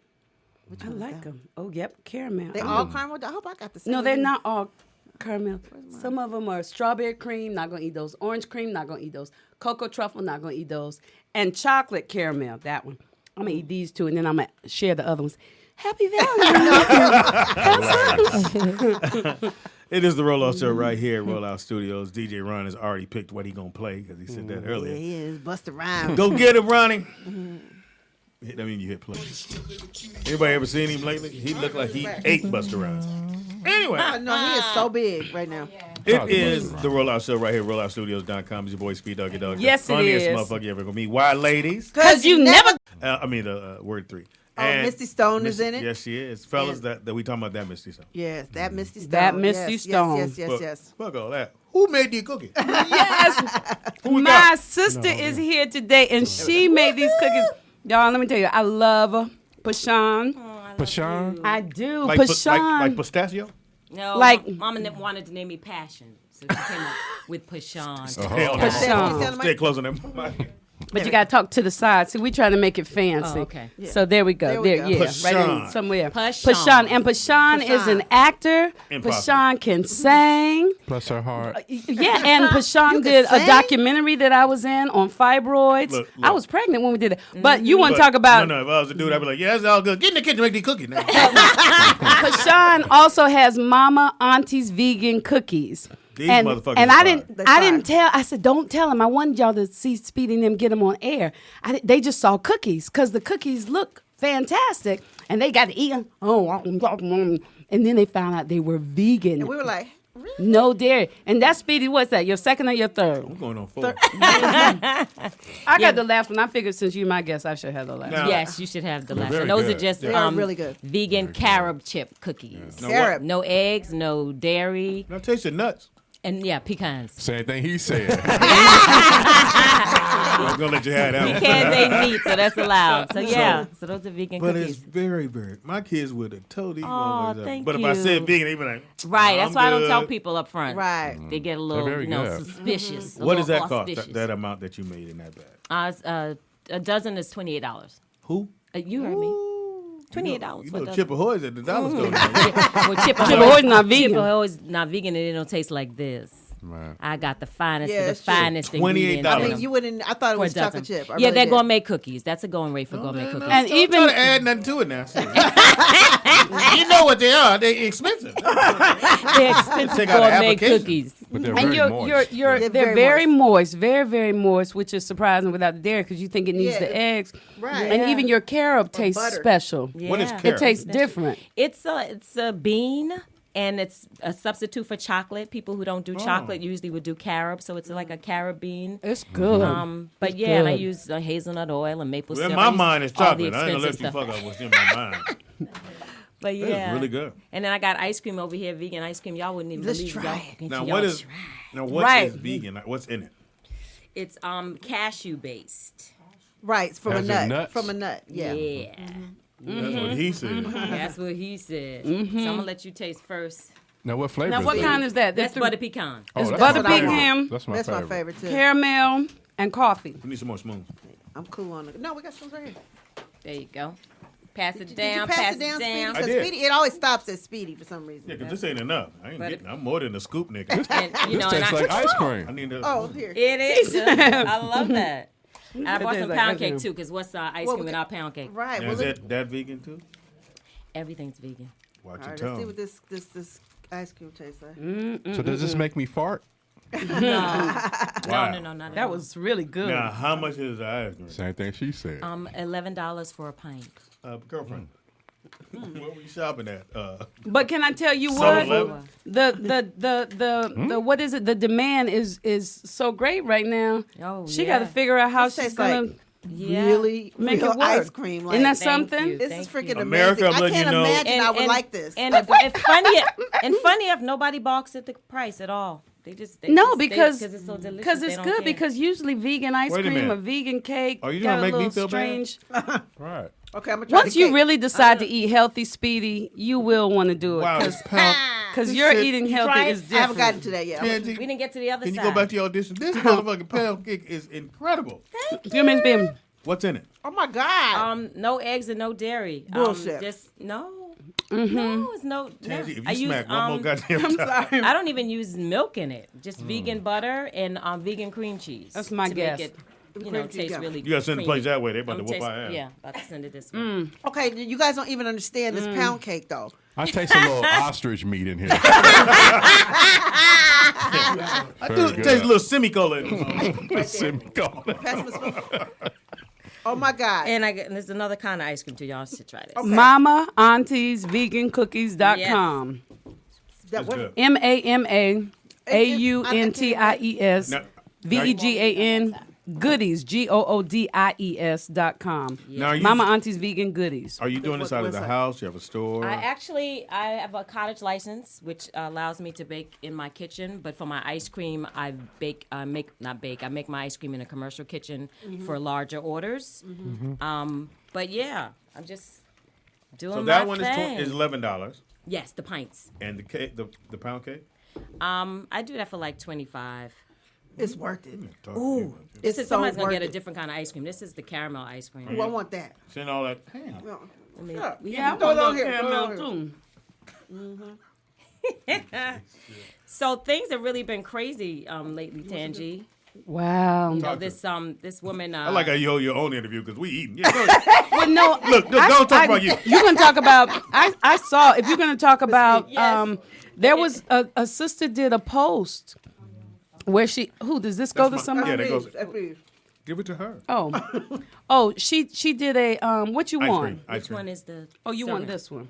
I one's like that? them. Oh, yep, caramel. They all caramel? I hope I got the same. No, they're one. not all caramel. Some of them are strawberry cream, not gonna eat those. Orange cream, not gonna eat those. Cocoa truffle, not gonna eat those. And chocolate caramel, that one. I'm gonna eat these two, and then I'm gonna share the other ones. Happy Valentine's. It is the Rollout Show right here at Rollout Studios. DJ Ron has already picked what he gonna play because he said that Yeah, earlier. he is. Busta Rhymes. Go get it, Ronnie. That mean you hit play. Anybody ever seen him lately? He looked like he ate Busta Rhymes. Anyway, No, he is so big right now. It is the Rollout Show right here, rolloutstudios.com. It's your boy Speed Doggy Dog. Yes, the it funniest is. motherfucker you ever gonna meet. Why, ladies? Because you never. Word 3. Oh, Misty Stone is in it? Yes, she is. Fellas, that we talking about that Misty Stone. Yes, that Misty Stone. That Misty Stone. Yes. Fuck all that. Who made these cookies? Yes. My sister is here today, and she made these cookies. Y'all, let me tell you, I love Pashan. Pashan? I do. Like, Pashan. like pistachio? No, Like- Mama wanted to name me Passion, so she came up with Pashan. Hell no. Pashan. Stay close on that. But you got to talk to the side. See, we trying to make it fancy. Oh, okay. Yeah. So there we go. There we go. Yeah, Pashan. right in somewhere. Pashan. And Pashan is an actor. Impossible. Pashan can sing. Bless her heart. Yeah, and Pashan did a documentary that I was in on fibroids. Look. I was pregnant when we did it. But you want to talk about... No, if I was a dude, I'd be like, yeah, that's all good. Get in the kitchen, make these cookies now. Pashan also has Mama Auntie's vegan cookies. These and motherfuckers and are I fire. didn't tell. I said, don't tell them. I wanted y'all to see Speedy and them get them on air. They just saw cookies because the cookies look fantastic, and they got to eat them. And then they found out they were vegan. And we were like, really? No dairy. And that's Speedy. What's that? Your second or your third? I'm going on 4. I got the last one. I figured since you my guest, I should have the last. Now- one. Yes, you should have the last very one. Those good. are just They are really good. vegan carob chip cookies. Now Carob. No eggs, no dairy, Now taste the nuts. and pecans. Same thing he said. I'm going to let you have that one. Pecans ain't meat, so that's allowed. So so those are vegan But cookies. it's very, very. My kids would have told these Aw, motherfuckers up. thank But if I you. said vegan, they'd be like, Right, that's why I don't good. tell people up front. Right. They get a little, very good. suspicious. a What does little that cost? auspicious. That amount that you made in that bag? A dozen is $28. Who? You heard me. $28. You for a know, dozen. Chip Ahoy's at the dollar store. now. Well, Chip Ahoy's not vegan. Chip Ahoy's not vegan, and it don't taste like this. Man. I got the finest Yeah, of the it's true. finest $28. ingredients. I in mean, them you wouldn't. I thought it for a was dozen. chocolate chip. I Yeah, really they're did. gourmet cookies. That's a going rate for gourmet cookies. And Don't even try to add nothing to it now. You know what they are. They expensive. They're expensive Take out an gourmet application. cookies. But they're and very moist. they're very very moist, very, very moist, which is surprising without the dairy because you think it needs Yeah. the eggs. Right. And Yeah. even your carob tastes butter. special. What is Yeah. carob? It tastes different. It's a bean. And it's a substitute for chocolate. People who don't do chocolate usually would do carob, so it's like a carob bean. It's good. But It's and I good. use hazelnut oil and maple Well, syrup. in I my use mind, it's all the chocolate. I ain't gonna let you expensive fuck stuff. up what's in my mind. But It's yeah, really good. And then I got ice cream over here, vegan ice cream. Y'all wouldn't even Let's believe try y'all. it. Now Y'all what is? try. Now what Right. is vegan? What's in it? It's cashew based. Right, from As a in nut. nuts? From a nut. Yeah. That's what he said. That's what he said. So I'm gonna let you taste first. Now what flavor Now, is what it? kind is that? That's There's butter pecan. Oh, It's that's butter my favorite. pecan, That's my That's favorite. my favorite too. caramel, and coffee. We need some more spoons. I'm cool on it. No, we got some right here. There you go. Pass it Did down. you pass it down, Speedy? I Because did. Speedy, it always stops at Speedy for some reason. Yeah, because this ain't enough. But I'm more than a scoop, nigga. And, you This know, tastes and like ice cream. I need to. Oh, here. it is. I love that. And I bought It some is pound like cake ice too, because what's ice Well, cream without pound cake? Right. Now, Well, is that vegan too? Everything's vegan. Watch all your right, let's see tongue. what this ice cream tastes like. So does this make me fart? No, Wow. no, not at That all. was really good. Now, how much is the ice cream? Same thing she said. $11 for a pint. Girlfriend, where were you shopping at? But can I tell you Seven what? Eleven? The what is it? The demand is so great right now. Oh, She yeah. got to figure out how This she's tastes gonna like Yeah. really make real it work. ice cream. Like, Isn't that Thank something? you. this Thank is freaking you. America, amazing. I letting can't you know- imagine I would like this. And funny enough, nobody balks at the price at all. They just Because it's so delicious. because they it's don't good. care. Because usually vegan ice Wait a cream minute. or vegan cake Are you got gonna a make me little feel bad? strange. Right. Okay, I'm gonna try Once the you cake. really decide to eat healthy, Speedy, you will want to do it. Wow, this pound. Because this your shit- eating Try healthy it? is I different. haven't gotten to that yet. Candy, we didn't get to the other can you side. go back to your audition? This motherfucking pound cake is incredible. You mean being What's in it? Oh my God. No eggs and no dairy. Bullshit. Just no. Mm-hmm. No, it's no. Tansy, if I you use, smack one more goddamn I'm time. sorry. I don't even use milk in it. Just vegan butter and vegan cream cheese. That's my to guess. Make it, Cream cheese, taste yeah. really. You gotta send the creamy. place that way. They about to I'm whoop taste- our ass. Yeah, about to send it this way. Mm. Okay, you guys don't even understand this pound cake though. I taste a little ostrich meat in here. I do Very taste good. a little semicolon. Semicolon. Pass me a spoon. Oh my God. And there's another kind of ice cream too. Y'all should try this. Okay. Mama Auntie's Vegan Cookies.com. That That's what? good. MAMA AUNTIES Now- VEGAN goodies GOODIES.com. Now, are you- Mama Auntie's Vegan Goodies. Are you doing this out of the house? You have a store? I have a cottage license, which allows me to bake in my kitchen. But for my ice cream, I make my ice cream in a commercial kitchen for larger orders. But yeah, I'm just doing So my that one thing. is $11. Yes, the pints. And the cake, the pound cake? I do that for like $25. It's worth it. Ooh, It's so somebody's gonna worth get a it. different kind of ice cream. This is the caramel ice cream. Ooh, I want that. Send all that. Damn. Yeah, I Throw it want on here. caramel Throw it on too. So things have really been crazy lately, Tangi. Wow. You know, this woman. I like how you hold your own interview because we eating. Yeah, go Well, no. Look, don't talk about you. You're going to talk about, I saw, if you're going to talk about, there was a sister did a post where who, does this go to somebody? Yeah, that goes. Give it to her. Oh, she did a, what you Ice want? cream. Ice Which cream. one is the? Oh, you want syrup? this one?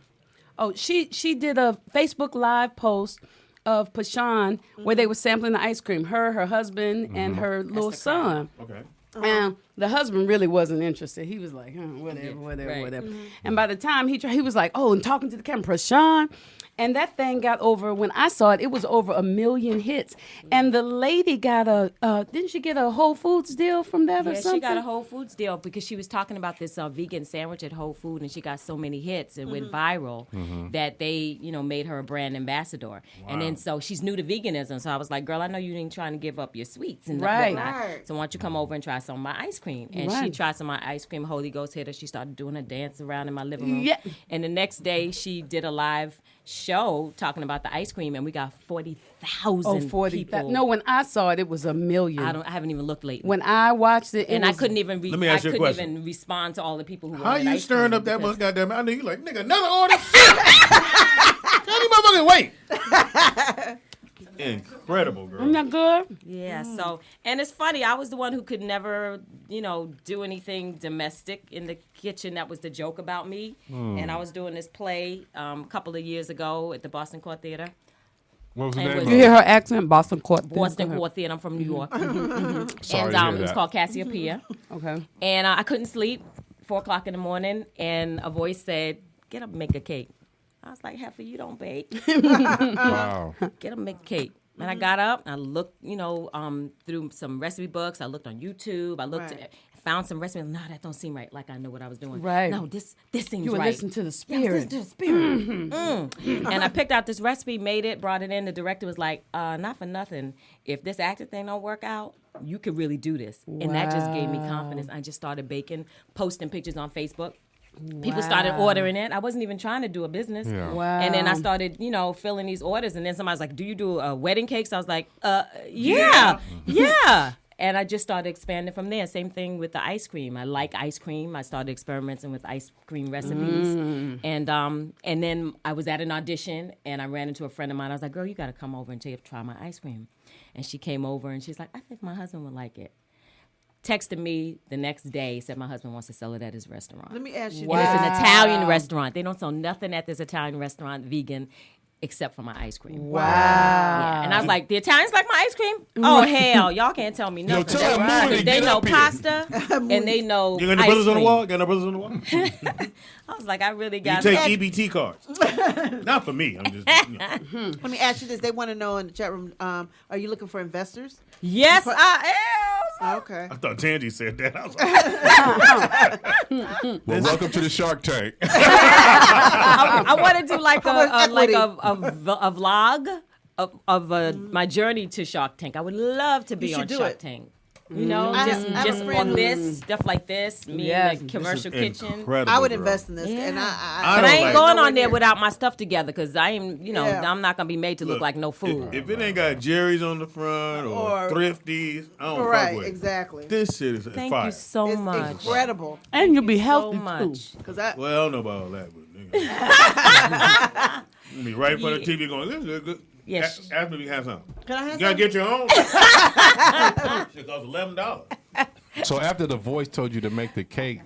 Oh, she did a Facebook Live post of Pashan where they were sampling the ice cream. Her husband, and her little son. Okay. And the husband really wasn't interested. He was like, whatever. And by the time he was like, oh, and talking to the camera, Pashan. And that thing got over, when I saw it, it was over 1 million hits. And the lady got didn't she get a Whole Foods deal from that or something? She got a Whole Foods deal because she was talking about this vegan sandwich at Whole Food, and she got so many hits and went viral that they, made her a brand ambassador. Wow. And then so she's new to veganism. So I was like, girl, I know you ain't trying to give up your sweets and whatnot. So why don't you come over and try some of my ice cream? And she tried some of my ice cream. Holy Ghost hit her. She started doing a dance around in my living room. Yeah. And the next day she did a live show talking about the ice cream, and we got 40,000 people. No, when I saw it, it was 1 million. I haven't even looked lately. When I watched it, I couldn't even Let me ask you a question. even respond to all the people who How wanted you ice stirring cream up that because- much goddamn? I know you like, nigga, another order. Tell you motherfucking wait. Incredible, girl. Isn't that good? Yeah, so, and it's funny, I was the one who could never, do anything domestic in the kitchen. That was the joke about me. And I was doing this play a couple of years ago at the Boston Court Theater. What was the And name was- of You it? hear her accent? Boston Court. Boston Court Theater. I'm from New York. Sorry And to hear it was that. called Cassiopeia. Okay. And I couldn't sleep, 4 o'clock in the morning, and a voice said, get up and make a cake. I was like, Heifer, you don't bake. Wow. Get up and make a cake. And I got up, and I looked, through some recipe books. I looked on YouTube. I looked, found some recipes. No, that don't seem right. Like I know what I was doing. Right. No, this seems You were right. listening to the spirit. Yeah, listen to the spirit. And I picked out this recipe, made it, brought it in. The director was like, not for nothing. If this acting thing don't work out, you could really do this. And that just gave me confidence. I just started baking, posting pictures on Facebook. People started ordering it. I wasn't even trying to do a business. Yeah. Wow. And then I started, filling these orders. And then somebody's like, do you do wedding cakes? I was like, yeah. And I just started expanding from there. Same thing with the ice cream. I like ice cream. I started experimenting with ice cream recipes. And then I was at an audition, and I ran into a friend of mine. I was like, girl, you got to come over and try my ice cream. And she came over, and she's like, I think my husband would like it. Texted me the next day, said my husband wants to sell it at his restaurant. Let me ask you. And it's an Italian restaurant. They don't sell nothing at this Italian restaurant vegan except for my ice cream. Wow. Yeah. And I was like, the Italians like my ice cream? Oh, hell. Y'all can't tell me nothing. tell them move it and They get know up here. pasta and they know You got no ice brothers on the cream. wall? Got no brothers on the wall? I was like, I really You got take EBT cards. Not for me. I'm just. Let me ask you this. They want to know in the chat room, are you looking for investors? Yes, I am. Okay. I thought Tangi said that. I was like, Well, welcome to the Shark Tank. I want to do like How much equity? a vlog of my journey to Shark Tank. I would love to be You should on do Shark it. Tank. You know, I just have a friend on who- this stuff like this, me in the commercial kitchen. incredible, I would girl. invest in this, and I But don't I ain't like- going Nowhere on there near. without my stuff together because I ain't, Yeah. I'm not gonna be made to look like no fool. If it ain't got Jerry's on the front or Thrifties, I don't fuck right, with it. exactly. This shit is Thank fire. you so It's much. incredible. And you'll be So healthy much. too. Because I, Well, I don't know about all that, but nigga. You be right in front of the TV going, this is good. Yes. Ask me if you have something. can I have You gotta some? get your own. Shit costs $11. So after the voice told you to make the cake,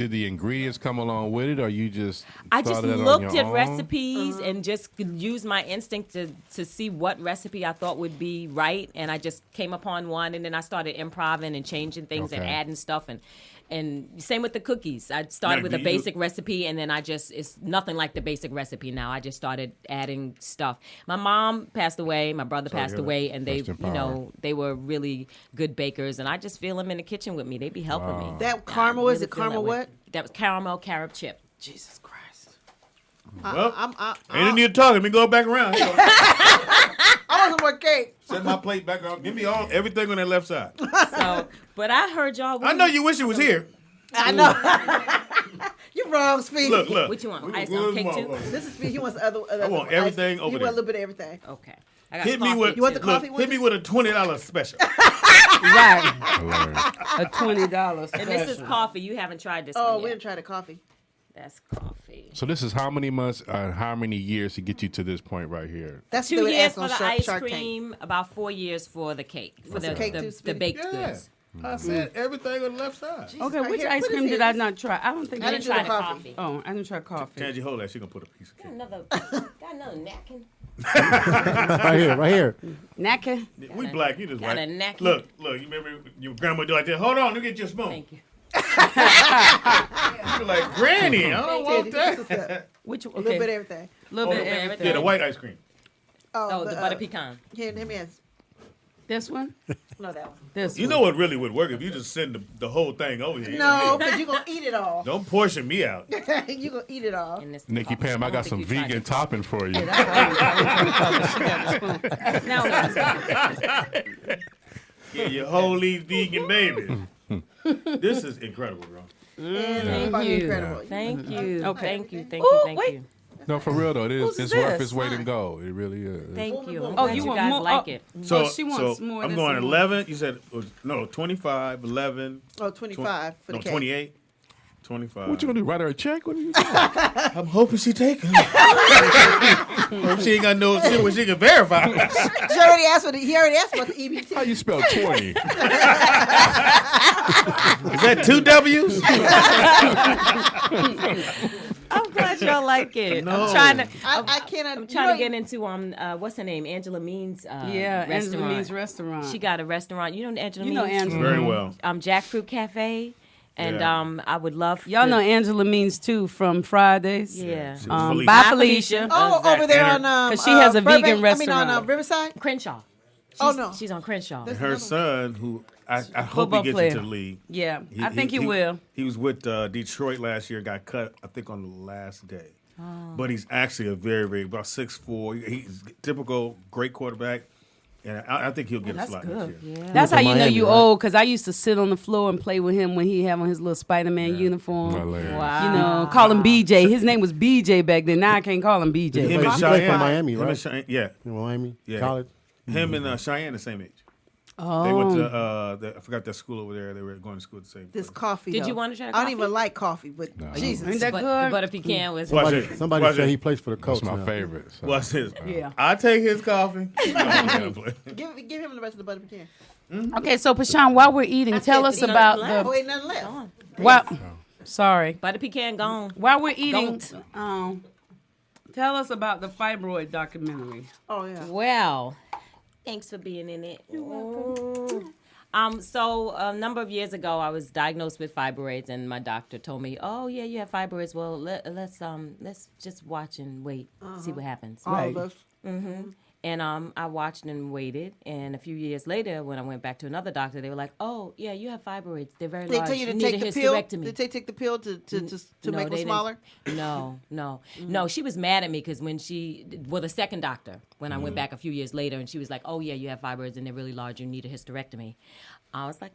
did the ingredients come along with it, or you just? I just thought of that on looked your at own? recipes and just used my instinct to see what recipe I thought would be right, and I just came upon one, and then I started improvising and changing things and Okay. adding stuff, and same with the cookies. I started with a basic recipe, and then it's nothing like the basic recipe now. I just started adding stuff. My mom passed away, my brother passed away, and they, Rest in you know, power. they were really good bakers, and I just feel them in the kitchen with me. They be helping me. That caramel, I is it feel caramel that way. what? That was caramel carrot chip. Jesus Christ. Well, I ain't no need to talk. Let me go back around. want some more cake. Set my plate back on. Give me everything on that left side. So, but I heard y'all. I know you wish it was here. I know. You're wrong, Speedy. Look. What you want? Look, Ice look, on cake look, too? look. This is Speedy. He wants other. I want everything over He there. want a little bit of everything. Okay. I got Hit me coffee, with. You want the too. coffee Look, one? hit me with a $20 special. Right. Hilarious. A $20 special. And this is coffee. You haven't tried this Oh, one we yet. didn't try the coffee. That's coffee. So this is how many months, how many years to get you to this point right here? That's 2 what they years ask on for the Shark ice Tank. cream, about 4 years for the cake, for What's the cake too, the Speedy? baked Yeah. goods. I said everything on the left side. Okay, Right which here, ice put cream his did I hands. not try? I don't think I didn't try the coffee. Oh, I didn't try coffee. Can't you hold that? She gonna put a piece of cake. Got another napkin. Right here. Napkin? We black, you just got white. a napkin. Look, you remember your grandma do like that? Hold on, let me get you a spoon. Thank you. You're like, Granny, I don't want that. Which A little bit of everything. Little bit of bit of everything. Yeah, the white ice cream. Oh, the butter pecan. Here, let me ask. This one? No, that one. This You one. know what really would work if you just send the whole thing over here. No, because you're going to eat it all. Don't portion me out. You're going to eat it all. And this Nikki coffee. Pam, I don't got think some you tried vegan it. topping for you. Now, Yeah, your whole these vegan babies. This is incredible, bro. thank Fucking you. incredible. Thank you. Okay. Thank you. Thank Ooh, you. Thank wait. you. No, for real though, Whose it's is worth this? its weight in gold. It really is. Thank you. I'm Oh, glad you you want guys more? like Oh. it. So, she wants more. I'm This going and more. 11. You said, no, 25, 11. Oh, 25 for the No, cake. 28. 25. What you gonna do? Write her a check? What are you doing? I'm hoping she take it. Hope she ain't got no shit where she can verify. He already asked about the EBT. How you spell 20? Is that 2 W's? I'm glad y'all like it. No. I'm trying to. I cannot. I'm trying to get into what's her name? Angela Means. Yeah, restaurant. Angela Means restaurant. She got a restaurant. You know Angela You Means? know Angela. Very well. Jackfruit Cafe, and Yeah. I would love. Y'all to- know Angela Means too from Fridays. Yeah. She was Felicia. Bye, Felicia. Oh, over there on 'Cause she has a Burbank- vegan I mean on restaurant. Riverside. Crenshaw. Oh no, She's on Crenshaw. And her son, who I hope he Football gets player. into the league. Yeah, I think he will. He was with Detroit last year. Got cut, I think, on the last day. Oh. But he's actually a very about 6'4". He's typical great quarterback, and I think he'll get a slot next year. Yeah. That's how you know Miami, you right? old, because I used to sit on the floor and play with him when he had on his little Spider-Man uniform. Hilarious. Wow. You know, call him BJ. His name was BJ back then. Now I can't call him BJ. Him He and played Cheyenne, for Miami, him right? and Cheyenne, yeah, In Miami, Yeah. college. him and Cheyenne the same age. Oh. They went to I forgot that school over there. They were going to school at the same. this place. coffee. Did though. you want to try the I don't coffee? even like coffee, but Jesus. Ain't that But good? the butter pecan was. Watch Somebody, it. somebody Watch said it. he plays for the Colts That's my now. favorite. So. Watch this. Yeah. I take his coffee. Give him the rest of the butter pecan. Okay, so Pashan, while we're eating, tell us it's about not Oh, the. ain't nothing left. While, sorry. Butter pecan gone. While we're eating, Don't. tell us about the Fibroid documentary. Oh yeah. Well, thanks for being in it. You're welcome. So a number of years ago, I was diagnosed with fibroids, and my doctor told me, "Oh yeah, you have fibroids. Well, let's just watch and wait, see what happens." All of us. And I watched and waited, and a few years later, when I went back to another doctor, they were like, "Oh yeah, you have fibroids. They're very They large. tell you to need take a the pill. hysterectomy." Did they take the pill to No, make they them didn't. smaller? No. She was mad at me because the second doctor, when I went back a few years later, and she was like, "Oh yeah, you have fibroids and they're really large. You need a hysterectomy." I was like,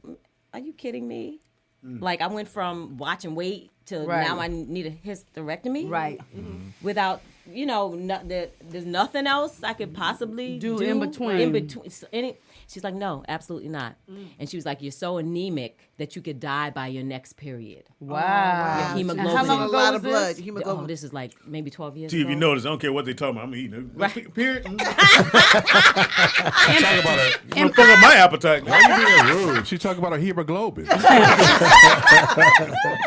"Are you kidding me?" Like I went from watch and wait to Right. now I need a hysterectomy, Right. Without there's nothing else I could possibly do in between. She's like, no, absolutely not. And she was like, you're so anemic that you could die by your next period. Wow. Your hemoglobin. How long ago was blood. this? Hemoglobin. This is like maybe 12 years See, if ago. you notice, I don't care what they talking about. I'm eating it. Right. Period. Talk about her. I'm fuck up my appetite. Why you being rude? She talking about her hemoglobin.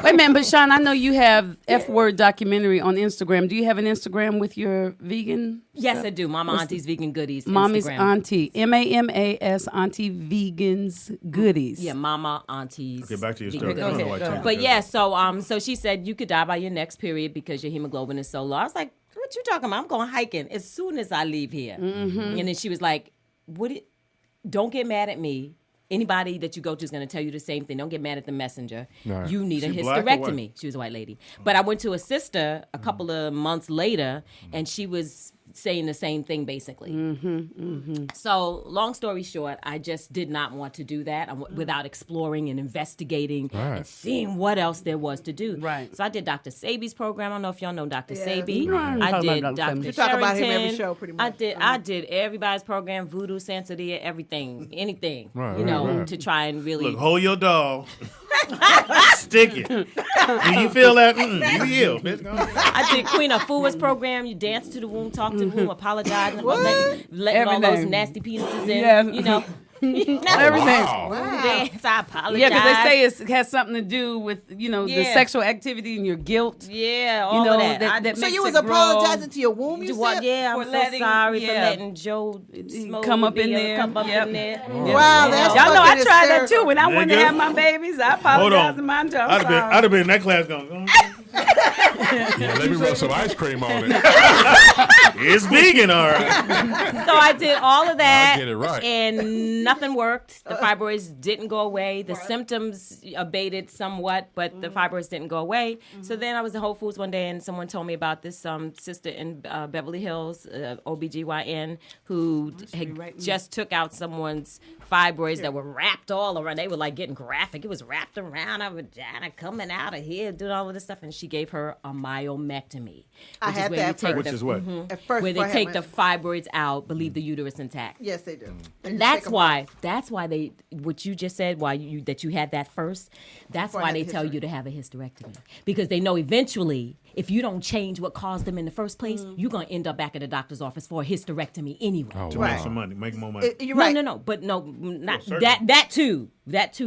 Wait a minute, but Sean, I know you have F-word documentary on Instagram. Do you have an Instagram with your vegan? Yes, I do. Mama Auntie's Vegan Goodies. Mommy's Instagram. Auntie. MAMAS Auntie Vegans Goodies. Yeah, Mama Auntie's. Okay, back to your Vegan story. Goodies. But yeah, so she said you could die by your next period because your hemoglobin is so low. I was like, what you talking about? I'm going hiking as soon as I leave here. And then she was like, don't get mad at me. Anybody that you go to is going to tell you the same thing. Don't get mad at the messenger. Right. You need a hysterectomy. She was a white lady. But I went to a sister a couple of months later, and she was saying the same thing, basically. So, long story short, I just did not want to do that without exploring and investigating and seeing what else there was to do. Right. So I did Dr. Sabi's program. I don't know if y'all know Dr. Sabi. I did Dr. You talk about him every Sherrington. show, pretty much. I did everybody's program, Voodoo, Santeria, everything, anything, Right. to try and really. Look, hold your dog. Stick it. Do you feel that? You heal. I did Queen Afua's program. You dance to the womb, talk to the womb, apologize, letting all those nasty penises in. Yeah. Everything. Wow. Dance, I apologize. Yeah, because they say it has something to do with the sexual activity and your guilt. Yeah, all of that. So you was apologizing to your womb, you said? Yeah, I'm so sorry for letting Joe come up in there. Come up in there. Wow, that's y'all know I fucking tried that hysterical. too. When I wanted to have my babies, I apologized to my Joe. I'd have been in that class going. Yeah, let me rub some ice cream on it. It's vegan, all right. So I did all of that, I'll get it right. and nothing worked. The fibroids didn't go away. The symptoms abated somewhat, but the fibroids didn't go away. So then I was in Whole Foods one day, and someone told me about this sister in Beverly Hills, OBGYN, who had just took out someone's fibroids that were wrapped all around. They were like getting graphic. It was wrapped around her vagina, coming out of here, doing all of this stuff, and she gave her a myomectomy. I had that first. Which is what? At first, where they take the fibroids out, but leave the uterus intact. Yes, they do. And that's why they, what you just said, that you had that first, that's why they tell you to have a hysterectomy. Because they know eventually, if you don't change what caused them in the first place, you're going to end up back at the doctor's office for a hysterectomy anyway. To make some money, make more money. You're right. No, but not that too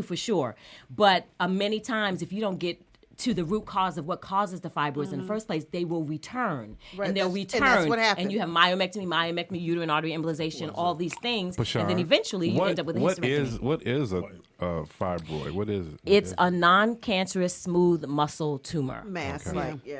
for sure. But many times, if you don't get to the root cause of what causes the fibroids in the first place, they will return. Right, and they'll and that's what happened. and you have myomectomy, uterine artery embolization, all these things, Bashar, and then eventually you end up with a hysterectomy. What is a fibroid? What is it? It's a non-cancerous smooth muscle tumor. Mass,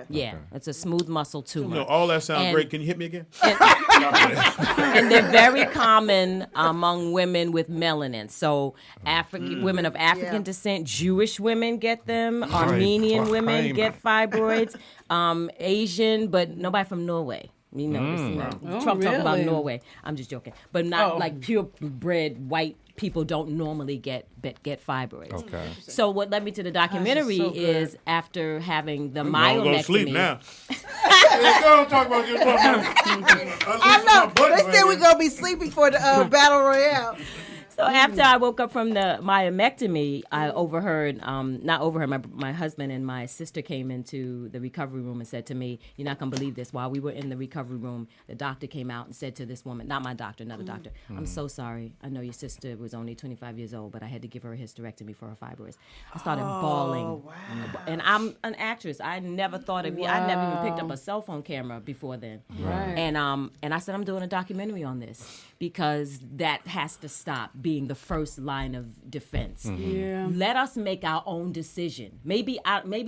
Yeah, it's a smooth muscle tumor. No, all that sounds great. Can you hit me again? And they're very common among women with melanin. So women of African descent, Jewish women get them, Armenian women get fibroids, Asian, but nobody from Norway. Trump talking about Norway. I'm just joking, but not like purebred white people don't normally get fibroids. Okay. So what led me to the documentary is after having the myomectomy. Go to sleep now. Don't talk about your I know. They said we're gonna be sleeping for the battle royale. So after I woke up from the myomectomy, I overheard, my husband and my sister came into the recovery room and said to me, "You're not going to believe this." While we were in the recovery room, the doctor came out and said to this woman, not my doctor, another doctor, "I'm so sorry. I know your sister was only 25 years old, but I had to give her a hysterectomy for her fibroids." I started bawling. Wow. And I'm an actress. I never thought of I never even picked up a cell phone camera before then. Right. And I said, I'm doing a documentary on this because that has to stop being the first line of defense. Yeah. Let us make our own decision. Maybe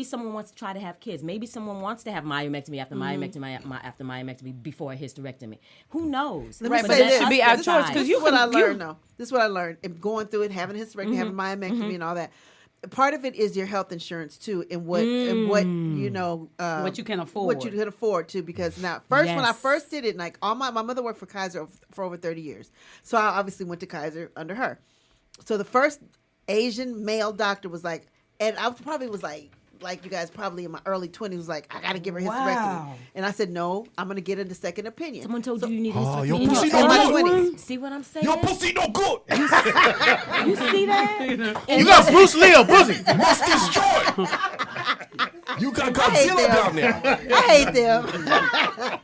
someone wants to try to have kids. Maybe someone wants to have myomectomy after myomectomy before a hysterectomy. Who knows? Let me say this. Should be our choice. This is what I learned, though. This is what I learned. And going through it, having a hysterectomy, having myomectomy and all that. Part of it is your health insurance too, and what you know, what you can afford, too. Because now, when I first did it, like my mother worked for Kaiser for over 30 years, so I obviously went to Kaiser under her. So the first Asian male doctor was like, and I probably was like like you guys probably in my early 20s was like, I got to give her hysterectomy. And I said, no, I'm going to get a second opinion. Someone told you need a hysterectomy. your in pussy your no good. 20s. See what I'm saying? Your pussy no good. You see that? You got Bruce Lee on pussy. Must destroy. You got Godzilla down there. I hate them.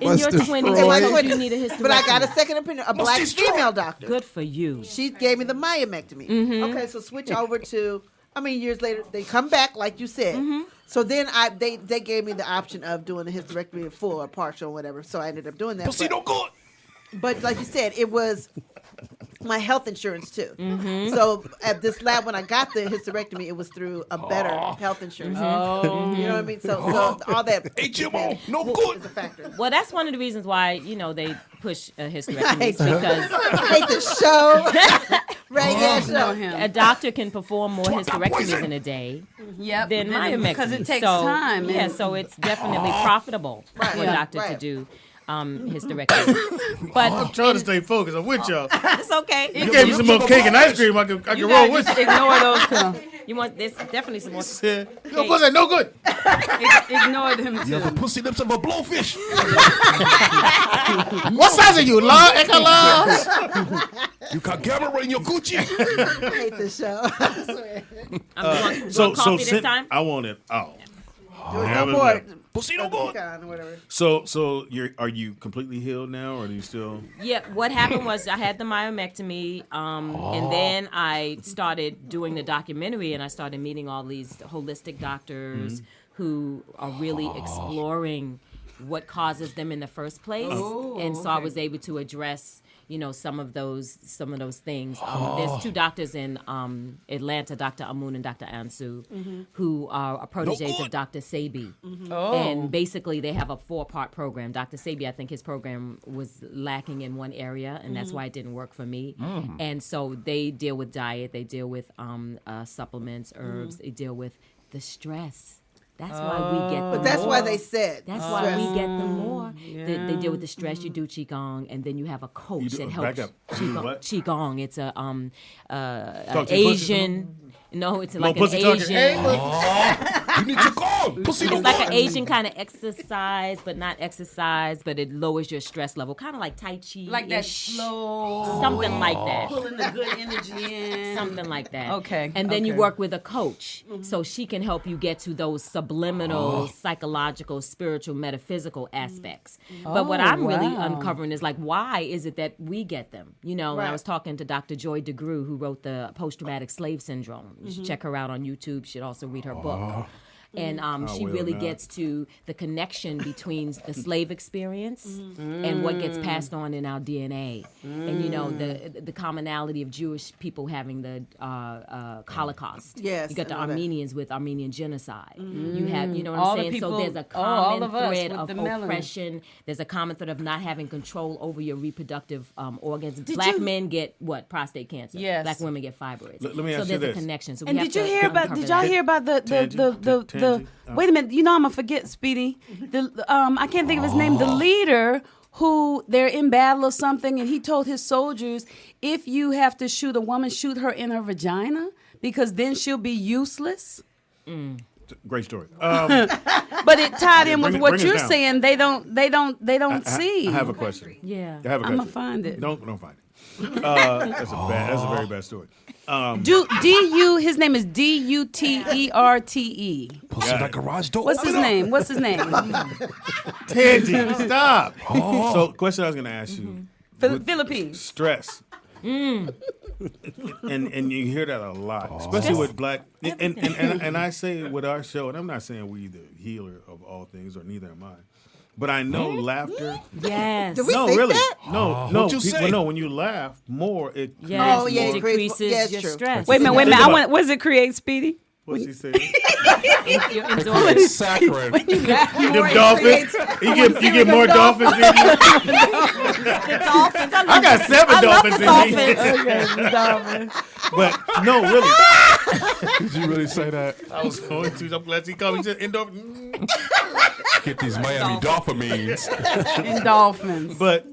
In your 20s, you need a hysterectomy. But I got a second opinion, a black female doctor. Good for you. She gave me the myomectomy. Okay, so switch over to, years later, they come back, like you said. So then they gave me the option of doing the hysterectomy full or partial or whatever. So I ended up doing that. Pussy no good. But like you said, it was my health insurance too. So at this lab, when I got the hysterectomy, it was through a better health insurance. You know what I mean? So all that HMO, no good. is a factor. Well, that's one of the reasons why, they push a hysterectomy because I hate the show. Show. A doctor can perform more hysterectomies in a day than myomectomy. Because it takes time. Yeah, so it's definitely profitable for a doctor to do hysterectomy. But I'm trying to stay focused. I'm with y'all. It's okay. You gave me some more cake and ice cream. I can roll with you. Ignore those two. You want this? Definitely some more. Your pussy no good. Ignore them You have the too. pussy lips of a blowfish. What size are you, Lord? You got gamma in your Gucci. I hate this show. I swear. So coffee this time? I want it. Oh. Pussy no good. So are you completely healed now, or are you still? Yeah, what happened was I had the myomectomy, and then I started doing the documentary, and I started meeting all these holistic doctors who are really exploring what causes them in the first place, and so I was able to address some of those things. There's two doctors in Atlanta, Dr. Amun and Dr. Ansu, who are protégés of Dr. Sebi. And basically they have a 4-part program. Dr. Sebi, I think his program was lacking in one area, and that's why it didn't work for me. And so they deal with diet, they deal with supplements, herbs, they deal with the stress. That's why we get them. But that's why they said. That's why we get them more. They deal with the stress. You do qigong, and then you have a coach that helps. Back up. Qigong. It's a Asian. No, it's like an Asian. You need to go. Pussy no It's like good. an Asian kind of exercise, but not exercise, but it lowers your stress level, kind of like Tai Chi. Like that slow. Something like that. Pulling the good energy in. Something like that. Okay. And then you work with a coach, so she can help you get to those subliminal, psychological, spiritual, metaphysical aspects. But what I'm really uncovering is like, why is it that we get them? And I was talking to Dr. Joy DeGruy, who wrote the Post-Traumatic Slave Syndrome. You should check her out on YouTube. You should also read her book. And she really gets to the connection between the slave experience and what gets passed on in our DNA. And, the commonality of Jewish people having the Holocaust. Yes, you got the I know that. Armenians with Armenian genocide. You have, what All I'm the saying? people- So there's a all common of us thread with of the melanin. oppression. There's a common thread of not having control over your reproductive organs. Black men get what? Prostate cancer. Yes. Black women get fibroids. Let me ask so you there's this. a connection. So And we did have you to hear about? uncover Did y'all that. hear about the Tangent. Wait a minute. I'm gonna forget, Speedy. I can't think of his name. The leader who they're in battle or something, and he told his soldiers, if you have to shoot a woman, shoot her in her vagina because then she'll be useless. Great story. But it tied in with bring what us you're down. saying. They don't see. I have a question. Yeah. I have a question. I'ma find it. Don't find it. That's a very bad story. His name is Duterte. Pussy like garage door. What's his name? What's his name? Tangy, stop. So, question I was going to ask you. Philippines. Stress. And you hear that a lot, especially with black. And I say with our show, and I'm not saying we the healer of all things, or neither am I. But I know laughter. Yes. Do we think really. that? No. What'd you People say? know when you laugh more, it Yes. Oh, yeah, It it creates- decreases yeah, it's your true. stress. Wait a minute. Think about- What does it create, Speedy? What's he saying? Your endorphins. Saccharine. Them dolphins. You get more dolphins in you. The dolphins. I got 7 dolphins in me. Dolphins. But no, really. Did you really say that? I was going to. I'm glad he called me just endorphins. Get these Miami Dolphins. And dolphins. But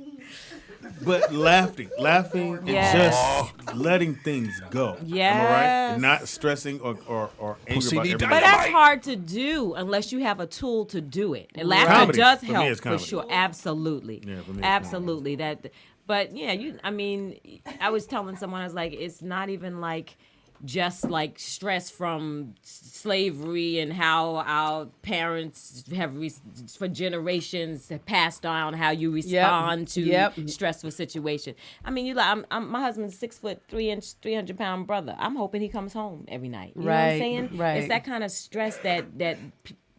But laughing, and just letting things go. Yes. Am I right? And not stressing or angry about everything. But that's hard to do unless you have a tool to do it. And laughter Comedy. does For me, help it's for comedy. sure. Absolutely. Yeah, for me, it's absolutely. But yeah, I was telling someone, I was like, it's not even like just like stress from slavery and how our parents have for generations have passed on how you respond to stressful situation. I mean, my husband's 6'3" 300-pound brother. I'm hoping he comes home every night. You know what I'm saying? Right. It's that kind of stress that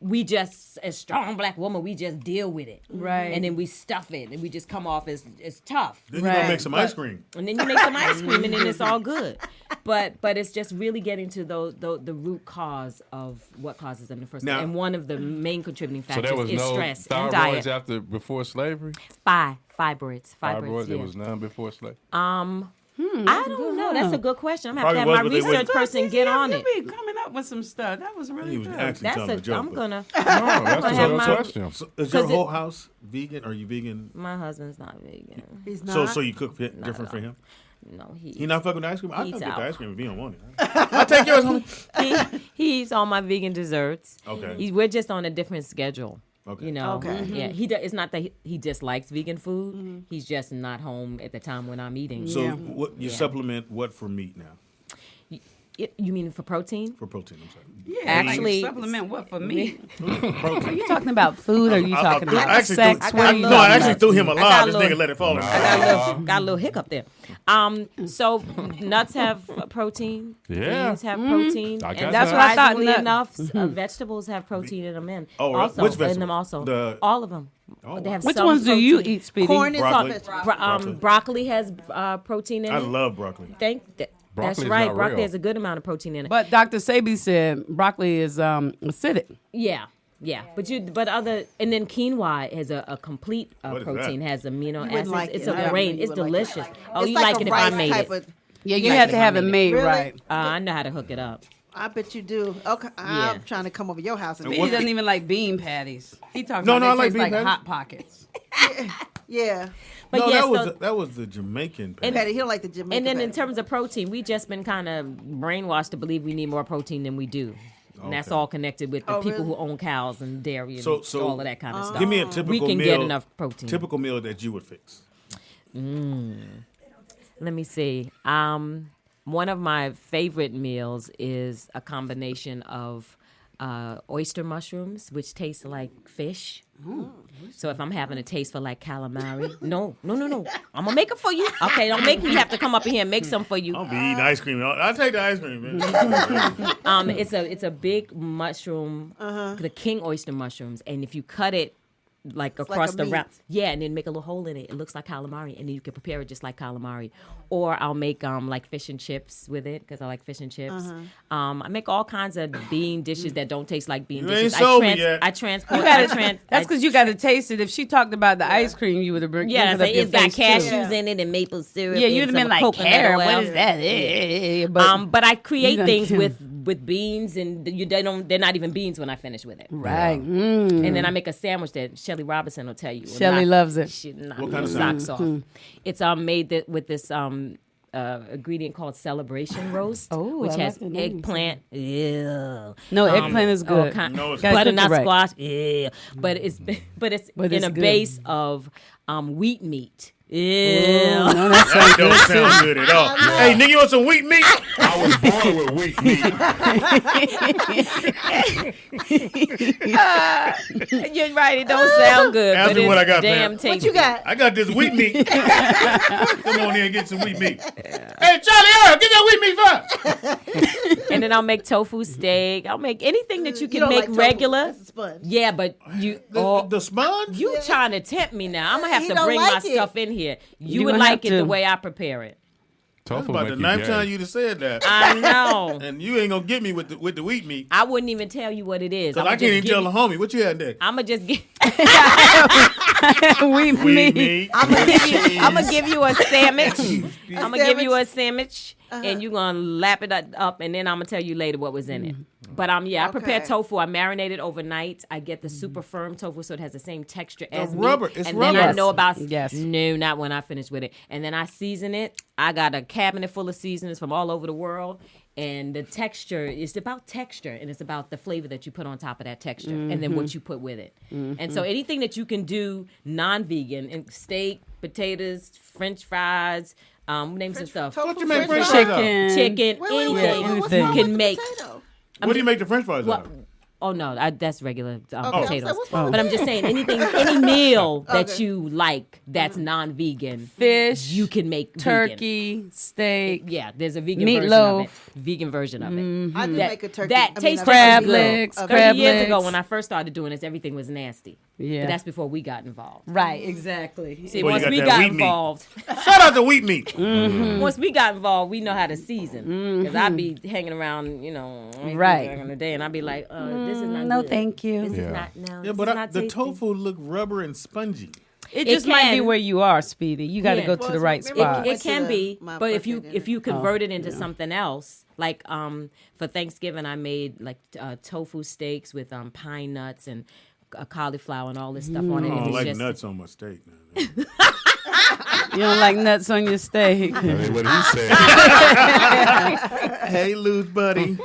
we just, as strong black woman, we just deal with it. Right. And then we stuff it and we just come off as tough. Then you're going to make some ice cream. And then you make some ice cream and then it's all good. But it's just really getting to the root cause of what causes them in the first place. And one of the main contributing So factors there was is no stress and diet. before slavery? Fibroids. There Yeah. was none before slavery? I don't know. That's a good question. I'm going to have to have my research person get on it. You be coming up with some stuff. That was really good. I'm gonna. That's a have good my- question. So is your whole house vegan? Are you vegan? My husband's not vegan. He's not. So you cook different for him? No, He not fucking with ice cream? I eats can get out. the ice cream if he don't want it. I'll take yours, homie. He eats all my vegan desserts. Okay. We're just on a different schedule. Okay. You know, Okay. yeah. It's not that he dislikes vegan food. He's just not home at the time when I'm eating. So what you supplement what for meat now? You mean for protein? For protein, I'm sorry. Yeah, Actually, like supplement what for me? Protein. Are you talking about food or are you talking about actually sex? I actually threw him a lob. This nigga let it fall. I got a little hiccup there. So nuts have protein. Yeah. Beans have protein. I And got That's what I thought. surprisingly enough, vegetables have protein in them. Oh, right. Also, Which in them vegetables? also. All of them. They have Which some ones do you protein. eat, Speedy? Corn is Broccoli. broccoli. Broccoli has protein in it. I love broccoli. That's Broccoli is right. not Broccoli real. has a good amount of protein in it. But Dr. Sabi said broccoli is acidic. Yeah. And then quinoa has a complete What is protein, that? has amino wouldn't acids. like it's it. I a don't grain. think you It's would like it. delicious. Oh, It's you like like a it if rice I made type it? of- Yeah, you Like have it to if I have it made it. made Really? right. I know how to hook it up. I bet you do. Okay, Yeah. I'm trying to come over your house and He doesn't even like bean patties. He talks No, about no, I they like taste bean like patties. Hot Pockets. yeah. But No, yes, that was the Jamaican. patty. Patty, he don't like the Jamaican. and then in patty. terms of protein, we just been kind of brainwashed to believe we need more protein than we do. And that's Okay. all connected with the Oh, people really? who own cows and dairy and So all of that kind of stuff. Give me a typical We can meal. get enough protein. Typical meal that you would fix. Let me see. One of my favorite meals is a combination of oyster mushrooms, which taste like fish. So if I'm having a taste for like calamari, no. I'm gonna make it for you. Okay, don't make me have to come up in here and make some for you. I'll be eating ice cream. I'll take the ice cream, man. It's a big mushroom, the king oyster mushrooms, and if you cut it like across a the meat. wrap, and then make a little hole in it. It looks like calamari, and then you can prepare it just like calamari. Or I'll make like fish and chips with it because I like fish and chips. I make all kinds of bean dishes that don't taste like bean You dishes. ain't sold me yet. I transport. That's because you got to taste it. If she talked about the ice cream, you would have brought Yeah, it up your it's got face, too. cashews in it and maple syrup. Yeah, you'd and have been some like, coconut Karen, oil. what is that? But I create You things done- with beans, and they're not even beans when I finish with it. Right. And then I make a sandwich that Shelly Robinson will tell you. Shelley loves it. She knock What kind the of socks sandwich? off. It's made with this ingredient called celebration roast, Oh, which I has like the name. eggplant. Ew. No, eggplant is all good. No, it's Gotta cook butternut it right. squash. Ew. But it's in it's a good. base of wheat meat. Ew. No, that That sounds don't good, sound too. good at all. Hey, nigga, you want some wheat meat? I was born with weak meat. You're right. It don't sound good. Ask but me it's what I got, damn man. tasty. What you got? I got this wheat meat. Come on here and get some wheat meat. Hey, Charlie Earl, get that wheat meat first. And then I'll make tofu steak. I'll make anything that you can don't make like tofu. regular. That's a sponge. Yeah, but you The sponge? you trying to tempt me now. I'm gonna have He to don't bring like my it. stuff in here. You You would gonna like have it the to. way I prepare it. That's Tofu about make the you ninth gay. time you just said that. I know. And you ain't gonna get me with the wheat meat. I wouldn't even tell you what it is. Cause I can't even tell the homie. What you had there? I'm gonna just get. Wheat Wheat meat. meat. I'm gonna give you a sandwich. I'm gonna give you a sandwich. and you're gonna lap it up, and then I'm gonna tell you later what was in it. But I prepare tofu. I marinate it overnight. I get the super firm tofu so it has the same texture as rubber. meat. It's and rubber. then I know about Yes. no, not when I finish with it. And then I season it. I got a cabinet full of seasonings from all over the world. And the texture is about texture, and it's about the flavor that you put on top of that texture, and then what you put with it. And so anything that you can do non-vegan, and steak, potatoes, French fries, name some stuff. What you make French fries out of? Chicken, Wait, anything you can make. What do you make the French fries out of? Oh no, that's regular Okay. potatoes. What's wrong with But I'm just saying, any meal that you like that's non-vegan, Fish, you can make turkey, steak. Yeah, there's a vegan version meatloaf. of it. Vegan version of it. I do make a turkey. That tastes crab good. legs, 30 crab years ago legs. when I first started doing this, everything was nasty. Yeah. But that's before we got involved. Right, exactly. See, Well, you once got we that got wheat meat. involved, Shout out to wheat meat. once we got involved, we know how to season. Because I'd be hanging around, Right. back in the day, and I'd be like, this is not No, good. thank you. This Yeah. is not, no, Yeah, this but is not the tasty. tofu look rubber and spongy. It just might be can. where you are, Speedy. You got to Yeah. go to the right Well, spot. It can be, my but if birthday you dinner. convert it into something else, like for Thanksgiving, I made like tofu steaks with pine nuts and cauliflower and all this stuff on I it. It don't was like just nuts on my steak. Man. You don't like nuts on your steak. That ain't what he said. Hey, loose buddy. Is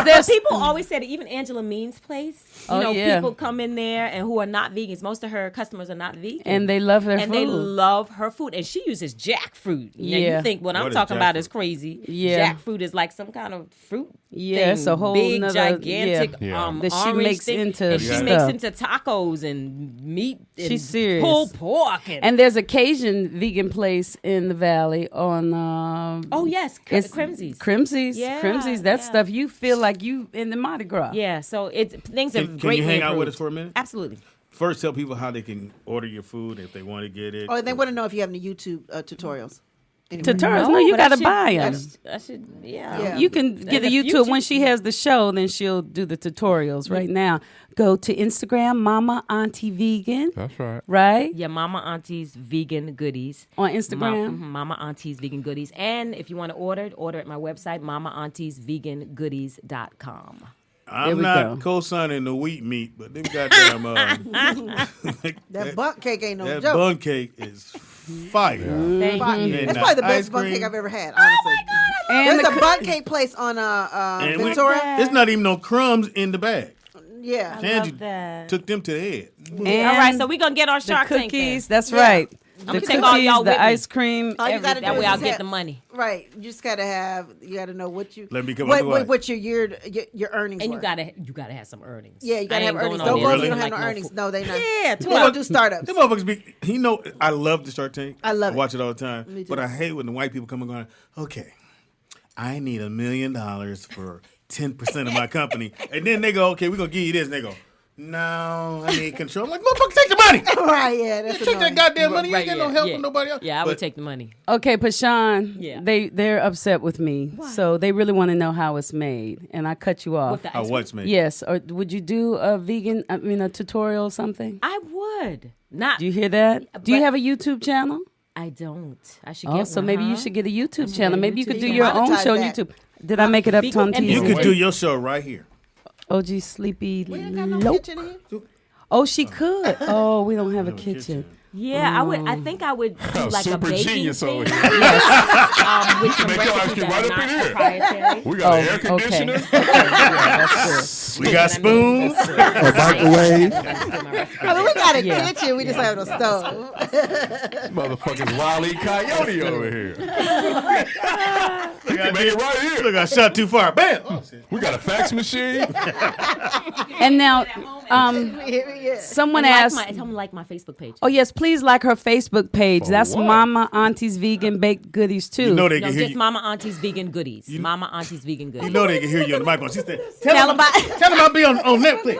there people always said it, even Angela Mean's place. Oh, yeah. People come in there and who are not vegans. Most of her customers are not vegan. and they love their and food. they love her food. And she uses jackfruit. Yeah. Yeah. You think what I'm What is talking about jackfruit? is crazy. Yeah. Jackfruit is like some kind of fruit. Yeah, it's thing. a whole big, nother- gigantic yeah. That she orange makes thing. into and she stuff. makes into tacos and meat. And She's serious. pulled pork. And there's a Cajun vegan place in the valley on. oh yes, it's Crimsey's. Crimsey's. Yeah, Crimsey's. That yeah. stuff you feel like you in the Mardi Gras. Yeah, so things have Can greatly you hang out with improved. us for a minute? Absolutely. First, tell people how they can order your food if they want to get it. Oh, they want to know if you have any YouTube tutorials. Anyway. Tutorials. No, you but got to I should- buy them. I should, Yeah. You can get a the YouTube future- when she has the show. Then she'll do the tutorials. Right now, go to Instagram, Mama Auntie Vegan. That's right. Right Yeah, Mama Auntie's Vegan Goodies. on Instagram. Mama Auntie's Vegan Goodies. And if you want to order at my website, mamaauntiesvegangoodies.com. I'm we not go. co-signing the wheat meat, but them goddamn That butt cake ain't no that joke. bun cake is fire. Thank Fire. you. And It's probably the ice best bun cream. cake I've ever had. Honestly. And There's the a bun cake place on And Ventura. it's not even no crumbs in the bag. Yeah. Tangy that. took them to the head. And All right, so we're going to get our the Shark Tank then. cookies. That's Yeah. right. I'm The gonna take all y'all cookies, with the me. ice cream. All you gotta everything. do That way is I'll just get have- the money. Right. You just gotta know what you Let me come up to what? what your earnings And were. you gotta have some earnings. Yeah, you gotta I have ain't going earnings. on Don't there go if you looking don't have like no earnings. fool. No, they not. Yeah, They don't do startups. Them motherfuckers be, I love the Shark Tank. I love it. Watch it all the time. Me too. But I hate when the white people come and going, okay, I need $1 million for 10% of my company. And then they go, okay, we're going to give you this. And they go, no, I need control. I'm like, motherfucker, take the money. Right, yeah, that's Take that annoying. goddamn money. You Right, ain't got no yeah, help yeah. from nobody else. Yeah, I But would take the money. Okay, Pashan, Yeah. they're upset with me. So they really want to know how it's made. And I cut you off. With the How ice what's made? Yes. Or would you do a a tutorial or something? I would. Not. Do you hear that? Do you but- have a YouTube channel? I don't. I should Oh, get so one, maybe you huh? should get a YouTube should channel. get a Maybe you could YouTube do channel. your own Monetize show on that. YouTube. Did I make it up, Vegan- Tom and You Teaser? could do your show right here. OG Sleepy We ain't got no Lope. kitchen in here. Oh, she could. Oh, we don't have a No kitchen. Yeah, I would. I think I would do like a Super baking genius thing. over here. With some Make your ice recipes cream that right are up in not here. proprietary. We got an air okay. conditioner. We got spoons. A microwave. I mean, we got a kitchen. We just have no stove. Motherfuckers Wile E. Coyote over here. We can make it right here. Look, I shot too far. Bam. Oh, shit. We got a fax machine. And now, Yeah. someone And asked. tell them like my Facebook page. Oh yes, please like her Facebook page. For That's what? Mama Auntie's Vegan Baked Goodies too. You know they No, can hear just you. Mama Auntie's Vegan Goodies. Mama Auntie's Vegan Goodies. You know they can hear you on the microphone. She said, Tell "Tell them them I'll be on Netflix."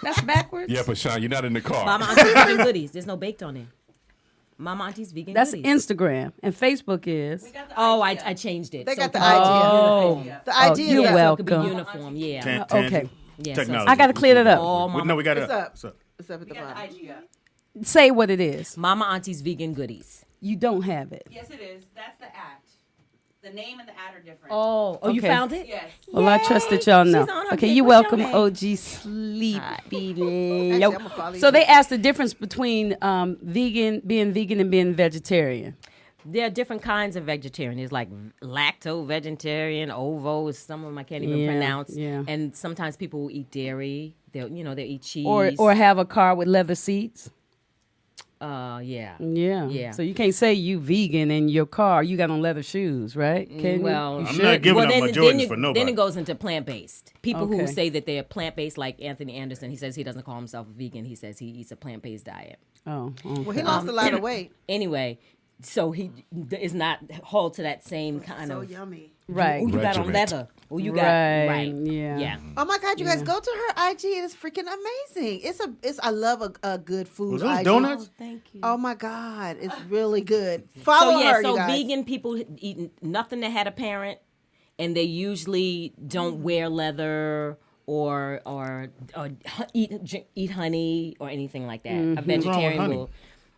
That's backwards. Yeah, but Sean, you're not in the car. Mama Auntie's Vegan Goodies. There's no baked on there. Mama Auntie's Vegan That's Goodies. Instagram and Facebook is. Oh, I changed it. They So got the it could be Oh. uniform. The idea you're is that So it could be welcome. uniform. Yeah. Okay. Yeah, so Technology. I got to clear that up. all We- Mama, No, we got it What's up? What's up? It's up at the bottom. Say what it is. Mama Auntie's Vegan Goodies. You don't have it. Yes, it is. That's the act. The name and the ad are different. Oh, you Okay. found it? Yes. Well, I trust that y'all know. She's on her Okay, big- you what's your welcome, name? OG Sleepy. I'ma follow So you. they asked the difference between being vegan and being vegetarian. There are different kinds of vegetarian. There's like lacto vegetarian, ovo. Some of them I can't even Yeah, pronounce. yeah. And sometimes people will eat dairy. They'll eat cheese. Or have a car with leather seats. Yeah. Yeah. Yeah. So you can't say you vegan in your car. You got on leather shoes, right? Can you? Well, You I'm should. not giving up my Jordans it, for nobody. Then it goes into plant-based. People who Okay. say that they're plant-based, like Anthony Anderson, he says he doesn't call himself a vegan. He says he eats a plant-based diet. Oh, okay. Well, he lost a lot of weight. Anyway, so he is not hold to that same kind So of yummy. Right. Oh, you got on Regiment. leather. Oh, you got Right, right. yeah. Yeah. Oh my God, you guys go to her IG. It is freaking amazing. I love a good food. Was those IG. donuts? Thank you. Oh my God, it's really good. Follow her, so you guys. vegan people eat nothing that had a parent, and they usually don't wear leather or eat honey or anything like that. A What's wrong with vegetarian honey? will.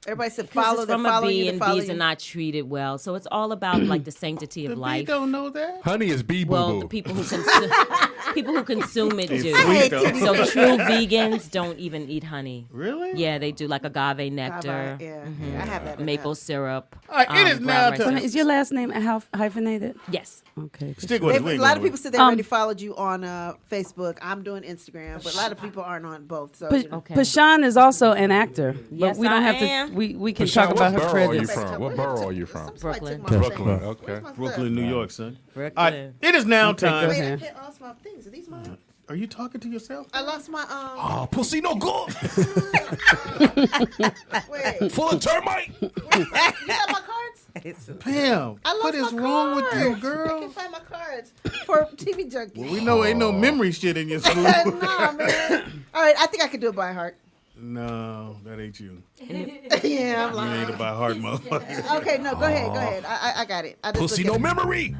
Everybody said Because follow it's them, from a follow bee, you, to and follow bees you. are not treated well. So it's all about like the sanctity of The bee life. don't know that. Honey is bee boo Well, boo. the people who consume it do. It's sweet, though. So true vegans don't even eat honey. Really? Yeah, they do like agave nectar, Yeah, I have that. in maple the house. syrup. All right, it is brown now rice time. syrup. Is your last name hyphenated? Yes. Okay. Stick with us. A We ain't lot going of people away. said they already followed you on Facebook. I'm doing Instagram, but a lot of people aren't on both. So you know. Okay. Pashan is also an actor, but Yes, we don't I have am. to. We can Pashan, talk what about her borough are you credits. from? What borough are you from? Somebody Brooklyn. took my Brooklyn. thing. Okay. Where's my Brooklyn, stuff? New York, son. Brooklyn. All right, it is now time. Wait, I Okay. can't lost my things. Are these mine? Are you talking to yourself? I lost my Oh, pussy no good. Wait, Full of termite. you got my cards? Pam, I lost what is my wrong with you, cards. I girl? can't find my cards for TV Junkie. Well, we know ain't no memory shit in your school. Nah, man. All right, I think I can do it by heart. No, that ain't you. Yeah, I'm You ain't lying. a by heart motherfucker. Okay, no, go ahead, go ahead. I got it. I just Pussy look no at- memory.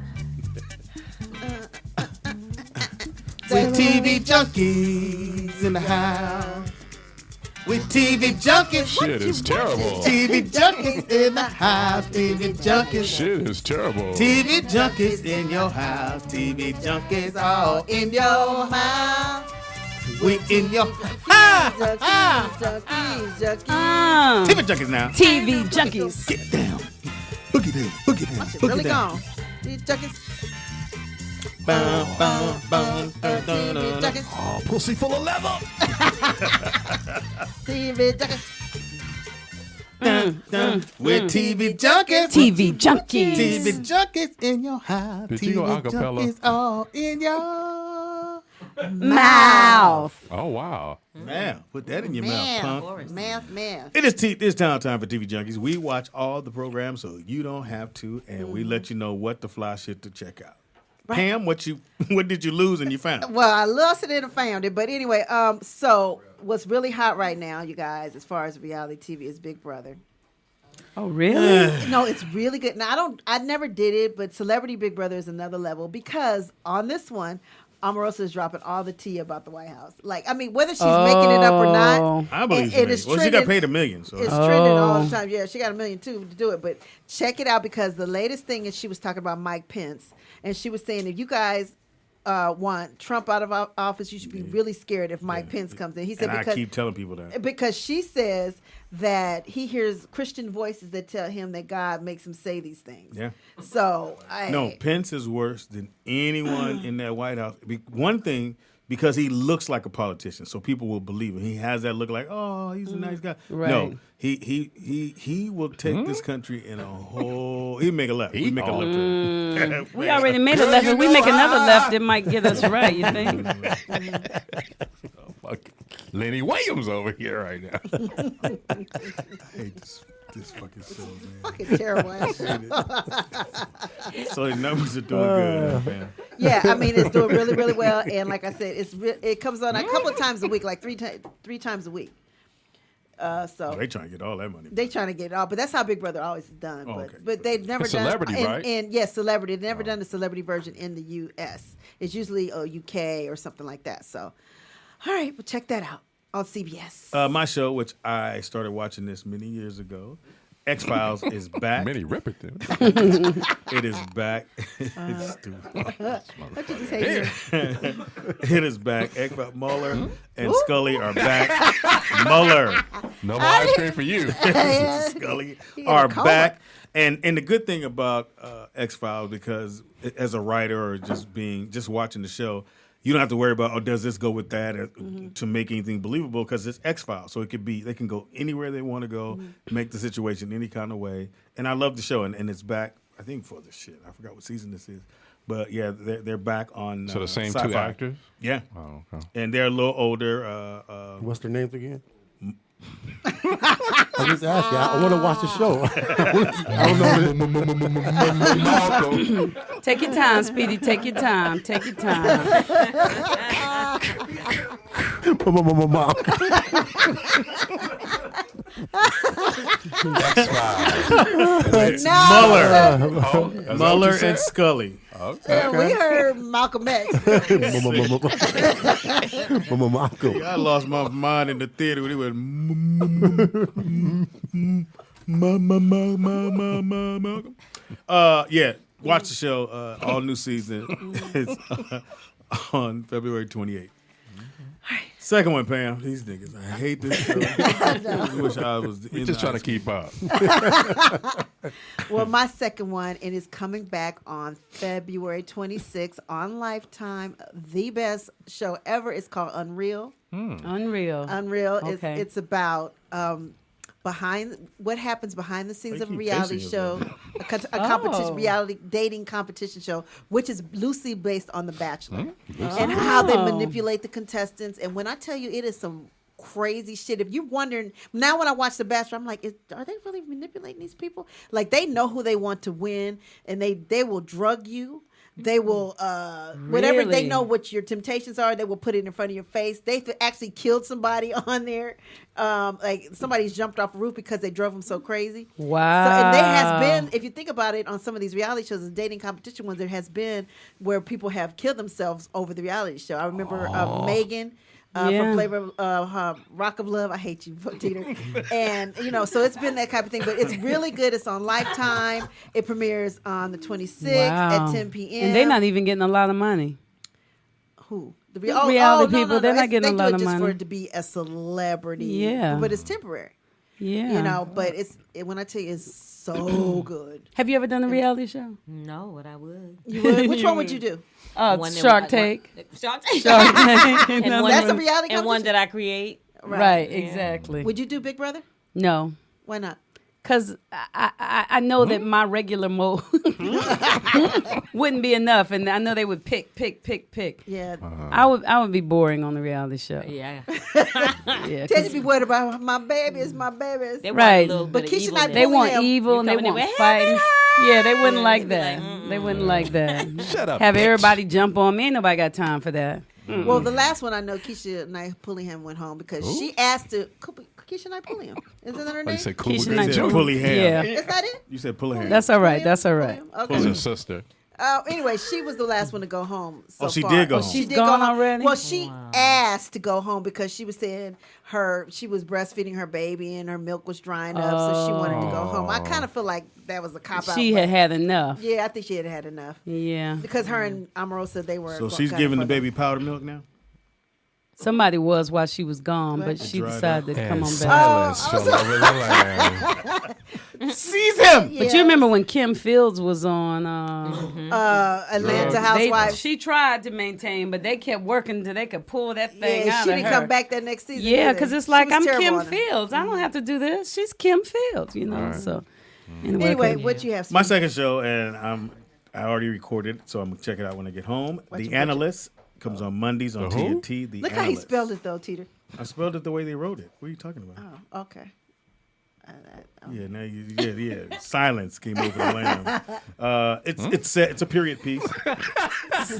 With TV junkies in the house. With TV junkies. Shit is terrible. TV junkies in the house. TV junkies. Shit is terrible. TV junkies in your house. TV junkies all in your house. We in your house. Ah, TV junkies now. TV junkies. Get down. Boogie down. Boogie down. Shit Boogie really down. gone. These junkies. Bum, bum, bum, dun, dun, TV dun. junkies. Oh, pussy full of leather. TV junkies. Dun, dun. With TV junkies. TV junkies. TV junkies in your house. Did you go TV acapella? junkies all in your Mouth. Oh wow. mouth. Put that in your mouth, punk. Math. It is it's time for TV Junkies. We watch all the programs so you don't have to, and we let you know what the fly shit to check out. Pam, what did you lose and you found? Well, I lost it and I found it. But anyway, so what's really hot right now, you guys, as far as reality TV is Big Brother. Oh, really? No, it's really good. Now I never did it, but Celebrity Big Brother is another level because on this one, Omarosa is dropping all the tea about the White House. Like, I mean, whether she's making it up or not, I believe it she is well, she got trending. paid $1 million. So It's trending all the time. Yeah, she got $1 million too to do it. But check it out because the latest thing is she was talking about Mike Pence, and she was saying if you guys want Trump out of office, you should be really scared if Mike Pence comes in. He said and because I keep telling people that. because she says that he hears Christian voices that tell him that God makes him say these things. Yeah. So No, Pence is worse than anyone in that White House. One thing, because he looks like a politician, so people will believe him. He has that look like, oh, he's a nice guy. Right. No, he will take this country in a whole. He'll make a left. We make a left. turn. We already made a left. If we make another left, it might get us right, you think? Fuck. Lenny Williams over here right now. I hate this fucking show, man. fucking terrible. So the numbers are doing good, man. Yeah, I mean it's doing really, really well, and like I said, it comes on a couple of times a week, like three times a week. So They trying to get all that money. they trying to get it all, but that's how Big Brother always is done. Oh, but, okay. but they've never It's done celebrity, right? And yes, celebrity. They've never done the celebrity version in the U.S. It's usually UK or something like that. So, all right, well check that out on CBS. My show, which I started watching this many years ago, X-Files is back. Many repetitive. It is back. It's stupid. What you just hate here? It is back. X-Files, Mueller and Scully are back. Mueller. No more ice cream for you. Scully are back. And the good thing about X-Files, because as a writer or just watching the show, you don't have to worry about, does this go with that to make anything believable, because it's X-Files. So they can go anywhere they want to go, make the situation any kind of way. And I love the show, and it's back, I think, for the shit. I forgot what season this is. But yeah, they're back on So the same Sci-Fi. 2 actors? Yeah. Oh, okay. And they're a little older. What's their names again? I'm just asking. I want to watch the show. I don't know. Take your time, Speedy. Take your time. Take your time. It's No. Mueller and Scully. Yeah, we heard Malcolm X. I lost my mind in the theater when he went. Malcolm. Yeah, watch the show. All new season. It's on February 28th. Second one, Pam. These niggas, I hate this show. I wish I was. We're just trying to keep up. Well, my second one, it is coming back on February 26th on Lifetime. The best show ever. It's called Unreal. Unreal. Okay. It's about what happens behind the scenes of a reality show, a competition, reality dating competition show, which is loosely based on The Bachelor, and how they manipulate the contestants. And when I tell you, it is some crazy shit. If you're wondering, now when I watch The Bachelor, I'm like, are they really manipulating these people? Like, they know who they want to win, and they will drug you. They will, whatever, they know what your temptations are. They will put it in front of your face. They've actually killed somebody on there. Like, somebody's jumped off a roof because they drove them so crazy. Wow. So, and there has been, if you think about it, on some of these reality shows, the dating competition ones, there has been where people have killed themselves over the reality show. I remember Megan. From Flavor Rock of Love. I hate you, Teeter. And, so it's been that type of thing. But it's really good. It's on Lifetime. It premieres on the 26th at 10 p.m. And they're not even getting a lot of money. Who? The reality people, they're not getting a lot of money. They do it just for it to be a celebrity. Yeah. But it's temporary. Yeah. But when I tell you, it's so good. Have you ever done a reality show? No, but I would. You would? Which one would you do? Shark Tank. Shark Tank. That's a reality competition? And one that I create. Right, exactly. Would you do Big Brother? No. Why not? Because I know that my regular mode wouldn't be enough, and I know they would pick. Yeah, I would be boring on the reality show. Yeah, yeah. Tell you be worried about my babies, my babies. Right, but Keisha and I, they want evil and they want fighting. Yeah, they wouldn't like that. They wouldn't like that. Shut up. Have everybody jump on me. Ain't nobody got time for that. Well, the last one I know, Keisha and I Pullingham went home because she asked to. Keisha and I Pullingham. Isn't that her name? You said Keisha You said Pullingham. Yeah. Is that it? You said Pullingham. That's all right. That's all right. Okay. Who's her sister? Anyway, she was the last one to go home. So she far. did go home. She did gone go home already? Well, she asked to go home because she was saying she was breastfeeding her baby and her milk was drying up, so she wanted to go home. I kind of feel like that was a cop out. She had enough. Yeah, I think she had enough. Yeah. Because her and Omarosa, they were. So she's giving the baby powdered milk now? Somebody was while she was gone, but she decided to come on silence back. fell over the land. Seize him! Yeah. But you remember when Kim Fields was on Atlanta Housewives? She tried to maintain, but they kept working until they could pull that thing out she of didn't her. come back that next season. Yeah, because it's like, I'm Kim Fields. Fields. I don't have to do this. She's Kim Fields, So anyway, what you have? My second show, and I already recorded it, so I'm gonna check it out when I get home. The Analyst comes on Mondays on TNT. The Look Analyst. how he spelled it though, Teeter. I spelled it the way they wrote it. What are you talking about? Oh, okay. Yeah, now silence came over the lamb. It's a period piece.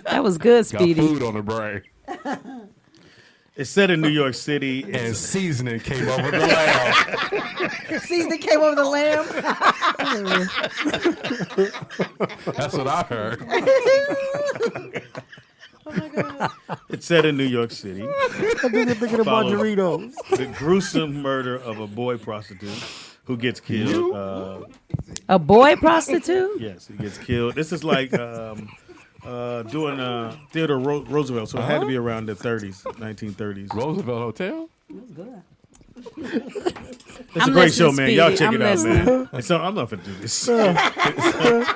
That was good, Speedy. Got food on the brain. It's set in New York City. And seasoning came over the lamb. Seasoning came over the lamb. That's what I heard. Oh my God. It's set in New York City. I'm thinking about Doritos. The gruesome murder of a boy prostitute who gets killed. A boy prostitute? Yes, he gets killed. This is like doing Theodore Roosevelt, so it had to be around the 30s, 1930s. Roosevelt Hotel? That's good. It's a great show, man. Y'all check it out, man. So I'm not finna do this.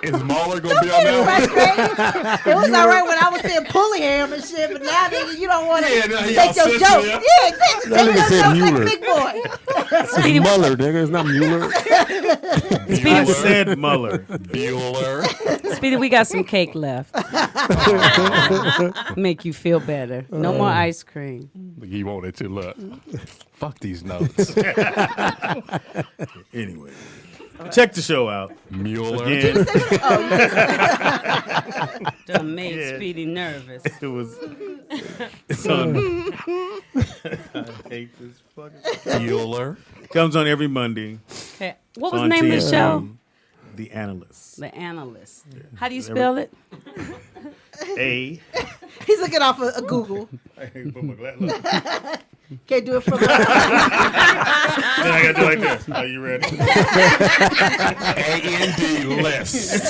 Is Mahler gonna be on that? It was all right when I was saying Pullingham and shit, but now nigga, you don't want to Yeah, now he take all your sensitive. jokes. Yeah, exactly. That Take nigga your said jokes like a Mueller. big boy. It's Mueller, nigga. It's not Mueller. I said Mueller. Bueller. Speedy, we got some cake left. Make you feel better. No more ice cream. He wanted to look. Fuck these notes. Anyway, check the show out. Mueller. Again, Done made Yeah. Speedy nervous. it was. It's on. I hate this fucking. Bueller. Comes on every Monday. Okay. What was on the name of the TDP, show? The Analyst. The Analyst. How do you spell it? A. He's looking off of Google. I ain't put my glass. Look. Can't do it from. Then I gotta do like this. Are you ready? A-N-D less.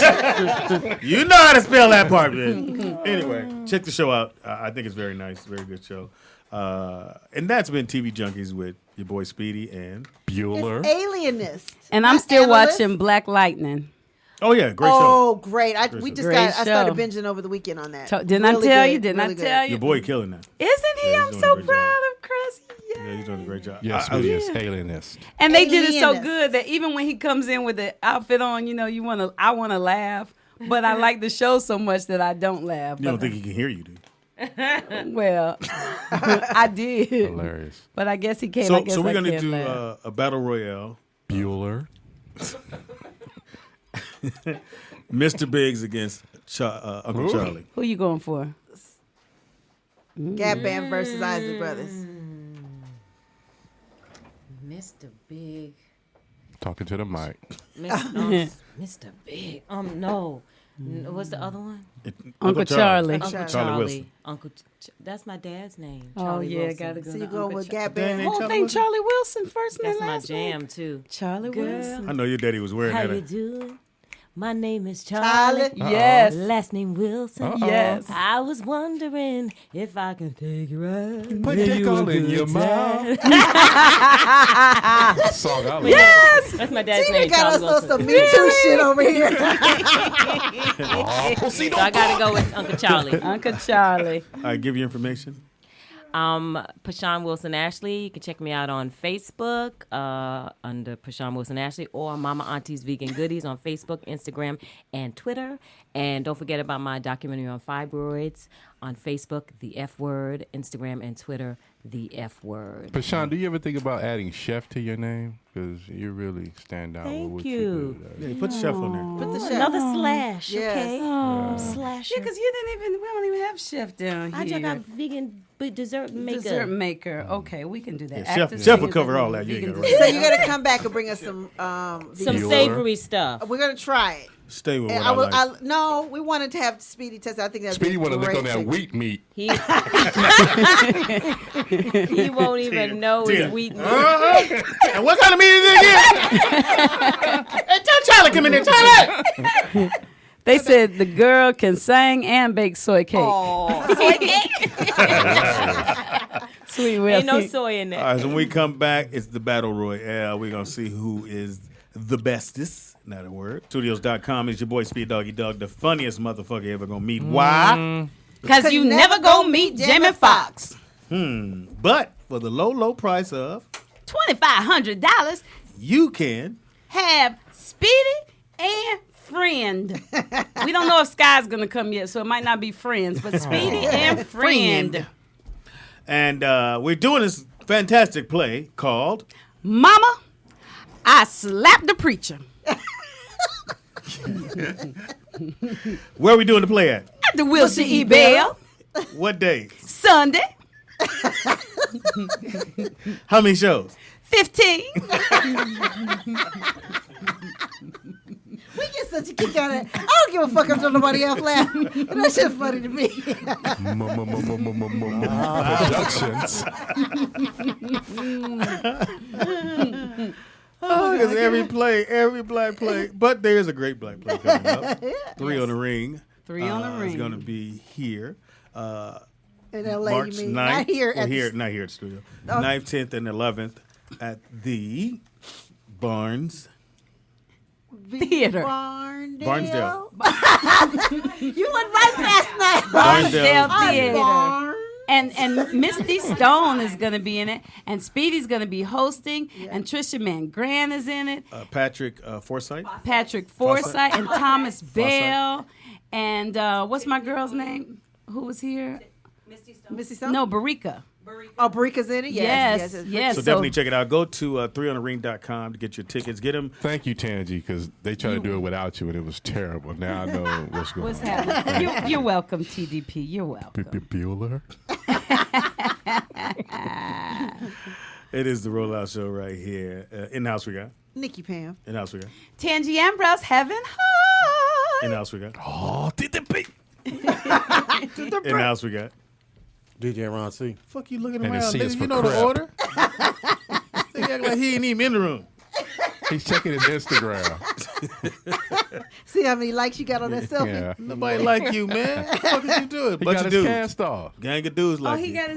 You know how to spell that part, man. Anyway, check the show out. I think it's very nice. Very good show. And that's been TV Junkies with your boy Speedy and Bueller. Alienist. And I'm Not still Analyst. watching Black Lightning. Oh yeah, great show. Oh, great! We just Great I started show. binging over the weekend on that. Didn't I tell you? Good, Didn't I really tell you? Your boy killing that. Isn't he? Yeah, I'm he's so doing a great proud of Chris. Yeah, he's doing a great job. Yes, I- we is alienist. And they did it so Alienist. good that even when he comes in with the outfit on, I want to laugh, but I like the show so much that I don't laugh. You don't think he can hear you, do you? Well, I did. Hilarious. But I guess he can't. So we're gonna can't do laugh. a battle royale. Bueller. Mr. Biggs against Uncle Charlie. Who you going for? Gap Band versus Isaac Brothers. Mr. Big. Talking to the mic. Mr. Big. No. What's the other one? Uncle Charlie. Uncle Charlie Wilson. Uncle. That's my dad's name. Oh Charlie yeah, Wilson. gotta go. So you to going Uncle with Charlie. Gap Band? Whole thing Charlie Wilson first name That's my last name. jam too. Charlie Wilson. I know your daddy was wearing How that. you doing? My name is Charlie. Yes. Last name Wilson. Yes. I was wondering if I can take you right. Put dick all in your mouth. Song I like. Yes. That's my dad's Tina name. got us Charlie on some Wilson. Me Too shit over here. Pussy, So I gotta go with Uncle Charlie. Uncle Charlie. I give you information. Pashawn Wilson Ashley. You can check me out on Facebook under Pashawn Wilson Ashley or Mama Auntie's Vegan Goodies on Facebook, Instagram, and Twitter. And don't forget about my documentary on fibroids on Facebook, The F Word, Instagram, and Twitter, The F Word. Pashawn, do you ever think about adding chef to your name? Because you really stand out Thank with what you. you do. Yeah, put the chef on there. Put the chef. Another slash, Yes. okay? Slasher. Yeah, because we don't even have chef down here. I just got vegan dessert maker. Dessert maker. Okay, we can do that. Yeah, Active chef will vegan cover dessert all that. You ain't vegan gotta dessert. So you're gonna come back and bring us some Some Bueller. savory stuff. We're gonna try it. Stay with And what I like. no, we wanted to have Speedy test. I think that's Speedy want to lick on that wheat meat. He won't even know Tina. it's wheat meat. And what kind of meat is it again? Hey, tell Charlie, come in there, Charlie. They said the girl can sing and bake soy cake. Sweet Will. Ain't no soy in All there. right, so when we come back, it's the Battle Royale. We're going to see who is the bestest. Not a word. Studios.com is your boy Speed Doggy Dog, the funniest motherfucker you ever going to meet. Why? Because you never gonna meet Jamie Foxx. But for the low, low price of, $2,500. you can. Have Speedy and Friend. We don't know if Sky's gonna come yet, so it might not be friends, but Speedy and Friend. And we're doing this fantastic play called Mama, I slapped the preacher. Where are we doing the play at? At the Wilson E. Bell. What day? Sunday. How many shows? 15. We get such a kick out of it. I don't give a fuck if nobody else laugh. That shit's funny to me. Productions. Oh Because every black play. But there is a great black play coming up. Three on the Ring. Three on the Ring. Is going to be here. In LA, March you mean? 9th. Not here. Well, not here at the studio. 9th, 10th, and 11th at the Barnes Theater. Barnesdale. You went right past that. Barnesdale Barnesdale Theater. And Misty Stone is going to be in it, and Speedy's going to be hosting, and Trisha Mann-Grant is in it. Patrick Forsythe. Patrick Forsythe and Thomas Bell. And what's my girl's name? Who was here? Misty Stone? No, Barika. Oh, Barika's in it? Yes. So definitely check it out. Go to 3onthering.com to get your tickets. Get them. Thank you, Tangi, because they tried to do it without you, and it was terrible. Now I know what's going What's on. happening? You're welcome, TDP. You're welcome. Bueller. It is the Rollout Show right here. In the house we got. Nikki Pam. In the house we got. Tangi Ambrose, Heaven High. In the house we got. Oh, TDP. In the house we got. DJ Ron C. Fuck you looking And the around, C is nigga. for You know crap. the order. He act like he ain't even in the room. He's checking his Instagram. See how many likes you got on that selfie? Yeah. Nobody like you, man. What the fuck is you doing? He Bunch got of his dudes. cast off. Gang of dudes like He you. got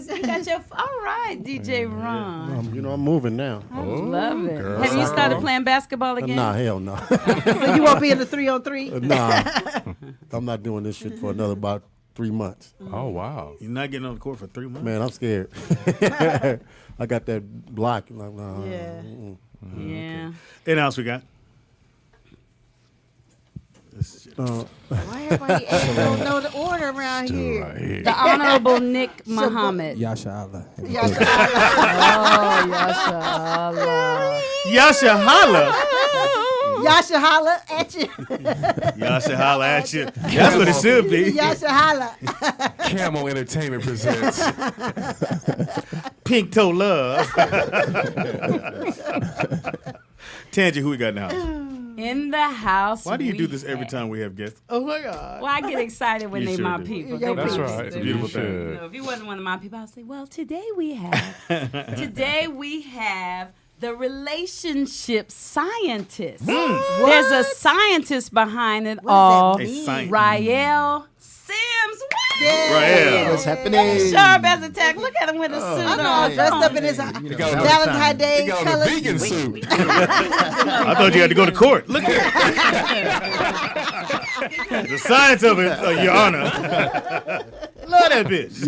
your. All right, DJ Ron. You know, I'm moving now. I love it. girl. Have you started playing basketball again? Nah, hell no. So you won't be in the 3-on-3? Nah. I'm not doing this shit for another about 3 months. Oh, wow. You're not getting on the court for 3 months? Man, I'm scared. I got that block. Like, nah, Yeah. Yeah. In the house we got. Why everybody don't know the order around here? Right here. The Honorable Nick Muhammad. Yasha Allah. Yasha Allah. Yasha holla. Yasha holla at you. Yasha holla at you. That's what it should be. Yasha holla. Camel Entertainment presents Pink Toe Love. Tangi, who we got now? In the house. Why do you we do this every have- time we have guests? Oh my God. Well, I get excited when You they sure my do. people. Your They That's my people. right. It's a people. beautiful thing. You know, if you wasn't one of my people, I'd say, well, today we have the relationship scientist. There's a scientist behind it all. What does that mean? scientist. Rael Sims. Rael. What's happening? Sharp as a tack. Look at him with a suit I know, on. dressed up in his got on Valentine Day He got on a colors. vegan suit. I thought you had to go to court. Look at the science of it, Your Honor. Love that bitch.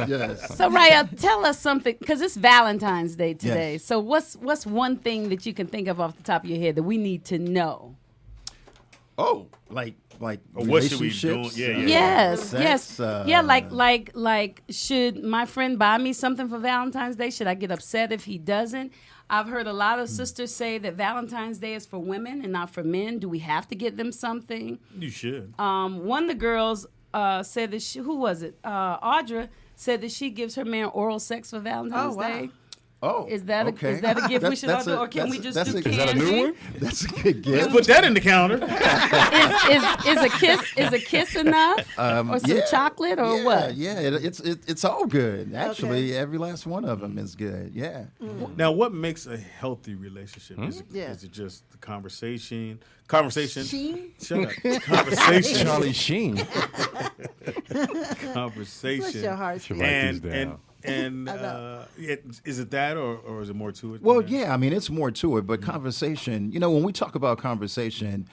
Yes. So, Rael, tell us something, because it's Valentine's Day today. Yes. So what's one thing that you can think of off the top of your head that we need to know? Oh, like What should we do? relationships, Yeah. Yes, sex, yes. Yeah, like should my friend buy me something for Valentine's Day? Should I get upset if he doesn't? I've heard a lot of sisters say that Valentine's Day is for women and not for men. Do we have to get them something? You should. One of the girls said that who was it? Audra said that she gives her man oral sex for Valentine's Day. Oh, Is that okay. a gift we should all That's do, a- or can we that's just do a- candy? Is that a new one? That's a good Let's gift. put that in the calendar. Is a kiss enough, or some chocolate, or what? Yeah, it's all good. Actually, every last one of them is good. Yeah. Now, what makes a healthy relationship? Is it just the conversation? Sheen? Shut up. Conversation. Charlie Sheen. Conversation. What's your heart? Should write these down. And is it that, or is it more to it? Well, yeah, I mean, it's more to it, but conversation, when we talk about conversation,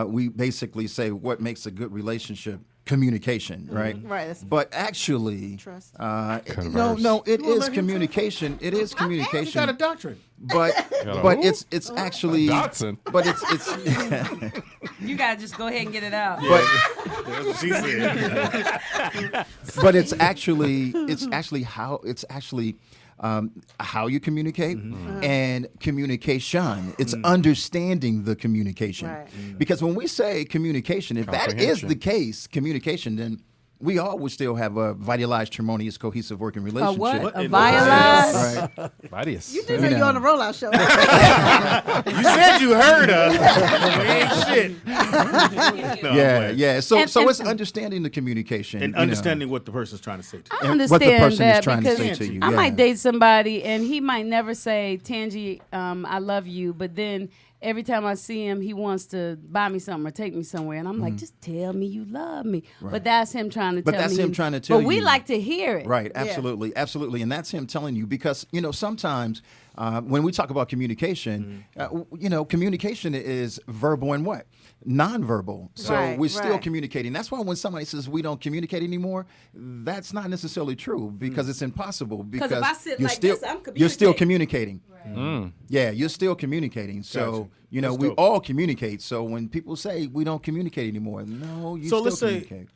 we basically say what makes a good relationship. Communication, right? Right, that's- But actually, Trust. no, it is communication. It is He's communication. got a doctrine. But it's actually Dotson. But it's You gotta just go ahead and get it out. but That's what she said. but it's actually how you communicate and communication. It's understanding the communication. Right. Because when we say communication, if that is Comprehension. the case, communication, then we all would still have a vitalized, harmonious, cohesive working relationship. What? A in the violized? Right. Varias. You didn't know you're on the rollout show. You said you heard us. We ain't shit. No, yeah. So it's understanding the communication and understanding what the person's trying to say to you. I and understand what the person that is trying to because say to you. I Yeah. might date somebody and he might never say, Tangi, I love you, but then every time I see him, he wants to buy me something or take me somewhere, and I'm like, just tell me you love me. Right. But that's him trying to But tell me. that's him trying to tell But we you. like to hear it. Right, absolutely, absolutely. And that's him telling you because, sometimes when we talk about communication, communication is verbal and what? Nonverbal. So we're still communicating. That's why when somebody says we don't communicate anymore, that's not necessarily true because it's impossible. Because if I sit you're like still, this, I'm you're still communicating. communicating. Yeah, you're still communicating. So, That's we dope. all communicate. So when people say we don't communicate anymore, no, you So still let's communicate.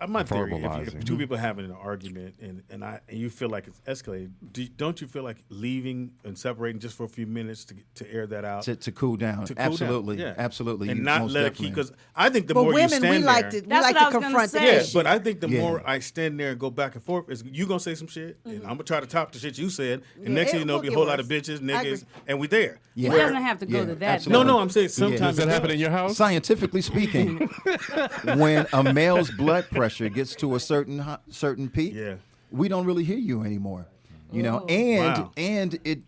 my theory, if Verbalizing. two people having an argument and you feel like it's escalated, don't you feel like leaving and separating just for a few minutes to air that out? To cool down. To cool down, Absolutely. yeah. Absolutely. And You not most let it definitely. keep, because I think the But more you women, stand we like there. to That's like what I to was gonna confront the say. Yeah, issue. but I think the Yeah. more I stand there and go back and forth, is you gonna say some shit, and I'm gonna try to top the shit you said, and Yeah, next thing it you know, will be a get whole lot of worse. bitches, I niggas, agree. and we there. It doesn't have to go to that. absolutely. No, I'm saying Does sometimes that it happen does. in your house? Scientifically speaking, when a male's blood pressure gets to a certain peak, we don't really hear you anymore. Wow. And it,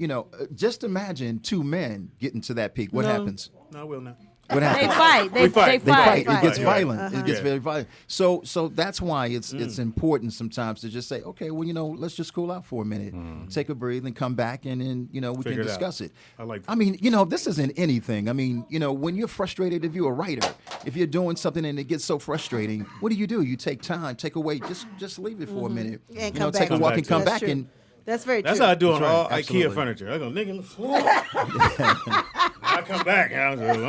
just imagine two men getting to that peak. What happens? No, I will not. What happens? They fight. They fight. They fight. It gets Right. violent. It gets very violent. So that's why it's important sometimes to just say, okay, well, let's just cool out for a minute, take a breathe, and come back, and then we Figure can it out. discuss it. I like that. I mean, this isn't anything. I mean, when you're frustrated, if you're a writer, if you're doing something and it gets so frustrating, what do? You take time, take away, just leave it for a minute. And come back. Take a walk and come That's back true. and. That's very That's true. how I do on That's all right. IKEA Absolutely. furniture. I go, nigga, I come back.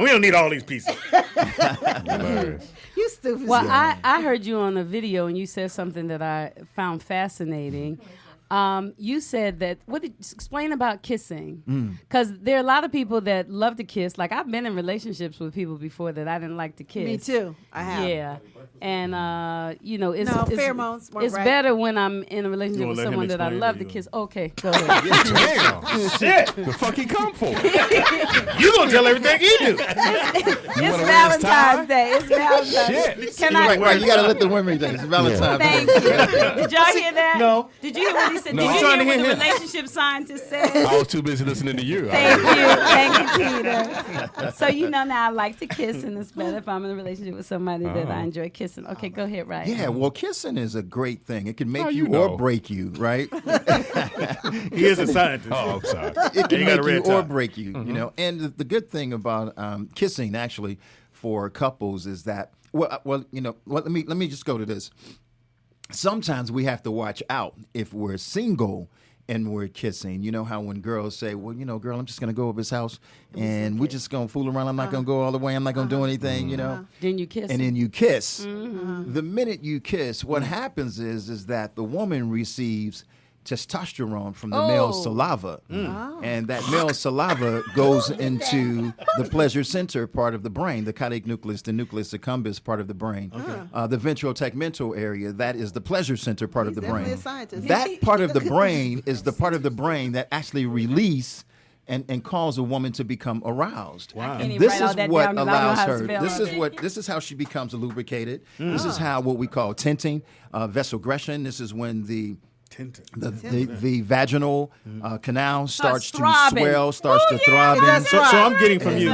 We don't need all these pieces. Hilarious. You stupid. Well, I heard you on a video and you said something that I found fascinating. You said that, explain about kissing. Because there are a lot of people that love to kiss. Like, I've been in relationships with people before that I didn't like to kiss. Me too. I have. Yeah. And, it's, pheromones weren't it's right. better when I'm in a relationship You with wanna let him someone that I explain love or to you kiss. Okay, go ahead. Damn. Shit. The fuck he come for? You gonna tell everything he do. It's Valentine's Day. It's Valentine's. Shit. Can I? Right, you got to let the women think. It's Valentine's Thank Day. you. Did y'all hear that? No. Did you hear what he said? No. Did I'm you trying hear to what hear the him. relationship scientist said? I was too busy listening to you. Thank you, Peter. So now I like to kiss, and it's better if I'm in a relationship with somebody that I enjoy kissing. Okay, go ahead, right? Yeah, well, kissing is a great thing. It can make How you you know? or break you, right? He is a scientist. Oh, I'm sorry. It can You got a make red you or tie. break you, And the good thing about kissing, actually, for couples is that, let me just go to this. Sometimes we have to watch out if we're single and we're kissing. You know how when girls say, well, girl, I'm just going to go over his house and we're just going to fool around. I'm not going to go all the way. I'm not going to do anything, Then you kiss. And then you kiss. The minute you kiss, what happens is that the woman receives testosterone from the male saliva. And that male saliva goes into the pleasure center part of the brain, the caudate nucleus, the nucleus accumbens part of the brain. The ventral tegmental area, that is the pleasure center part of the definitely brain. a scientist. That part of the brain is the part of the brain that actually release and cause a woman to become aroused. Wow. And even this write all is that what down 'cause I don't know allows how to her. spell This is how she becomes lubricated. This is how what we call tenting, vasogression. This is when the vaginal canal starts to throbbing. swell, starts to throb. So I'm getting from you,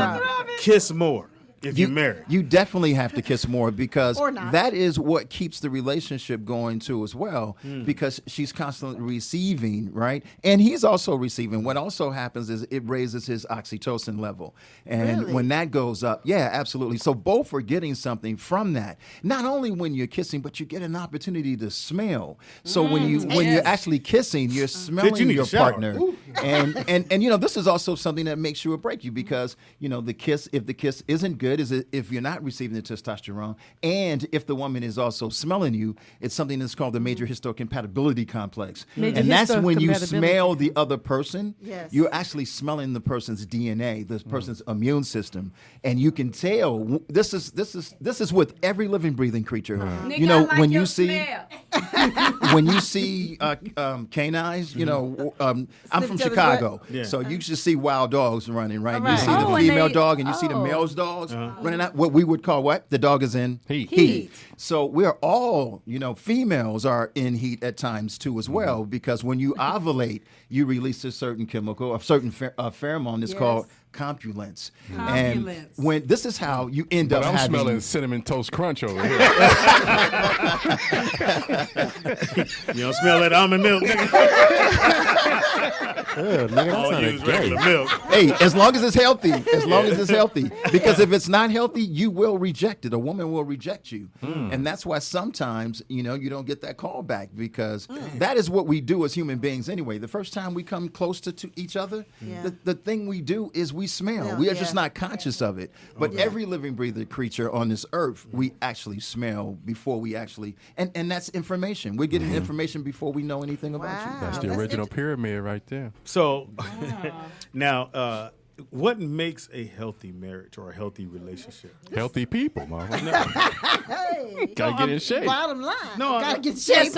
kiss more if you're married. You definitely have to kiss more because Or not. that is what keeps the relationship going too as well because she's constantly receiving, right? And he's also receiving. What also happens is it raises his oxytocin level. And Really? when that goes up, yeah, absolutely. So both are getting something from that. Not only when you're kissing, but you get an opportunity to smell. So when you're actually kissing, you're smelling need your a shower. partner. And this is also something that makes you or break you because the kiss, if the kiss isn't good, is it if you're not receiving the testosterone, and if the woman is also smelling you, it's something that's called the major histocompatibility complex. And that's when you smell the other person, Yes. you're actually smelling the person's DNA, the person's immune system, and you can tell. This is with every living, breathing creature. Nigga, I like when your you see smell. when you see canines, I'm from Sniff your Chicago. Yeah. So you should see wild dogs running, right? Right. You see the Oh, and female they- dog and you see the male's dogs running out. What we would call what? The dog is in heat. So we're all, females are in heat at times too as well, because when you ovulate, you release a certain chemical, a certain pheromone. It's called compulence. And when this is how you end But up I'm having smelling Cinnamon Toast Crunch over here. You don't smell that almond milk, nigga. Nigga, All that use sounded regular gay. milk. Hey, as long as it's healthy, because if it's not healthy, you will reject it. A woman will reject you. And that's why sometimes, you don't get that call back, because that is what we do as human beings anyway. The first time we come close to each other, the thing we do is we smell. We are just not conscious of it. But every living, breathing creature on this earth, we actually smell before we actually, and that's information. We're getting information before we know anything about you. That's the original pyramid right there. So now, what makes a healthy marriage or a healthy relationship? Healthy people, mama. Hey, Gotta get in shape. Bottom line. No, gotta get in Yeah, shape.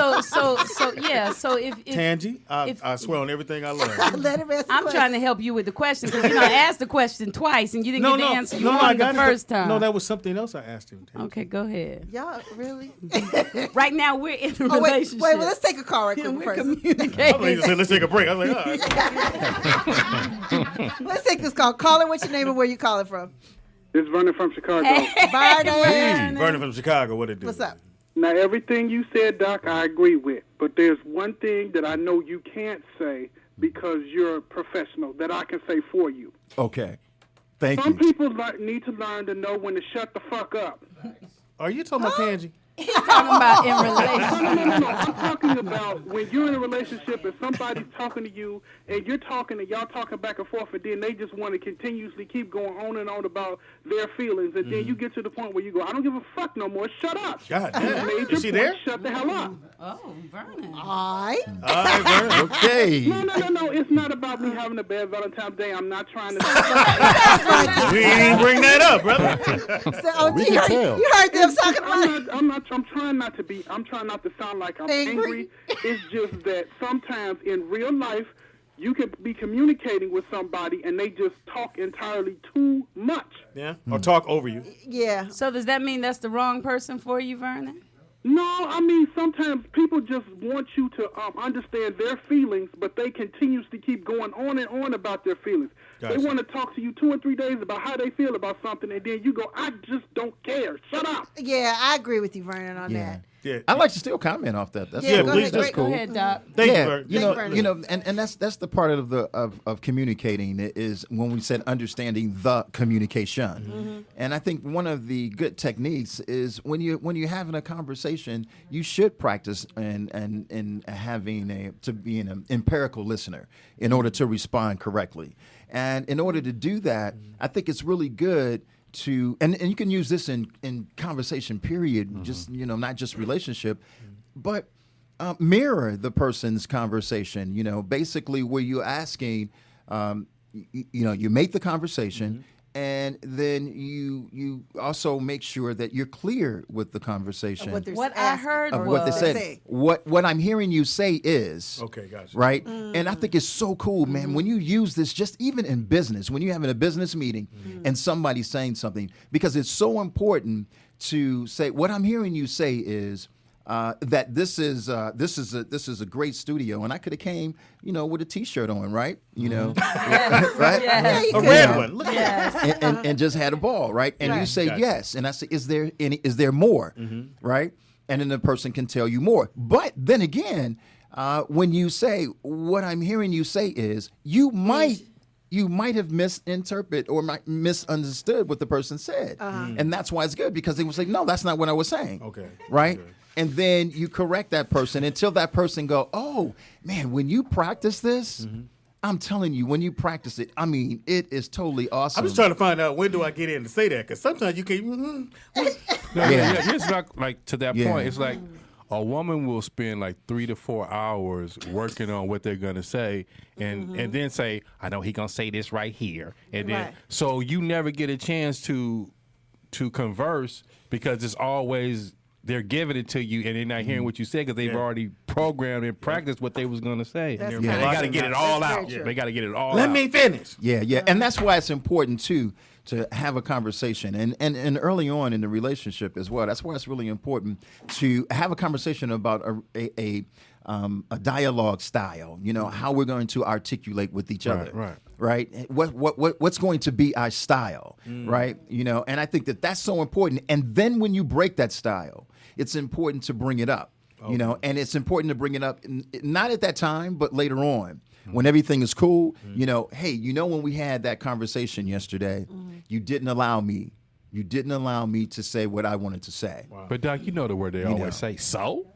so if Tangi, I swear on everything I learned. Let him answer the I'm question. trying to help you with the question, because I asked the question twice and you didn't get the answer you I wanted got the first time. No, that was something else I asked him. Tangi. Okay, go ahead. Y'all really? Right now we're in a Oh, relationship. wait, well, let's take a call right quick We're first. I thought communicating. you just said, let's take a break. I was like, all right. Let's take this call. Caller, what's your name and where you calling from? This is Vernon from Chicago. Vernon. Vernon from Chicago, what it do? What's up? Now, everything you said, Doc, I agree with. But there's one thing that I know you can't say because you're a professional that I can say for you. Okay. Thank Some you. people need to learn to know when to shut the fuck up. Are you talking about Tangi? He's talking about in relationship. No. I'm talking about when you're in a relationship and somebody's talking to you and you're talking and y'all talking back and forth, and then they just want to continuously keep going on and on about their feelings, and then you get to the point where you go, I don't give a fuck no more. Shut up. God You damn. made Is your she point. there? Shut the hell up. Oh, Vernon. All right. All right, Vernon. Okay. No. It's not about me having a bad Valentine's Day. I'm not trying to. We didn't even bring that up, brother. So, We can tell. you heard them talking about it. I'm trying not to sound like I'm Angry? angry. It's just that sometimes in real life, you can be communicating with somebody and they just talk entirely too much. Yeah, or talk over you. Yeah. So does that mean that's the wrong person for you, Vernon? No, I mean, sometimes people just want you to understand their feelings, but they continuously keep going on and on about their feelings. Gotcha. They want to talk to you 2 or 3 days about how they feel about something, and then you go, I just don't care. Shut up. Yeah, I agree with you, Vernon, on Yeah. that. Yeah. I'd like to still comment off that. That's Yeah, cool. go please ahead. do. That's cool. Go ahead, Doc. Thank you, Yeah, Vernon. you know, and that's the part of the of communicating is when we said understanding the communication, and I think one of the good techniques is when you're having a conversation, you should practice and having to be an empirical listener in order to respond correctly, and in order to do that, I think it's really good to and you can use this in conversation period, just not just relationship, but mirror the person's conversation, basically where you're asking, you make the conversation and then you also make sure that you're clear with the conversation What I heard of was what they said. What I'm hearing you say is, Okay, gotcha. right? And I think it's so cool, man, when you use this, just even in business, when you're having a business meeting and somebody's saying something, because it's so important to say, what I'm hearing you say is, that this is a great studio, and I could have came, with a T-shirt on, right? Right? Yes. A red one. Look at Yes. and just had a ball, right? And you say Gotcha. yes, and I say, is there more, right? And then the person can tell you more. But then again, when you say, what I'm hearing you say is, you might have misinterpreted or misunderstood what the person said. And that's why it's good, because they will say, no, that's not what I was saying. Okay. Right? Okay. And then you correct that person until that person go, oh, man, when you practice this, I'm telling you, when you practice it, I mean, it is totally awesome. I'm just trying to find out when do I get in to say that, because sometimes you can't. It's like to that Yeah. point. It's like a woman will spend like 3 to 4 hours working on what they're gonna say, and then say, "I know he gonna say this right here," and then Right. so you never get a chance to converse because it's always they're giving it to you and they're not hearing what you said because they've already programmed and practiced what they was going to say. That's They got to get it all out. true. They got to get it all Let out. me finish. Yeah. And that's why it's important too to have a conversation and early on in the relationship as well. That's why it's really important to have a conversation about a dialogue style. You know, how we're going to articulate with each other. Right. What's going to be our style, right? You know, and I think that's so important. And then when you break that style, it's important to bring it up. You know, and it's important to bring it up not at that time, but later on. When everything is cool, you know, hey, you know, when we had that conversation yesterday, you didn't allow me to say what I wanted to say. Wow. But Doc, you know the word they always say, so?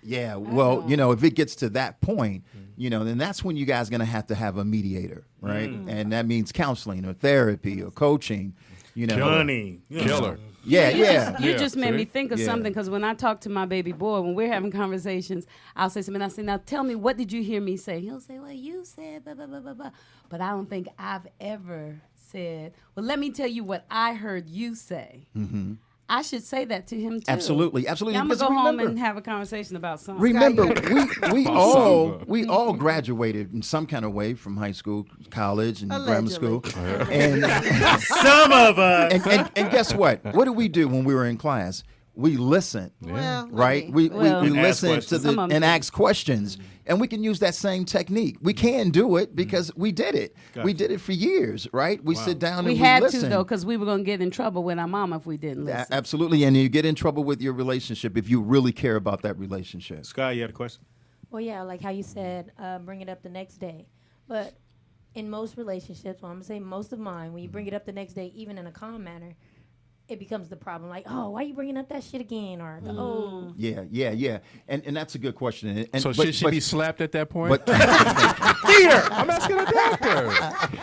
Yeah, well, you know, if it gets to that point, you know, then that's when you guys are going to have a mediator, right? And that means counseling or therapy or coaching, you know. Money. Killer. Yeah. You just made me think of something because when I talk to my baby boy, when we're having conversations, I'll say something. I say, now tell me, what did you hear me say? He'll say, well, you said blah, blah, blah, blah, blah. But I don't think I've ever said, well, let me tell you what I heard you say. Mm-hmm. I should say that to him, too. Absolutely. Yeah, I'm going to go home and have a conversation about something. Remember, we all graduated in some kind of way from high school, college, and grammar school. And some of us. And guess what? What did we do when we were in class? We listened, right? We listened to and asked questions. And we can use that same technique. We can do it because we did it. Gotcha. We did it for years, right? We sit down and we had listen. to, though, because we were going to get in trouble with our mom if we didn't listen. Absolutely. And you get in trouble with your relationship if you really care about that relationship. Sky, you had a question? Well, yeah, like how you said, bring it up the next day. But in most relationships, well, I'm going to say most of mine, when you bring it up the next day, even in a calm manner, it becomes the problem. Like, oh, why are you bringing up that shit again? Or, Yeah. And that's a good question. And, so should she be slapped at that point? But Here! I'm asking a doctor.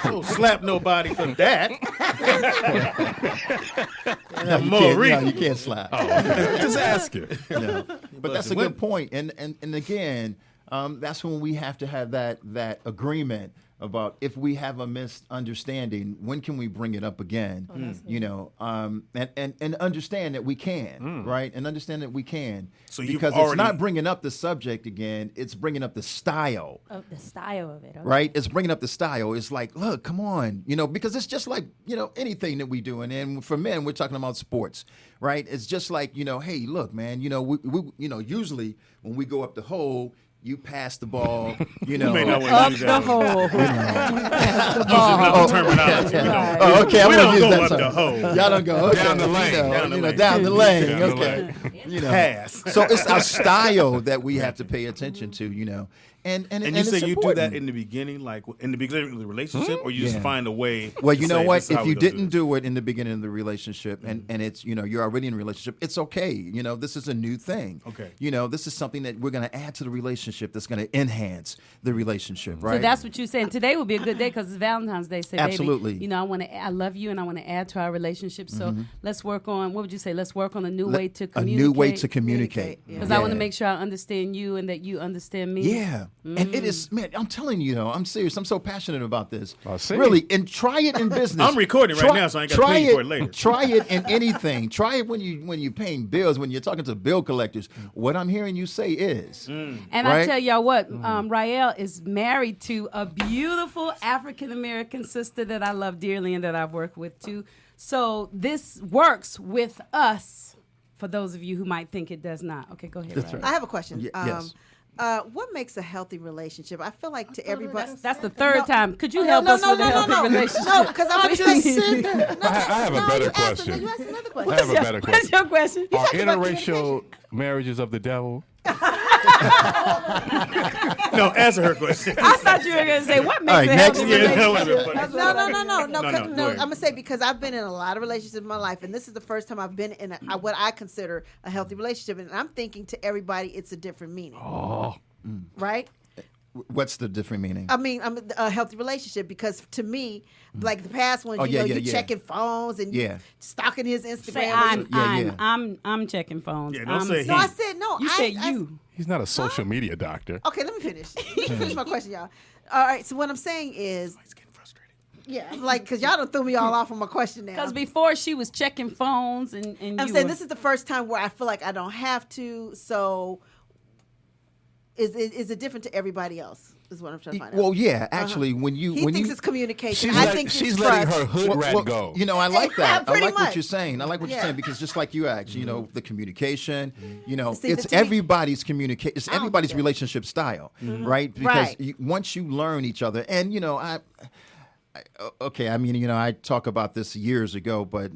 Don't slap nobody for that. You can't slap. Just ask her. No. But that's a good point. And again, that's when we have to have that agreement about if we have a misunderstanding, when can we bring it up again? You know, and understand that we can, right? And understand that we can. So because it's not bringing up the subject again; it's bringing up the style. The style of it, okay. Right? It's bringing up the style. It's like, look, come on, you know, because it's just like, you know, anything that we do, and for men, we're talking about sports, right? It's just like, you know, hey, look, man, you know, we you know, usually when we go up the hole, you pass the ball, you know. You may not want up to use the that. hole. Pass the ball. Terminology. Okay, I'm we going to don't use go that. up the hole. Y'all don't go. Okay. Down the lane. Down the lane. Down the Okay. You know. Pass. So it's our style that we have to pay attention to, you know. And you say it's you important. do that in the beginning, like in the beginning of the relationship, or you just find a way? Well, you know what? If you do didn't do it in the beginning of the relationship, and it's, you know, you're already in a relationship, it's okay. You know, this is a new thing. Okay. You know, this is something that we're going to add to the relationship that's going to enhance the relationship, right? So that's what you're saying. Today would be a good day because it's Valentine's Day. So Absolutely. Baby, you know, I love you and I want to add to our relationship. So let's work on, what would you say? Let's work on a new way to communicate. A new way to communicate. Because I want to make sure I understand you and that you understand me. Yeah. And it is, man, I'm telling you, though, I'm serious. I'm so passionate about this. I see. Really. And try it in business. I'm recording right now, so I ain't got to pay for it later. Try it in anything. Try it when you're paying bills, when you're talking to bill collectors. What I'm hearing you say is. And right? I tell y'all what, Royale is married to a beautiful African-American sister that I love dearly and that I've worked with, too. So this works with us, for those of you who might think it does not. Okay, go ahead. That's right. I have a question. Yes. What makes a healthy relationship? I feel like to everybody. That's the third time. Could you help us with a healthy relationship? No, because I'm just saying. I have a better question. You asked another question. I have a better question. What's your question? Are interracial marriages of the devil? No, answer her question. I thought you were going to say, what makes right, a next. healthy Yeah, relationship? No. I'm gonna say because I've been in a lot of relationships in my life, and this is the first time I've been in what I consider a healthy relationship, and I'm thinking to everybody it's a different meaning. Right? What's the different meaning? I mean, I'm a healthy relationship because to me, like the past ones, you checking phones and you stalking his Instagram. Say I'm checking phones. Yeah, don't say he. No, I said no. You said you. He's not a social media doctor. Okay, let me finish. Finish my question, y'all. All right. So what I'm saying is, He's getting frustrated. Yeah, like, because y'all done threw me all off on my question now. Because before she was checking phones and I'm saying this is the first time where I feel like I don't have to. So is it different to everybody else? Is what I'm trying to find out. Well, yeah, actually, when you thinks it's communication. I think she's letting her hood rat go. You know, I like that. I like Pretty what you're much. saying. I like what you're saying because just like you asked, you know, the communication, you know, See, it's the TV everybody's communication. It's everybody's relationship style, right? Because Right. once you learn each other, and you know, okay, I mean, you know, I talk about this years ago, but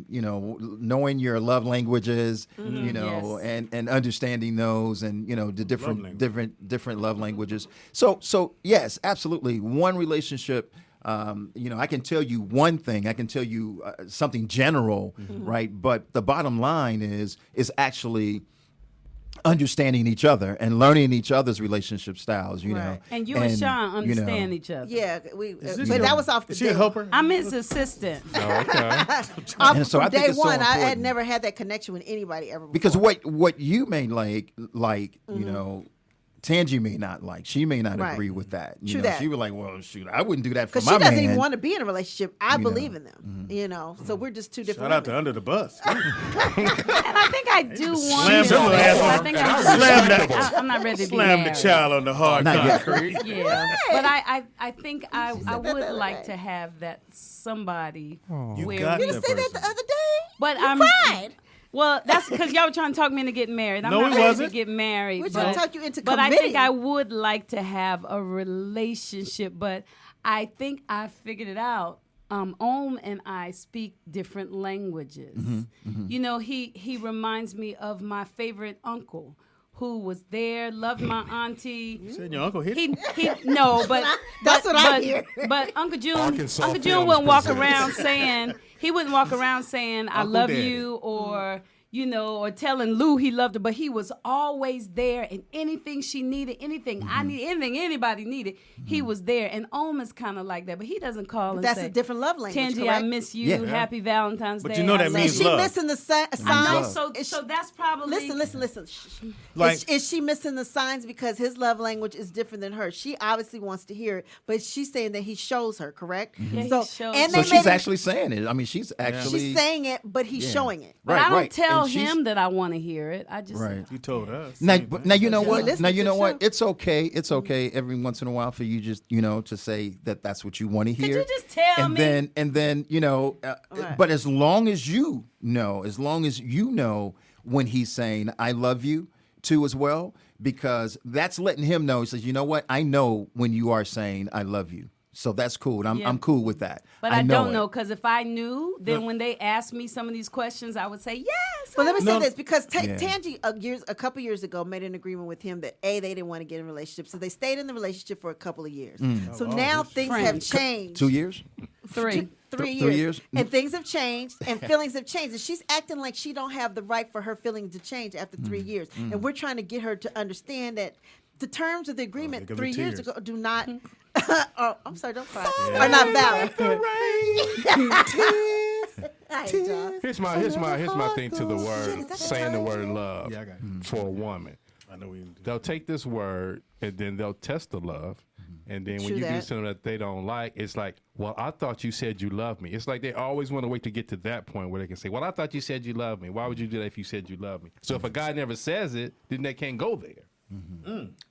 you know, knowing your love languages, you know, and understanding those, and you know, the different love languages. So yes, absolutely. One relationship, you know, I can tell you one thing. I can tell you something general, right? But the bottom line is actually understanding each other and learning each other's relationship styles, you know. And you and Sean understand each other. Yeah, but that was off the Is she a day. helper? I'm his assistant. And so I From think day it's so one, I had important. never had that connection with anybody ever before. Because what you may like, you know, Tangi may not like. She may not Right. agree with that. You True know, that. she was like, well, shoot, I wouldn't do that for Because my she doesn't man. even want to be in a relationship. I You know. believe in them, you know. So we're just two different. Shout out to women. Under the Bus. And I think I do want Slam to. some ass on I her. think Slam that. I'm not ready to be Slam the married. child on the hard Not yet. concrete. Yeah, but I think I that would the other like day. to have that somebody. You where got we- You that didn't say that person. the other day. But You I'm cried. Well, that's because y'all were trying to talk me into getting married. I'm No, not we ready wasn't. to get married. We're trying but, to talk you into but I committing. think I would like to have a relationship. But I think I figured it out. Om and I speak different languages. You know, he reminds me of my favorite uncle who was there, loved my auntie. You said your uncle hit He no, but That's but, what I but, hear. But Uncle June Arkansas Uncle June Films wouldn't walk presents. around saying I Uncle love Daddy. you or you know, or telling Lou he loved her, but he was always there, and anything she needed, anything I needed, anything anybody needed, he was there. And Om is kind of like that, but he doesn't call and That's say, a different love language. Tangi, correct? I miss you. Yeah. Happy Valentine's But Day. you know I that love means Is you." she love. missing the signs? I know, love. so that's probably Listen. Like- Is she missing the signs because his love language is different than hers? She obviously wants to hear it, but she's saying that he shows her, correct? Yeah, he So shows and her. they So made she's him- actually saying it. I mean, she's actually she's saying it, but he's Yeah. showing it. But Right, I don't right. tell And she's- him that I want to hear it. I just Right. You told us. Now, Same thing. now you know He what? listened Now to you know the what? show. It's okay. It's okay every once in a while for you just to say that that's what you want to hear. you just tell and me? then Right. but as long as you know when he's saying I love you too as well, because that's letting him know. He says, you know what? I know when you are saying I love you. So that's cool. And Yeah. I'm cool with that. But I don't it. know, because if I knew, then when they asked me some of these questions, I would say yes. But let me No. say this, because Yeah. Tangi a couple years ago made an agreement with him that they didn't want to get in a relationship, so they stayed in the relationship for a couple of years. So now things have Friends. changed. 2 years? 3. 3 Th- years. 3 years? And things have changed and feelings have changed. And she's acting like she don't have the right for her feelings to change after 3 years. And we're trying to get her to understand that the terms of the agreement give 3 me years tears. ago do not oh, I'm sorry, don't cry. Are not valid. I hate y'all. Here's my thing to the word, Is that saying the the word love Yeah, I got it. for a woman. I know we didn't do They'll take this word and then they'll test the love. And then when True you that. do something that they don't like, it's like, well, I thought you said you love me. It's like they always want to wait to get to that point where they can say, well, I thought you said you love me. Why would you do that if you said you love me? So if a guy never says it, then they can't go there.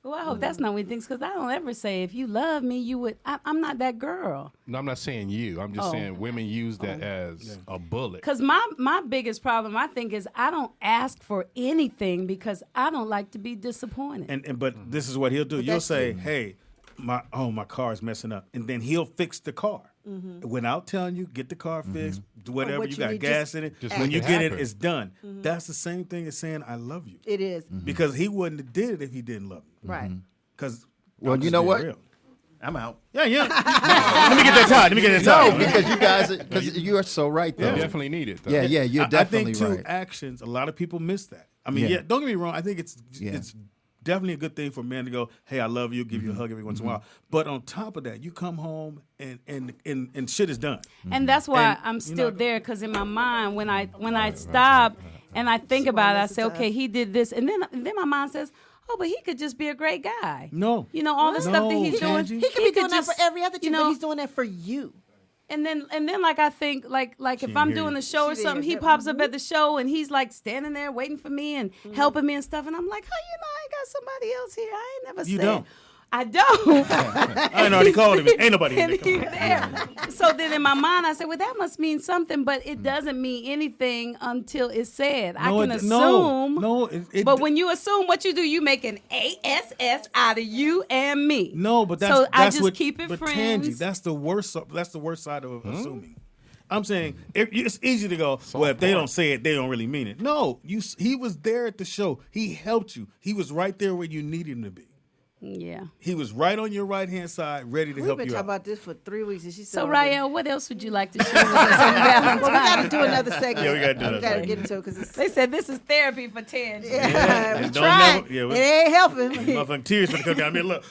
Well, I hope that's not what he thinks, because I don't ever say, if you love me, you would. I'm not that girl. No, I'm not saying you. I'm just Oh. saying women use that as a bullet. Because my biggest problem, I think, is I don't ask for anything because I don't like to be disappointed. And but this is what he'll do. You'll that's say, "Hey, my car is messing up," and then he'll fix the car without telling you. Get the car fixed. Do whatever what you you got need, gas just in it. Just When make you it get it, happen. it's done. That's the same thing as saying "I love you," It is. because he wouldn't have did it if he didn't love you. Right. Because Well, you know what? I'm out. Yeah. Let me get that tie. No, because you guys, because you are so right You though. definitely need it. Though. Yeah, you're definitely I think right. two actions. A lot of people miss that. I mean, Yeah. yeah. Don't get me wrong. I think it's Yeah. definitely a good thing for men to go, "Hey, I love you," give you a hug every once in a while. But on top of that, you come home and shit is done. And that's why And, I'm you still know- there, because in my mind, when I stop and I think about it, I say, okay, he did this, and then my mind says, oh, but he could just be a great guy. No. You know, all the stuff that he's doing. Tangi. He could be doing that just, for every other chick, you know, but he's doing that for you. And then like I think like if I'm doing a show or something, he pops up at the show and he's like standing there waiting for me and helping me and stuff, and I'm like, how you know I ain't got somebody else here? I ain't never You said. don't. I don't. I ain't already called him. Ain't nobody in there. So then in my mind, I said, well, that must mean something, but it doesn't mean anything until it's said. I can assume. But when you assume what you do, you make an ASS out of you and me. No, but that's so I that's just what, keep it but friends. Tangi, that's the worst. That's the worst side of assuming. I'm saying it's easy to go. Well, if they don't say it, they don't really mean it. No, he was there at the show. He helped you. He was right there where you needed him to be. Yeah. He was right on your right hand side, ready to help you out. We've been talking about this for 3 weeks, and she said, So, Rael, what else would you like to share with us on Valentine's? Well, we got to do another segment. Yeah, we got to do another We got to segment. get into it because They said this is therapy for Tangi. Yeah, we Don't tried. never- It ain't helping. Motherfucking tears gonna come down. I mean, look.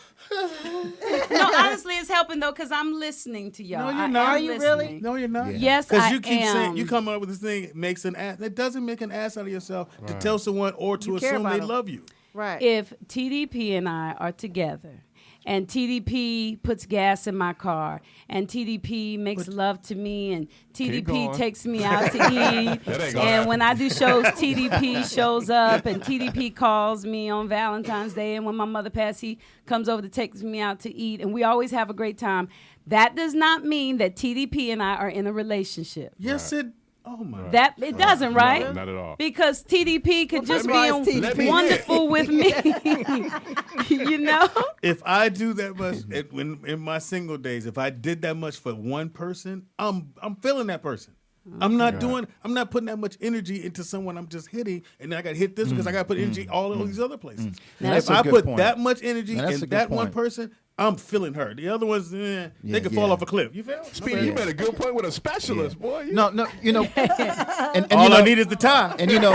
No, honestly, it's helping though because I'm listening to y'all. No, you're not. Are you really? No, you're not. Yeah. Yes, Because I you keep am. saying you come up with this thing it makes an ass. It doesn't make an ass out of yourself to tell someone or to You care assume about they them. love you. Right. If TDP and I are together, and TDP puts gas in my car, and TDP makes love to me, and TDP going. takes me out to eat, That ain't gonna and when I do shows, TDP shows up, and TDP calls me on Valentine's Day, and when my mother passed, he comes over to take me out to eat, and we always have a great time. That does not mean that TDP and I are in a relationship. Yes, it. Oh my. That it doesn't, right? No, not at all. Because TDP could just be all, it's TDP. wonderful with me, you know. If I do that much in my single days, if I did that much for one person, I'm feeling that person. I'm not I'm not putting that much energy into someone I'm just hitting, and then I got to hit this because I got to put energy all in all these other places. Now, If that's a I good put point. that much energy Now, that's in a good that one point. person, I'm feeling her. The other ones, they could fall off a cliff. You feel? Speedy, you made a good point with a specialist, boy. No, you know, and All you know, I need is the time. And you know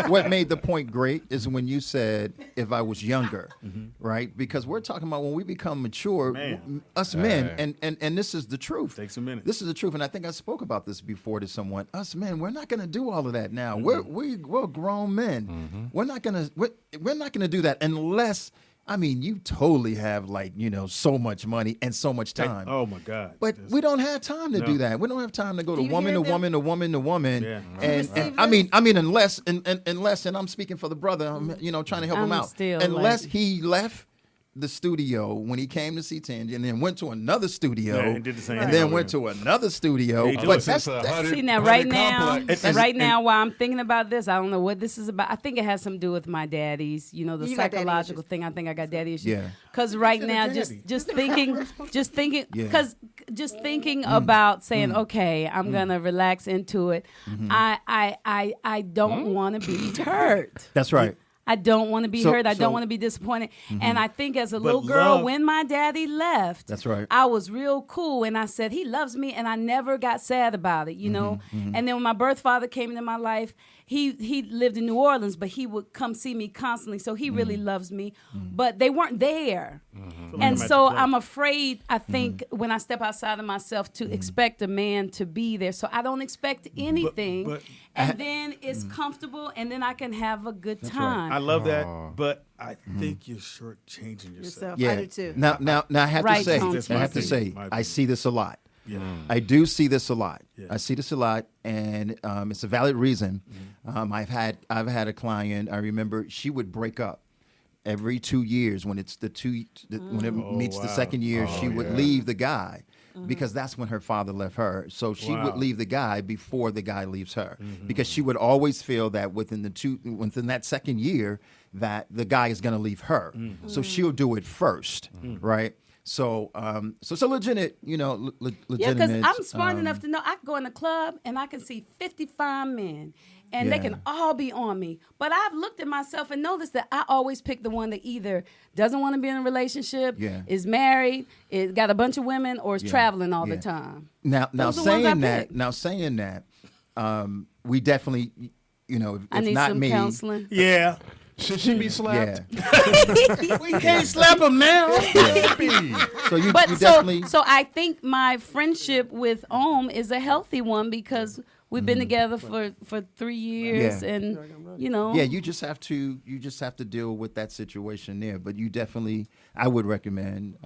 what made the point great is when you said if I was younger, right? Because we're talking about when we become mature, us men, and this is the truth. Takes a minute. This is the truth, and I think I spoke about this before to someone. Us men, we're not going to do all of that now. We're grown men. We're not gonna do that unless. I mean, you totally have so much money and so much time. Oh my God! But we don't have time to do that. We don't have time to go to you woman hear to them? woman to woman to woman. Yeah. And I mean, unless, and I'm speaking for the brother, I'm trying to help him I'm out. still Unless like- he left the studio when he came to see Tangi, and then went to another studio, Yeah, and did the same and thing then over went to another studio. He do But it that's See now, right now, while I'm thinking about this, I don't know what this is about. I think it has something to do with my daddy's, the You got daddy psychological issues. thing. I think I got daddy issues. Yeah. Because right You said now, daddy. just thinking, Yeah. because just thinking about saying, okay, I'm gonna relax into it. I don't want to be hurt. That's right. I don't want to be So- hurt. I so- don't want to be disappointed. And I think as a But little girl, love- when my daddy left, That's right. I was real cool. And I said, he loves me. And I never got sad about it, you know? And then when my birth father came into my life, he lived in New Orleans, but he would come see me constantly. So he really loves me. But they weren't there. And so I'm afraid, I think, when I step outside of myself to expect a man to be there. So I don't expect anything. but- and then it's comfortable, and then I can have a good time. I love that, but I think you're shortchanging yourself. Yeah. I do too. Now I have Right, to say, Tony. I have to say, My I opinion. see this a lot. Yeah. I do see this a lot. Yeah. I see this a lot, and it's a valid reason. I've had a client. I remember she would break up every 2 years when it's when it meets the wow. second year. She would leave the guy because that's when her father left her. So she would Wow. leave the guy before the guy leaves her because she would always feel that within that second year that the guy is going to leave her. So she'll do it first, right? So, so legitimate, Yeah, legitimate. because I'm smart enough to know I can go in the club and I can see 55 men, and they Yeah. can all be on me. But I've looked at myself and noticed that I always pick the one that either doesn't want to be in a relationship, Yeah. is married, is got a bunch of women, or is traveling all the Yeah. time. Now Those are the ones I saying that, we definitely, if I need not some me, counseling. Yeah. Should she be slapped? yeah. We can't slap him now. So you But definitely. so I think my friendship with Ohm is a healthy one because we've been together for 3 years, Yeah. and you know. Yeah, you just have to deal with that situation there. But you definitely, I would recommend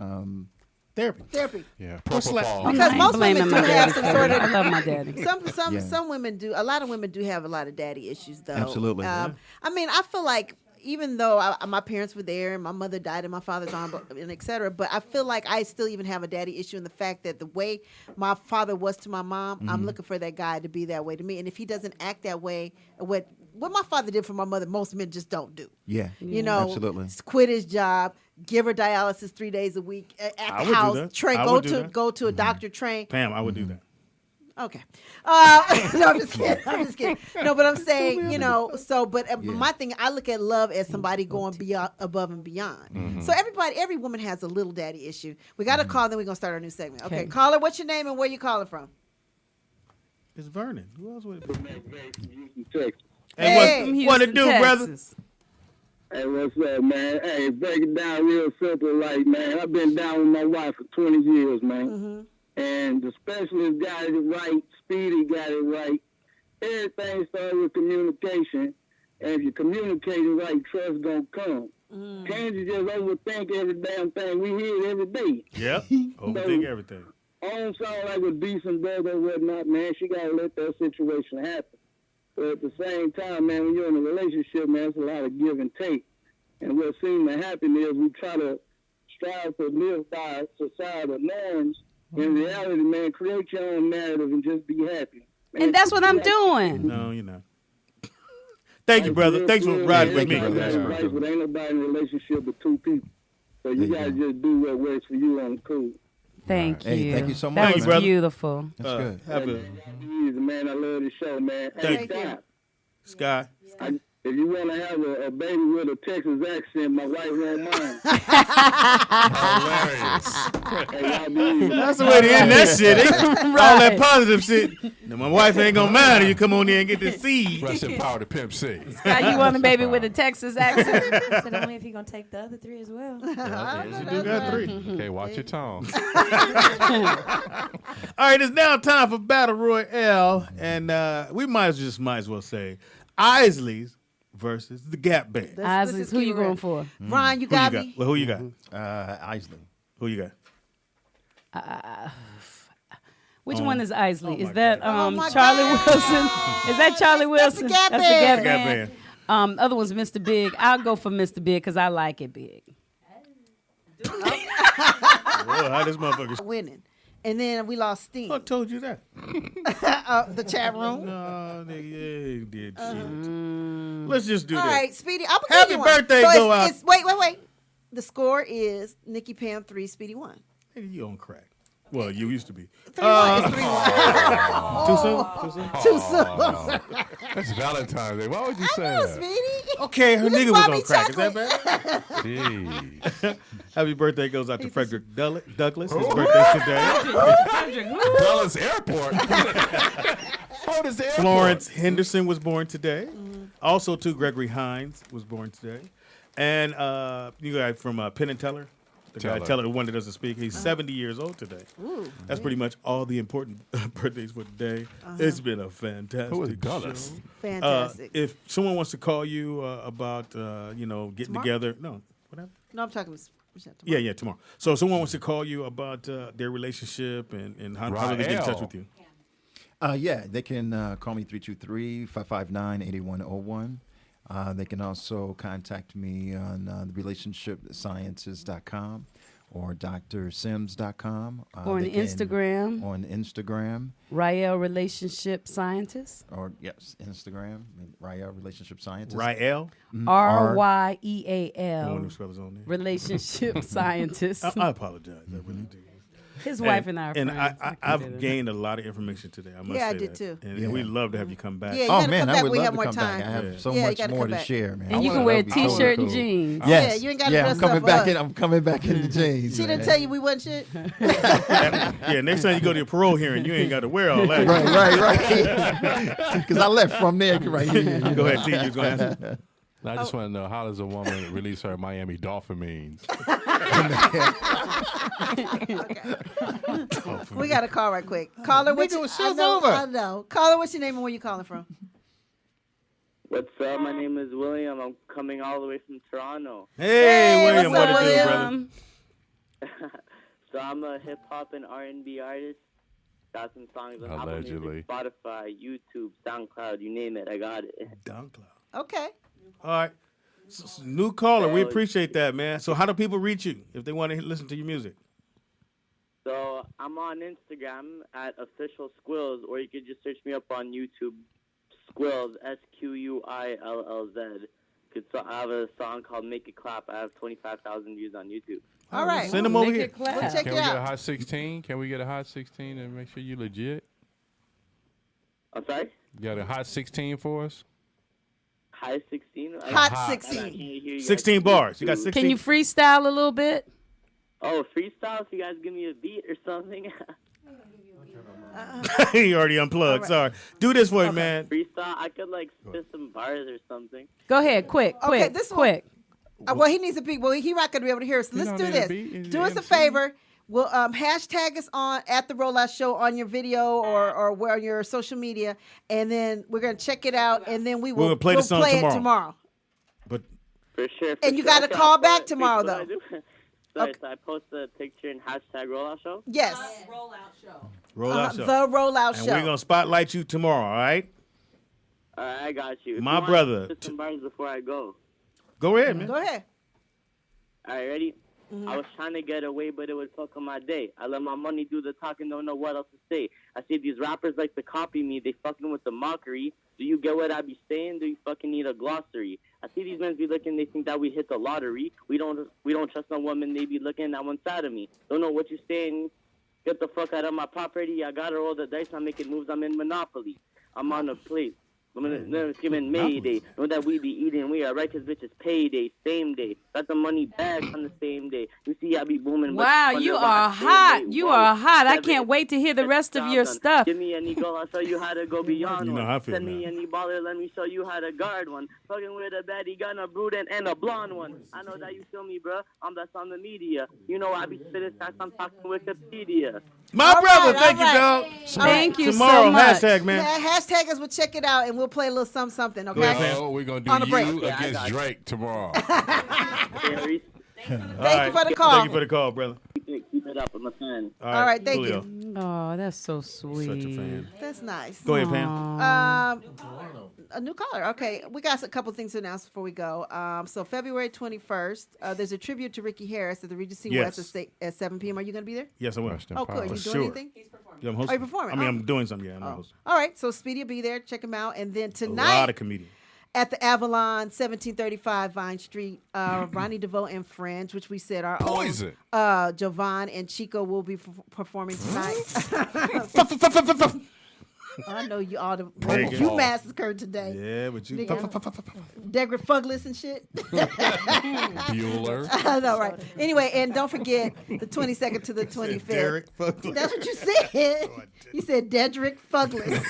Therapy. Yeah, What's like- propofol. Because most blaming women do my have daddy some for sort it. of. I love my daddy. Some women do. A lot of women do have a lot of daddy issues, though. Absolutely. I mean, I feel like even though my parents were there and my mother died in my father's arm, and et cetera, but I feel like I still even have a daddy issue in the fact that the way my father was to my mom, I'm looking for that guy to be that way to me. And if he doesn't act that way, what my father did for my mother, most men just don't do. Yeah. You know, Absolutely. quit his job, give her dialysis 3 days a week at I the would do house, that. train, I go would do to that. go to a doctor, train. Pam, I would do that. Okay. No, I'm just kidding. I'm just kidding. No, but I'm saying, you know, so, but my thing, I look at love as somebody going beyond, above and beyond. So every woman has a little daddy issue. We got a call, then we're going to start our new segment. Okay. Caller, what's your name and where you calling from? It's Vernon. Who else would it be? Hey, what it do, brother? Hey, what's up, man? Hey, break it down real simple, like, man, I've been down with my wife for 20 years, man. And the specialist got it right, Speedy got it right. Everything starts with communication. And if you're communicating right, trust gonna come. Can't you just overthink every damn thing? We hear it every day. Yep. Overthink everything. I don't sound like a decent brother or whatnot, man. She gotta let that situation happen. But at the same time, man, when you're in a relationship, man, it's a lot of give and take. And what seems to happen is we try to strive to live by societal norms. In reality, man, create your own narrative and just be happy. Man, And that's what I'm doing. No, you're not. Thank you, brother. Thanks for riding with me. But ain't nobody in a relationship with two people. So you gotta just do what works for you on the cool. Thank you. Hey, thank you so That much, was brother. beautiful. That's good. Have a Easy, man. I love the show, man. Thank Hey, you. Sky. If you want to have a baby with a Texas accent, my wife won't mind. That's the way to end that shit. All that positive shit. Now, my wife ain't gonna mind if you come on here and get this seed. Russian power to Pimp C. Now you want a baby with a Texas accent? So only if you're going to take the other 3 as well. You do got 3. Okay, watch your tone. All right, it's now time for Battle Royale, and we might as well say Isley's versus the Gap Band. Isley's, who you going for? Ron, you got me? Well, who you got? Isley. Who you got? Which one is Isley? oh Is my that God. Oh my Charlie God. Wilson? Is that Charlie Wilson? Gap That's Band. the Gap Gap Band. Other one's Mr. Big. I'll go for Mr. Big because I like it big. Boy, how this motherfucker Winning. And then we lost steam. Who told you that? The chat room. No, nigga, yeah, he did shit. Let's just do All this. right, Speedy. I'm gonna Happy give you one. birthday So go out. wait. The score is Nikki Pam 3, Speedy 1. Nigga, you on crack. Well, you used to be. 3-1. It's 3-1. Too soon? Too soon. That's Valentine's Day. Why would you say I know, that? Speedy. Okay, her You just nigga was bought on me crack. Is that chocolate. bad? Jeez. Happy birthday goes out to Frederick Douglass. His birthday's today. Dallas Airport. Oh, this airport. Florence Henderson was born today. Also, too, Gregory Hines was born today. And you got from Penn and Teller. The guy Teller, the one that doesn't speak. He's 70 years old today. Ooh, That's pretty much all the important birthdays for today. It's been a fantastic Who is Dallas? show. Fantastic. If someone wants to call you about, getting Tomorrow? together. No, what happened? No, I'm talking to Yeah, tomorrow. So if someone wants to call you about their relationship and how do they get in touch with you? Yeah, they can call me 323-559-8101. They can also contact me on relationshipsciences.com or drsims.com. Or on Instagram. On Instagram. Royale Relationship Scientist. Or, yes, Instagram. Royale Relationship Scientist. Royale? RYEAL. No one who spells his own name. Relationship Scientist. I apologize. I really do. His wife and I are and friends. I've gained a lot of information today. I must say I did that. too. And we'd love to have you come back. Yeah, you Oh, gotta man, come I back would when we love have to more come time. back. I have so Yeah, you much gotta more come to back. share, man. And you can wear a That'd be T-shirt totally and cool. jeans. Yes. Yeah, you ain't gotta yeah, dress I'm coming up back for in. I'm coming back in the jeans. She didn't man. tell you we wasn't shit. Yeah, next time you go to your parole hearing, you ain't got to wear all that. right. Because I left from there right here. Go ahead, T. You was going to answer. I just want to know, how does a woman release her Miami Dolphin means? We got a call right quick. Caller, what's your show's I over. know. Caller, what's your name and where you calling from? What's up? My name is William. I'm coming all the way from Toronto. Hey, William, what's what up, it do, William? brother? So So I'm a hip hop and R&B artist. Got some songs on Apple Music, Spotify, YouTube, SoundCloud, you name it, I got it. SoundCloud. Okay. All right. So, new caller. We appreciate that, man. So how do people reach you if they want to listen to your music? So I'm on Instagram at official Squills, or you could just search me up on YouTube, Squills, SQUILLZ. I have a song called Make It Clap. I have 25,000 views on YouTube. All right. Send them over here. We'll check Can it we get out. a hot 16? Can we get a hot 16 and make sure you legit? I'm sorry? You got a hot 16 for us? High 16? Hot 16. 16 bars. You got 16? Can you freestyle a little bit? Oh, freestyle? So you guys give me a beat or something? He already unplugged. Right. Sorry. Do this for you, man. Freestyle? I could like spit some bars or something. Go ahead, quick. Okay, this quick. Well, he needs a beat. Well, he's not going to be able to hear us. Let's do this. Do us a favor. We'll hashtag us on at the Rollout Show on your video or where on your social media, and then we're going to check it out, and then we'll play the song tomorrow. But for sure. And you got to call back tomorrow, though. Sorry, so I post a picture and hashtag Rollout Show? Yes. Rollout Show. The Rollout and Show. we're going to spotlight you tomorrow, all right? All right, I got you. If My you want, brother. spit some bars before I go. Go ahead, man. Go ahead. All right, ready? I was trying to get away, but it would fuck on my day. I let my money do the talking, don't know what else to say. I see these rappers like to copy me. They fucking with the mockery. Do you get what I be saying? Do you fucking need a glossary? I see these men be looking, they think that we hit the lottery. We don't trust no woman, they be looking at one side of me. Don't know what you saying. Get the fuck out of my property. I gotta roll the dice, I'm making moves, I'm in Monopoly. I'm on a plate. It's giving Mayday. Know that we be eating, we are righteous bitches payday, same day. Got the money back on the same day. You see, I be booming. Wow, you are hot. You are hot. I can't wait to hear the rest of your stuff. Give me any goal, I'll show you how to go beyond You know one. how I feel Send me now. any baller, let me show you how to guard one. Fucking with a baddie, gun, a brood, and a blonde one. I know that you feel me, bro. I'm that's on the media. You know I be spitting facts, I'm talking Wikipedia. My brother, thank you, dog. Thank you Tomorrow, so much. hashtag, man. Yeah, hashtag us. We'll check it out, and we'll play a little something, okay? Oh, we're going to On do a break. you Yeah, I against got you. Drake tomorrow. Thank you for the Thank call. you for the call, brother. Keep it up, I'm a fan. All right, thank Julio. you. Oh, that's so sweet. Such a fan. That's nice. Go ahead, Pam. A new caller. Okay, we got a couple things to announce before we go. So February 21st, there's a tribute to Ricky Harris at the Regency Yes. West at 7 p.m. Are you going to be there? Yes, I will. Oh, cool. Are you doing sure. anything? Yeah, I'm Oh, hosting. you're performing. I mean, Oh. I'm doing something. Yeah, I'm hosting. All right, so Speedy will be there. Check him out. And then A tonight lot of comedians. at the Avalon, 1735 Vine Street, Ronnie DeVoe and friends, which we said our Poison. own Jovan and Chico will be performing tonight. I know you all Take it. you massacred today. Yeah, but you. Degrick Fugless and shit. Bueller. I know, right? Anyway, and don't forget the 22nd to the 25th. Derek Fugless. That's what you said. You said Dedrick Fugless.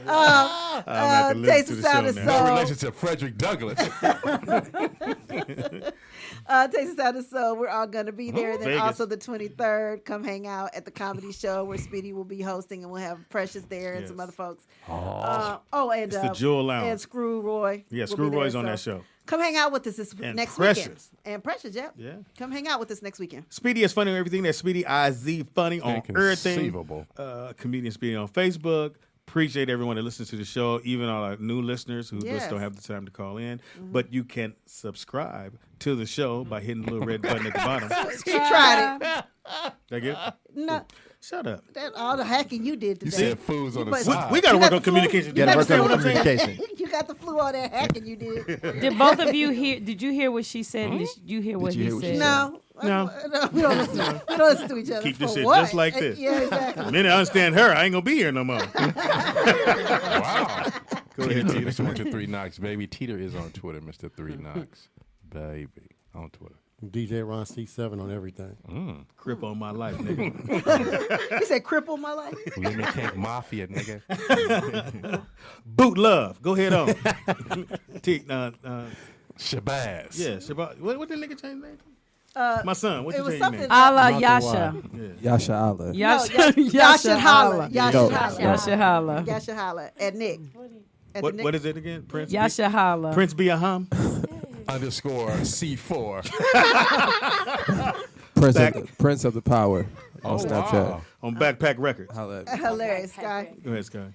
I'm gonna have to Taste listen to of the Sound show and now. No Soul. relation to Frederick Douglass. Taste of Sound and Soul. We're all going to be there. And then Vegas. also the 23rd, come hang out at the comedy show where Speedy will be hosting, and we'll have Precious there and some Yes. other folks. Oh. And It's the Jewel Lounge. and Screw Roy. Yeah, will Screw be there. Roy's on So that show. Come hang out with us And next Precious. weekend. And Precious, yep. Yeah. Come hang out with us next weekend. Speedy is funny on everything. That's Speedy IZ funny on everything. Inconceivable. Comedian Speedy on Facebook. Appreciate everyone that listens to the show, even all our new listeners who Yes. just don't have the time to call in. But you can subscribe to the show by hitting the little red button at the bottom. She tried it. That good? No, Shut up. that all the hacking you did You today. said fools on the But- side. We got to You work got on the flu? communication. You gotta work understand on what I'm saying? communication. You got the flu all that hacking you did. Did both of you hear? Did you hear what she said? Did you hear what you he hear what she said? said? No. We don't listen. We don't listen to each other. Keep this For shit what? just like this. Yeah, exactly. The minute I understand her, I ain't going to be here no more. Wow. Go ahead, Teeter. Mr. 123 Knox, baby. Teeter is on Twitter, Mr. 3 Knox. Baby. On Twitter. DJ Ron C7 on everything. Crip on my life, nigga. You said cripple my life? Lemon Cake Mafia, nigga. Boot Love. Go ahead on. Shabazz. Yeah, Shabazz. What the nigga change name? My son. What It you was change your something. name? Allah Malcolm Yasha. Yasha Allah. Yasha Holla. Yasha Holla. Yasha Holla. Yasha Holla. At Nick. At the Nick. What is it again? Prince? Yasha Holla. Prince Biaham? _C4. Prince of the Power on Snapchat. Wow. On Backpack Records. Hilarious, Sky. Go ahead, Sky.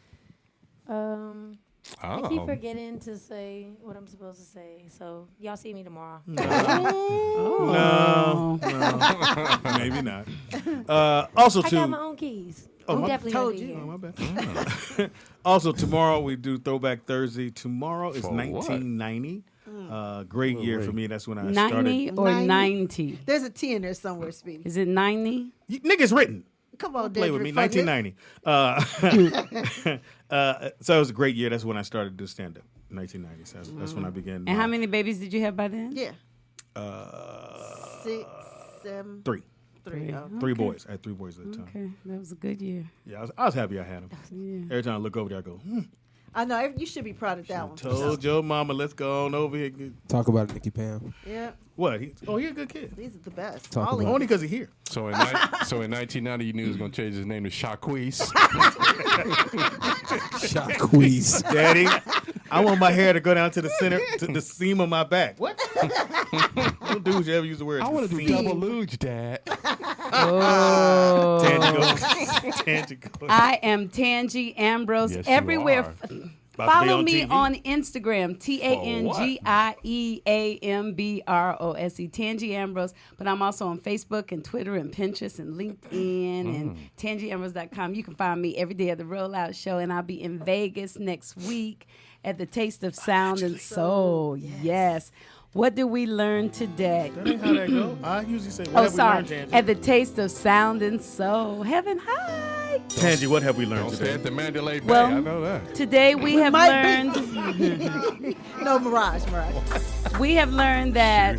I keep forgetting to say what I'm supposed to say. So y'all see me tomorrow. No, maybe not. Also, I got my own keys. I'm definitely told gonna be you. here. Oh, my bad. Also, tomorrow we do Throwback Thursday. Tomorrow is For what? 1990. Great year for me. That's when I 90 started. or 90? There's a T in there somewhere, Speedy. Is it 90? Niggas written. Come on, Play with me. Fuck it. 1990. So it was a great year. That's when I started to do stand up. 1990. So that's when I began. And how many babies did you have by then? Yeah. 6, 7. 3. 3. Three boys. I had 3 boys at the time. Okay, that was a good year. Yeah, I was happy I had them. Yeah. Every time I look over there, I go, I know. You should be proud of that one. Told your mama, let's go on over here. Talk about it, Nikki Pam. Yeah. What? He's a good kid. These are the best. Only because he's here. So in 1990, you knew he was going to change his name to Shaquise. Shaquise. Daddy, I want my hair to go down to the center, to the seam of my back. What? Don't dudes ever use the word. I want to do double luge, Dad. Oh. Tangy goes. I am Tangy Ambrose Yes, you everywhere. are. Follow me TV. on Instagram, TANGIEAMBROSE, Tangy Ambrose. But I'm also on Facebook and Twitter and Pinterest and LinkedIn and TangyAmbrose.com. You can find me every day at the Rollout Show, and I'll be in Vegas next week at the Taste of Sound and Soul. Yes. What did we learn today? That ain't how that go. I usually say, what have we learned, Tangy? At the Taste of Sound and Soul. Heaven high. Tangy, what have we learned Don't stay today? at the Mandalay Bay. Well, I know that. Today we have learned. No, Mirage. We have learned that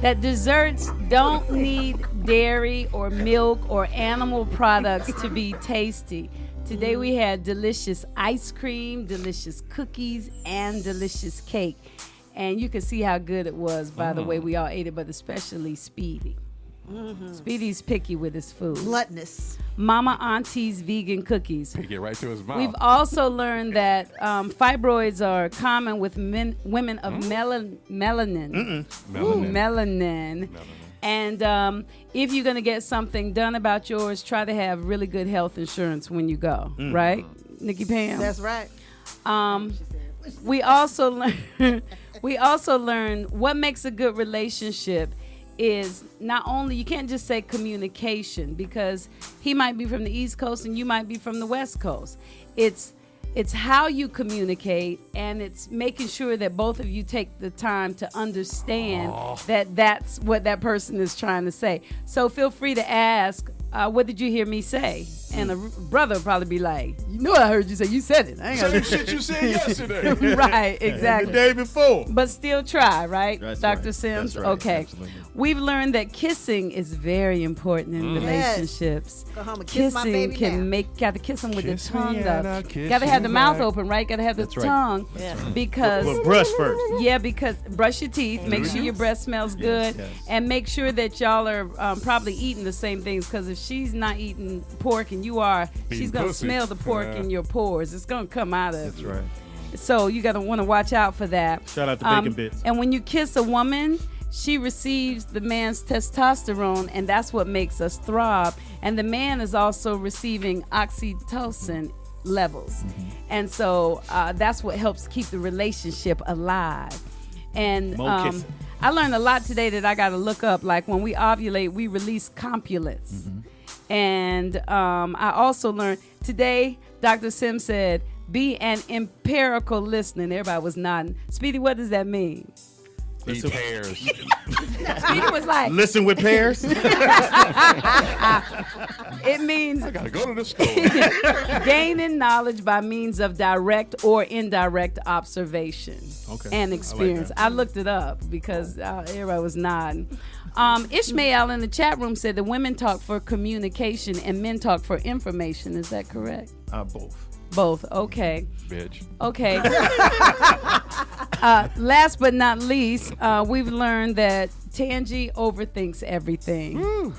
that desserts don't need dairy or milk or animal products to be tasty. Today we had delicious ice cream, delicious cookies, and delicious cake. And you can see how good it was by the way we all ate it, but especially Speedy. Speedy's picky with his food. Gluttonous. Mama Auntie's vegan cookies. He get right to his mouth. We've also learned that fibroids are common with women of melanin. Melanin. And if you're going to get something done about yours, try to have really good health insurance when you go. Right, Nikki Pam? That's right. We also learned what makes a good relationship is not only, you can't just say communication, because he might be from the East Coast and you might be from the West Coast. It's how you communicate, and it's making sure that both of you take the time to understand that that's what that person is trying to say. So feel free to ask, what did you hear me say? And a brother will probably be like, you know I heard you say, you said it. I ain't Same shit you said yesterday. Right, exactly. The day before. But still try, right, That's Dr. right. Sims? That's right. Okay. Absolutely. We've learned that kissing is very important in relationships. Go home and kiss my Kissing baby can now. got to kiss them with Kiss the me tongue and up. I'll kiss Got to have you the mouth back. open, right? Got to have the That's right. tongue. Yeah. Because Well, brush first. yeah, because brush your teeth, make sure your breath smells good, yes. and make sure that y'all are probably eating the same things. Because if she's not eating pork and you are, she's gonna pussy. smell the pork Yeah. in your pores. It's gonna come out of That's you. right. So you gotta want to watch out for that. Shout out to Bacon Bits. And when you kiss a woman, she receives the man's testosterone, and that's what makes us throb. And the man is also receiving oxytocin levels. And so that's what helps keep the relationship alive. And More kissing. I learned a lot today that I got to look up. Like when we ovulate, we release compulents. And I also learned today, Dr. Sim said, be an empirical listener. And everybody was nodding. Speedy, what does that mean? Eat pears. Speedy was like, Listen with pears. it means I gotta go to the store. gaining knowledge by means of direct or indirect observation and experience. I like I looked it up because everybody was nodding. Ishmael in the chat room said that women talk for communication and men talk for information. Is that correct? Both. Both. Okay. Bitch. Okay. Last but not least, we've learned that Tangy overthinks everything.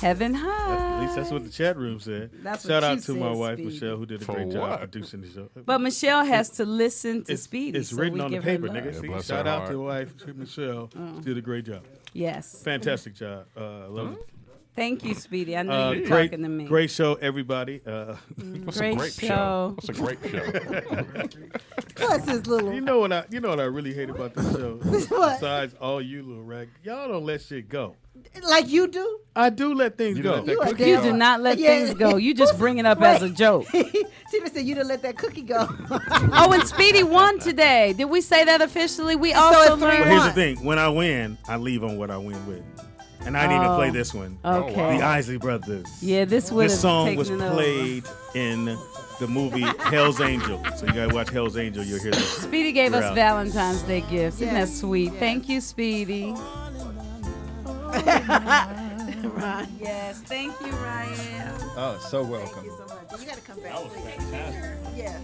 Heaven high. At least that's what the chat room said. That's Shout what out you to my said, wife, Speedy. Michelle, who did a For great job what? producing the show. But Michelle has to listen to Speedy. It's so written we on the give her paper, love. nigga. Yeah, See, bless shout her out heart. to wife Michelle. She did a great job. Yes. Fantastic job. Love it. Thank you, Speedy. I know you're great, talking to me. great show, everybody. What's Great a great show. What's a great show? Plus his little. You know what I really hate about this show? What? Besides all you little rag, y'all don't let shit go. Like you do? I do let things You go. let that You a cookie You damn- do not let Yeah. things go. You just bring it up as a joke. Steven said you didn't let that cookie go. Oh, and Speedy won today. Did we say that officially? We also it's 3-1. But learned. here's the thing: when I win, I leave on what I win with, and I didn't even play this one. Okay. The Isley Brothers. Yeah, this would This have song taken was it over. played in the movie Hell's Angel. So you gotta watch Hell's Angel. You'll hear this. Speedy gave us throughout. Valentine's Day gifts. Isn't that Yes. sweet? Thank you, Speedy. Yes, thank you, Ryan. Oh, so welcome. Thank you so much. You got to come back. That was fantastic. Yes.